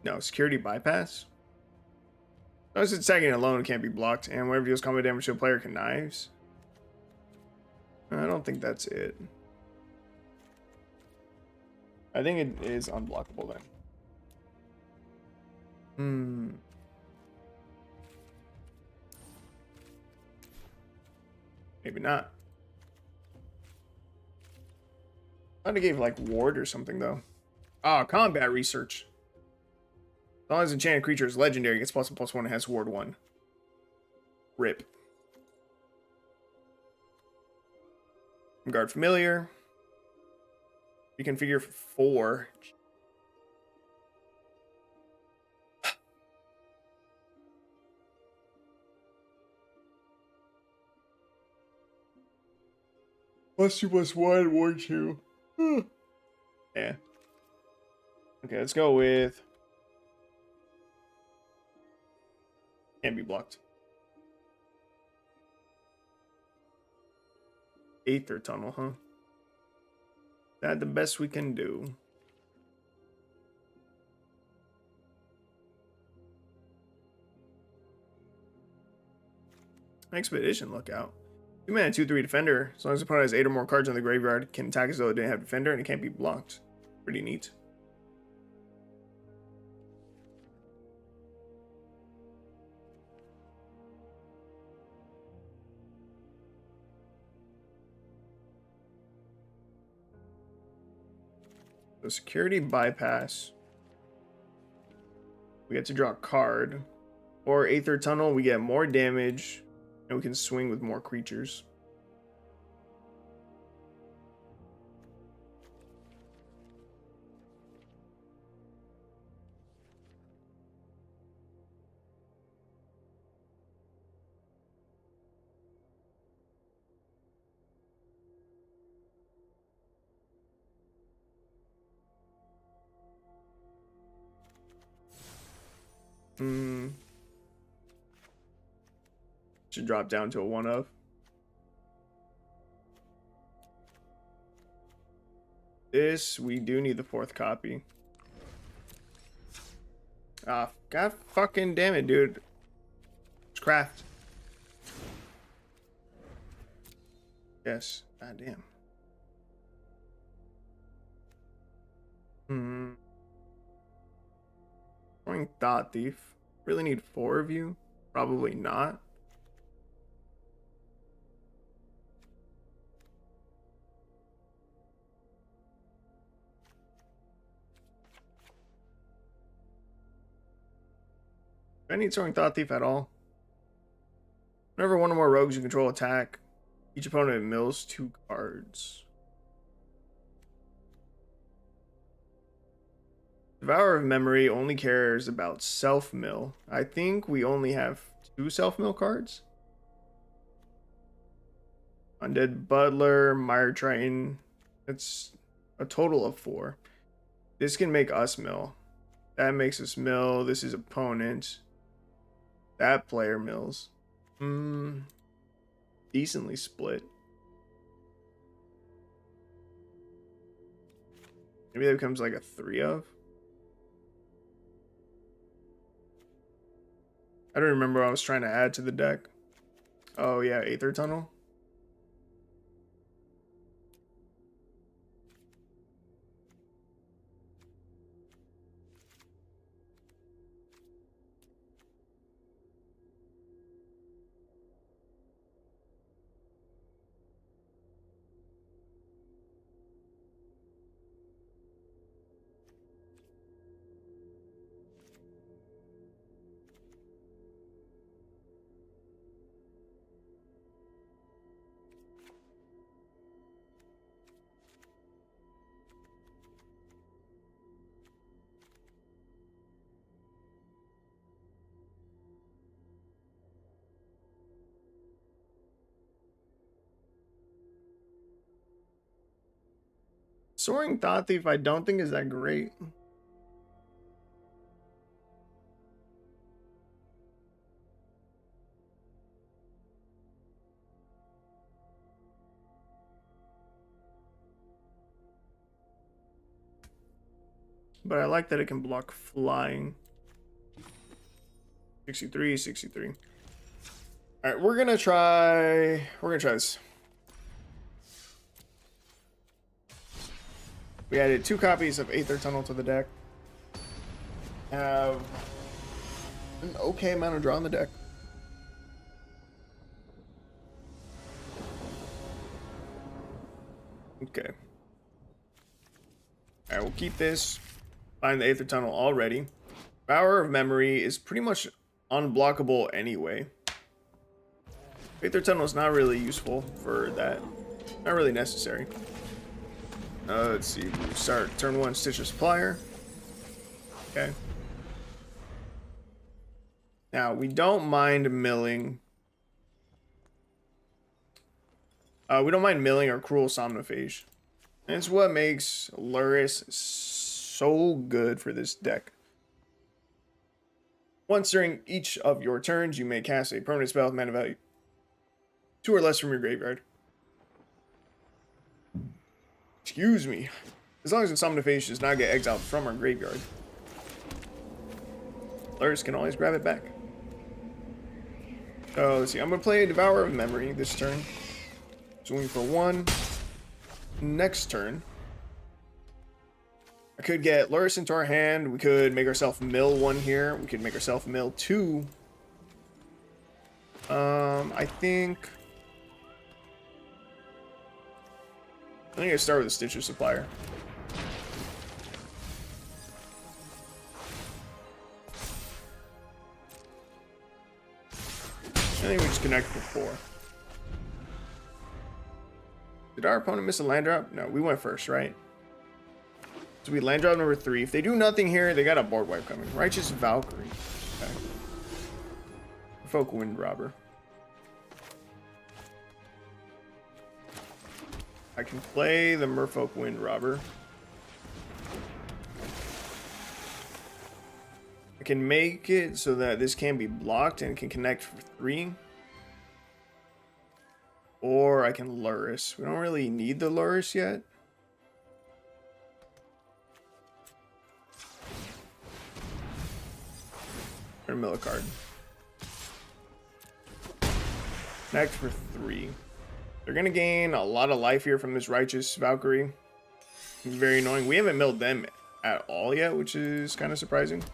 No, Security Bypass. Notice it's attacking alone, can't be blocked, and whenever deals combat damage to a player, connives. I don't think that's it. I think it is unblockable then. Maybe not. I thought it gave like ward or something though. Combat Research. As long as enchanted creature is legendary, gets +1/+1 and has ward 1. RIP. Guard Familiar. Reconfigure for 4. +2/+1, ward 2. Yeah. Okay, let's go with... Can't be blocked. Aether Tunnel, huh? That the best we can do. Expedition Lookout. 2-mana 2/3 defender. As long as the opponent has 8 or more cards on the graveyard, can attack as though it didn't have defender, and it can't be blocked. Pretty neat. So Security Bypass. We get to draw a card. Or Aether Tunnel, we get more damage, and we can swing with more creatures. Should drop down to a 1 of. This, we do need the 4th copy. Ah, god fucking damn it, dude. It's craft. Yes, god damn. Throwing Thought Thief. Really need 4 of you? Probably not. Do I need Soaring Thought Thief at all? Whenever one or more rogues you control attack, each opponent mills 2 cards. Devourer of Memory only cares about self-mill. I think we only have 2 self-mill cards. Undead Butler, Mire Triton. That's a total of 4. This can make us mill. That makes us mill. This is opponent. That player mills. Decently split. Maybe that becomes like a 3 of. I don't remember what I was trying to add to the deck. Oh yeah, Aether Tunnel. Soaring Thought Thief I don't think is that great. But I like that it can block flying. 63, 63. Alright, we're gonna try this. We added 2 copies of Aether Tunnel to the deck. Have an okay amount of draw on the deck. Okay. Alright, we'll keep this. Find the Aether Tunnel already. Power of Memory is pretty much unblockable anyway. Aether Tunnel is not really useful for that. Not really necessary. Let's see. We'll start turn 1 Stitcher Supplier. Okay. Now, we don't mind milling. We don't mind milling our Cruel Somnophage. And it's what makes Luris so good for this deck. Once during each of your turns, you may cast a permanent spell with mana value 2 or less from your graveyard. Excuse me. As long as the Somnophage does not get exiled from our graveyard, Luris can always grab it back. So let's see. I'm gonna play Devourer of Memory this turn. Swing for 1. Next turn, I could get Luris into our hand. We could make ourselves mill 1 here. We could make ourselves mill 2. I think I start with a Stitcher Supplier. I think we just connect for 4. Did our opponent miss a land drop? No, we went first, right? So we land drop number 3. If they do nothing here, they got a board wipe coming. Righteous Valkyrie. Okay. Folk Wind Robber. I can play the Merfolk Wind Robber. I can make it so that this can be blocked and can connect for 3. Or I can Luris. We don't really need the Luris yet. Or mill a card. Connect for 3. They're gonna gain a lot of life here from this Righteous Valkyrie. It's very annoying. We haven't milled them at all yet, which is kind of surprising.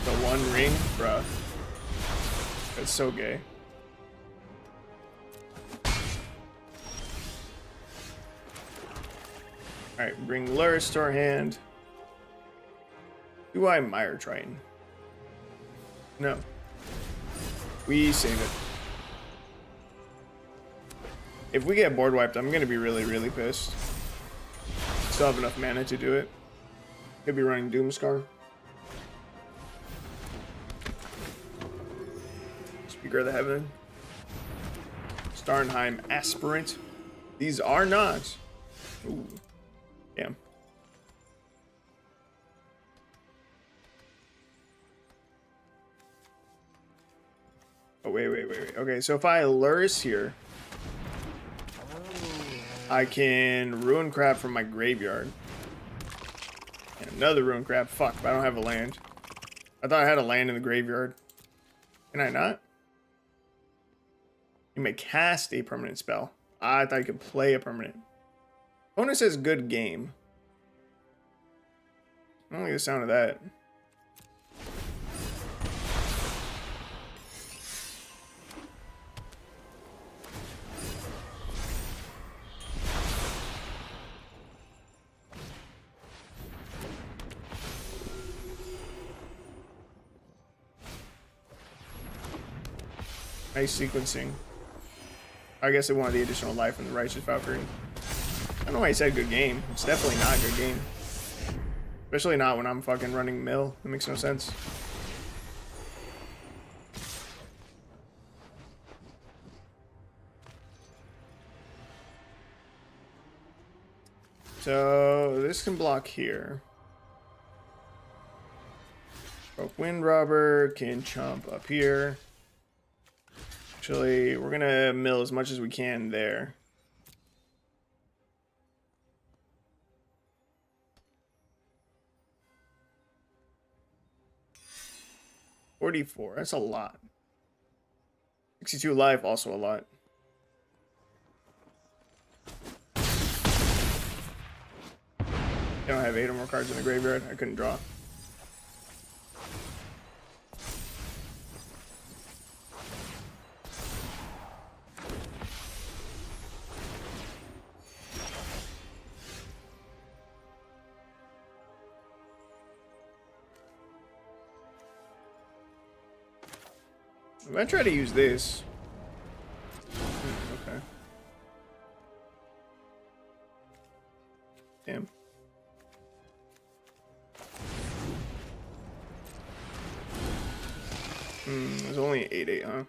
The 1 ring, bruh. That's so gay. Alright, bring Luris to our hand. Do I Mire Triton? No. We save it. If we get board wiped, I'm gonna be really, really pissed. Still have enough mana to do it. Could be running Doomscar. Speaker of the Heaven. Starnheim Aspirant. These are not. Ooh. Damn. Oh, wait. Okay, so if I Luris here, I can Ruin Crab from my graveyard. And another Ruin Crab. Fuck, but I don't have a land. I thought I had a land in the graveyard. Can I not? You may cast a permanent spell. I thought you could play a permanent. Opponent says good game. I don't like the sound of that. Nice sequencing. I guess they wanted the additional life from the Righteous Valkyrie. I don't know why he said good game. It's definitely not a good game. Especially not when I'm fucking running mill. That makes no sense. So this can block here. Wind Robber can chomp up here. Actually, we're gonna mill as much as we can there. $44, that's a lot. 62 life, also a lot. I don't have 8 or more cards in the graveyard. I couldn't draw. I'm gonna try to use this. Okay. Damn. There's only 8/8, huh?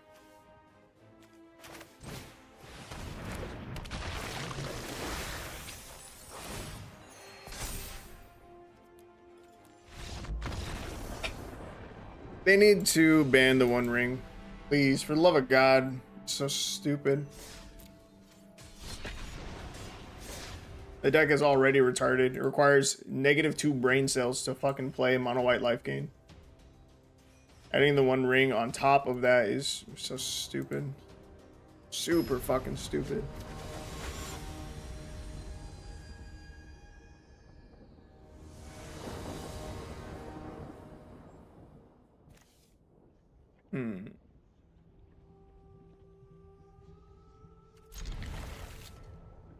They need to ban the One Ring. Please, for the love of God. It's so stupid. The deck is already retarded. It requires -2 brain cells to fucking play mono white life gain. Adding the One Ring on top of that is so stupid. Super fucking stupid.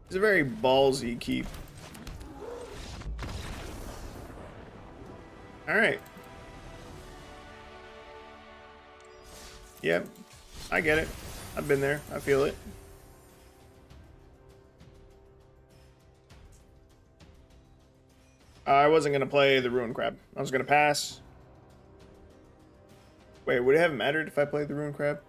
It's a very ballsy keep. All right. Yep, I get it. I've been there. I feel it. I wasn't going to play the Ruin Crab. I was going to pass. Wait, would it have mattered if I played the Ruin Crab?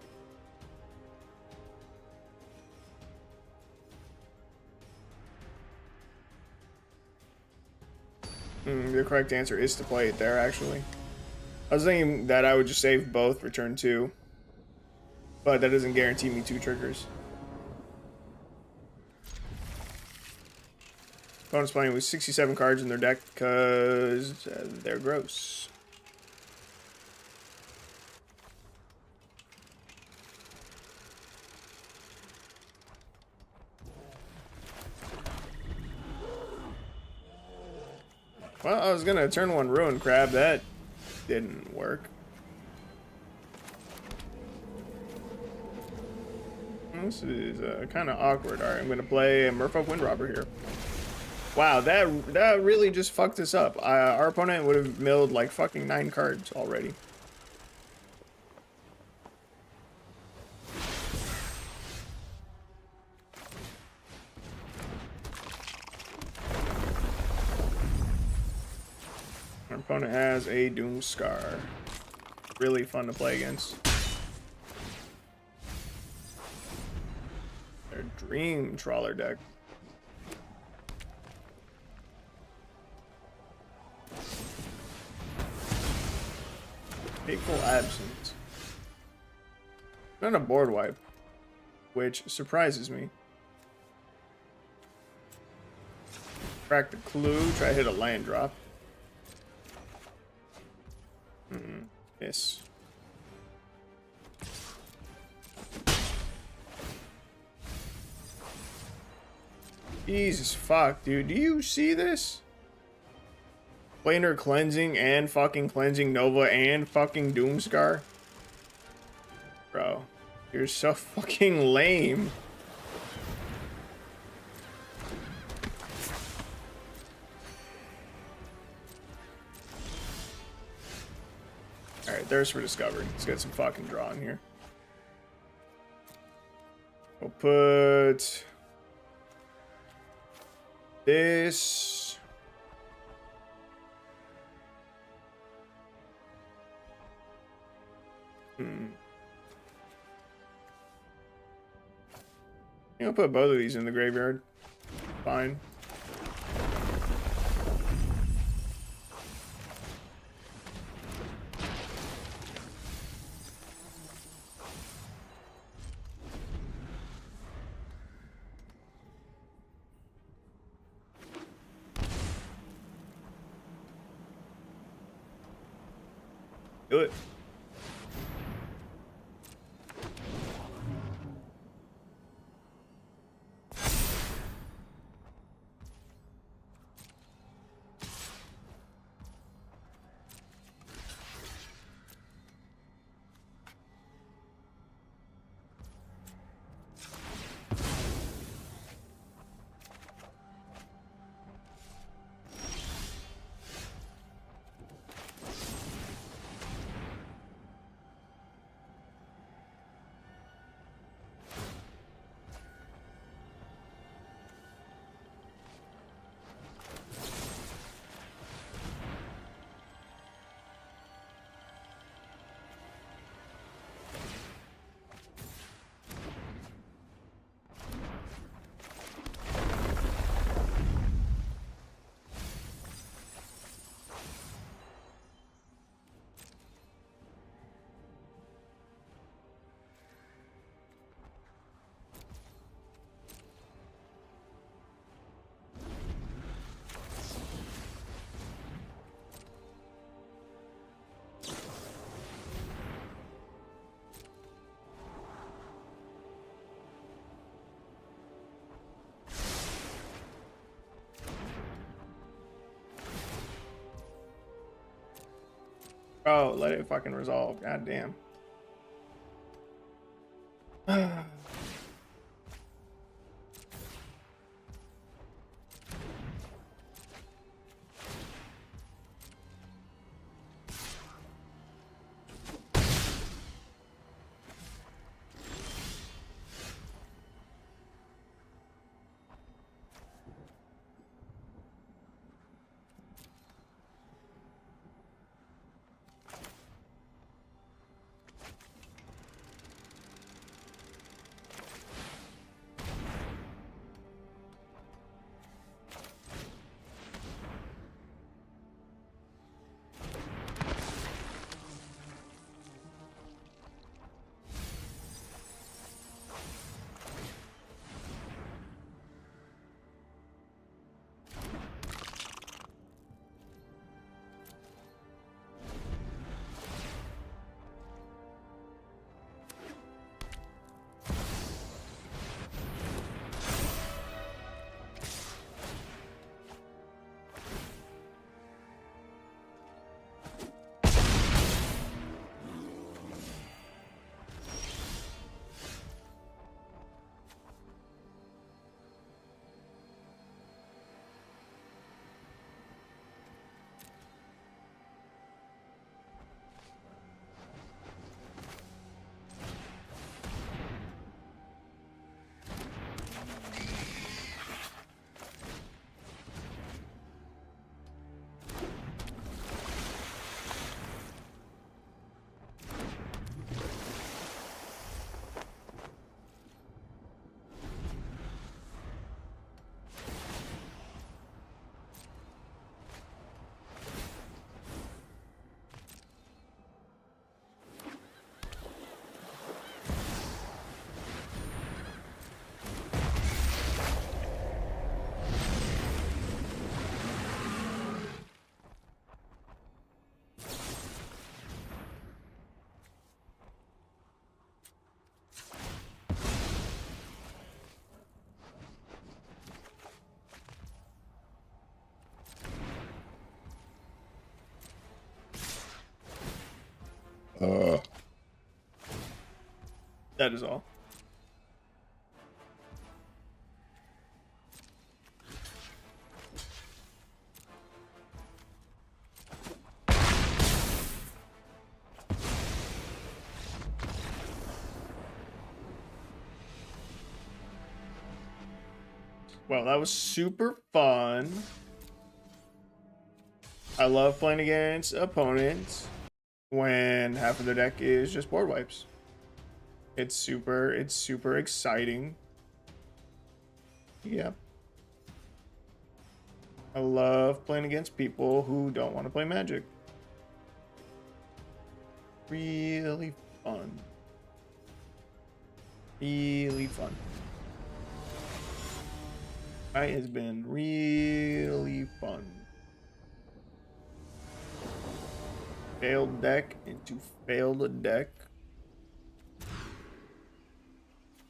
The correct answer is to play it there, actually. I was thinking that I would just save both for turn 2. But that doesn't guarantee me 2 triggers. Opponent's playing with 67 cards in their deck because they're gross. Well, I was gonna turn 1 Ruin Crab. That didn't work. This is kind of awkward. All right, I'm gonna play a Merfolk Windrobber here. Wow, that really just fucked us up. Our opponent would have milled like fucking 9 cards already. Our opponent has a Doomscar. Really fun to play against. Their Dream Trawler deck. Fateful Absence. Not a board wipe, which surprises me. Crack the clue, try to hit a land drop. Yes. Jesus fuck, dude. Do you see this? Planar Cleansing and fucking Cleansing Nova and fucking Doomscar? Bro, you're so fucking lame. Alright, Thirst for Discovery. Let's get some fucking draw in here. We'll put this. I'll put both of these in the graveyard. Fine. Do it. Oh, let it fucking resolve. God damn. That is all. Well, that was super fun. I love playing against opponents when half of their deck is just board wipes. It's super exciting. Yeah. I love playing against people who don't want to play Magic. Really fun. Really fun. It has been really fun. Failed deck into failed deck.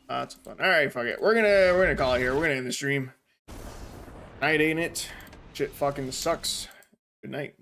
Lots of fun. All right, fuck it. We're gonna call it here. We're gonna end the stream. Night, ain't it? Shit fucking sucks. Good night.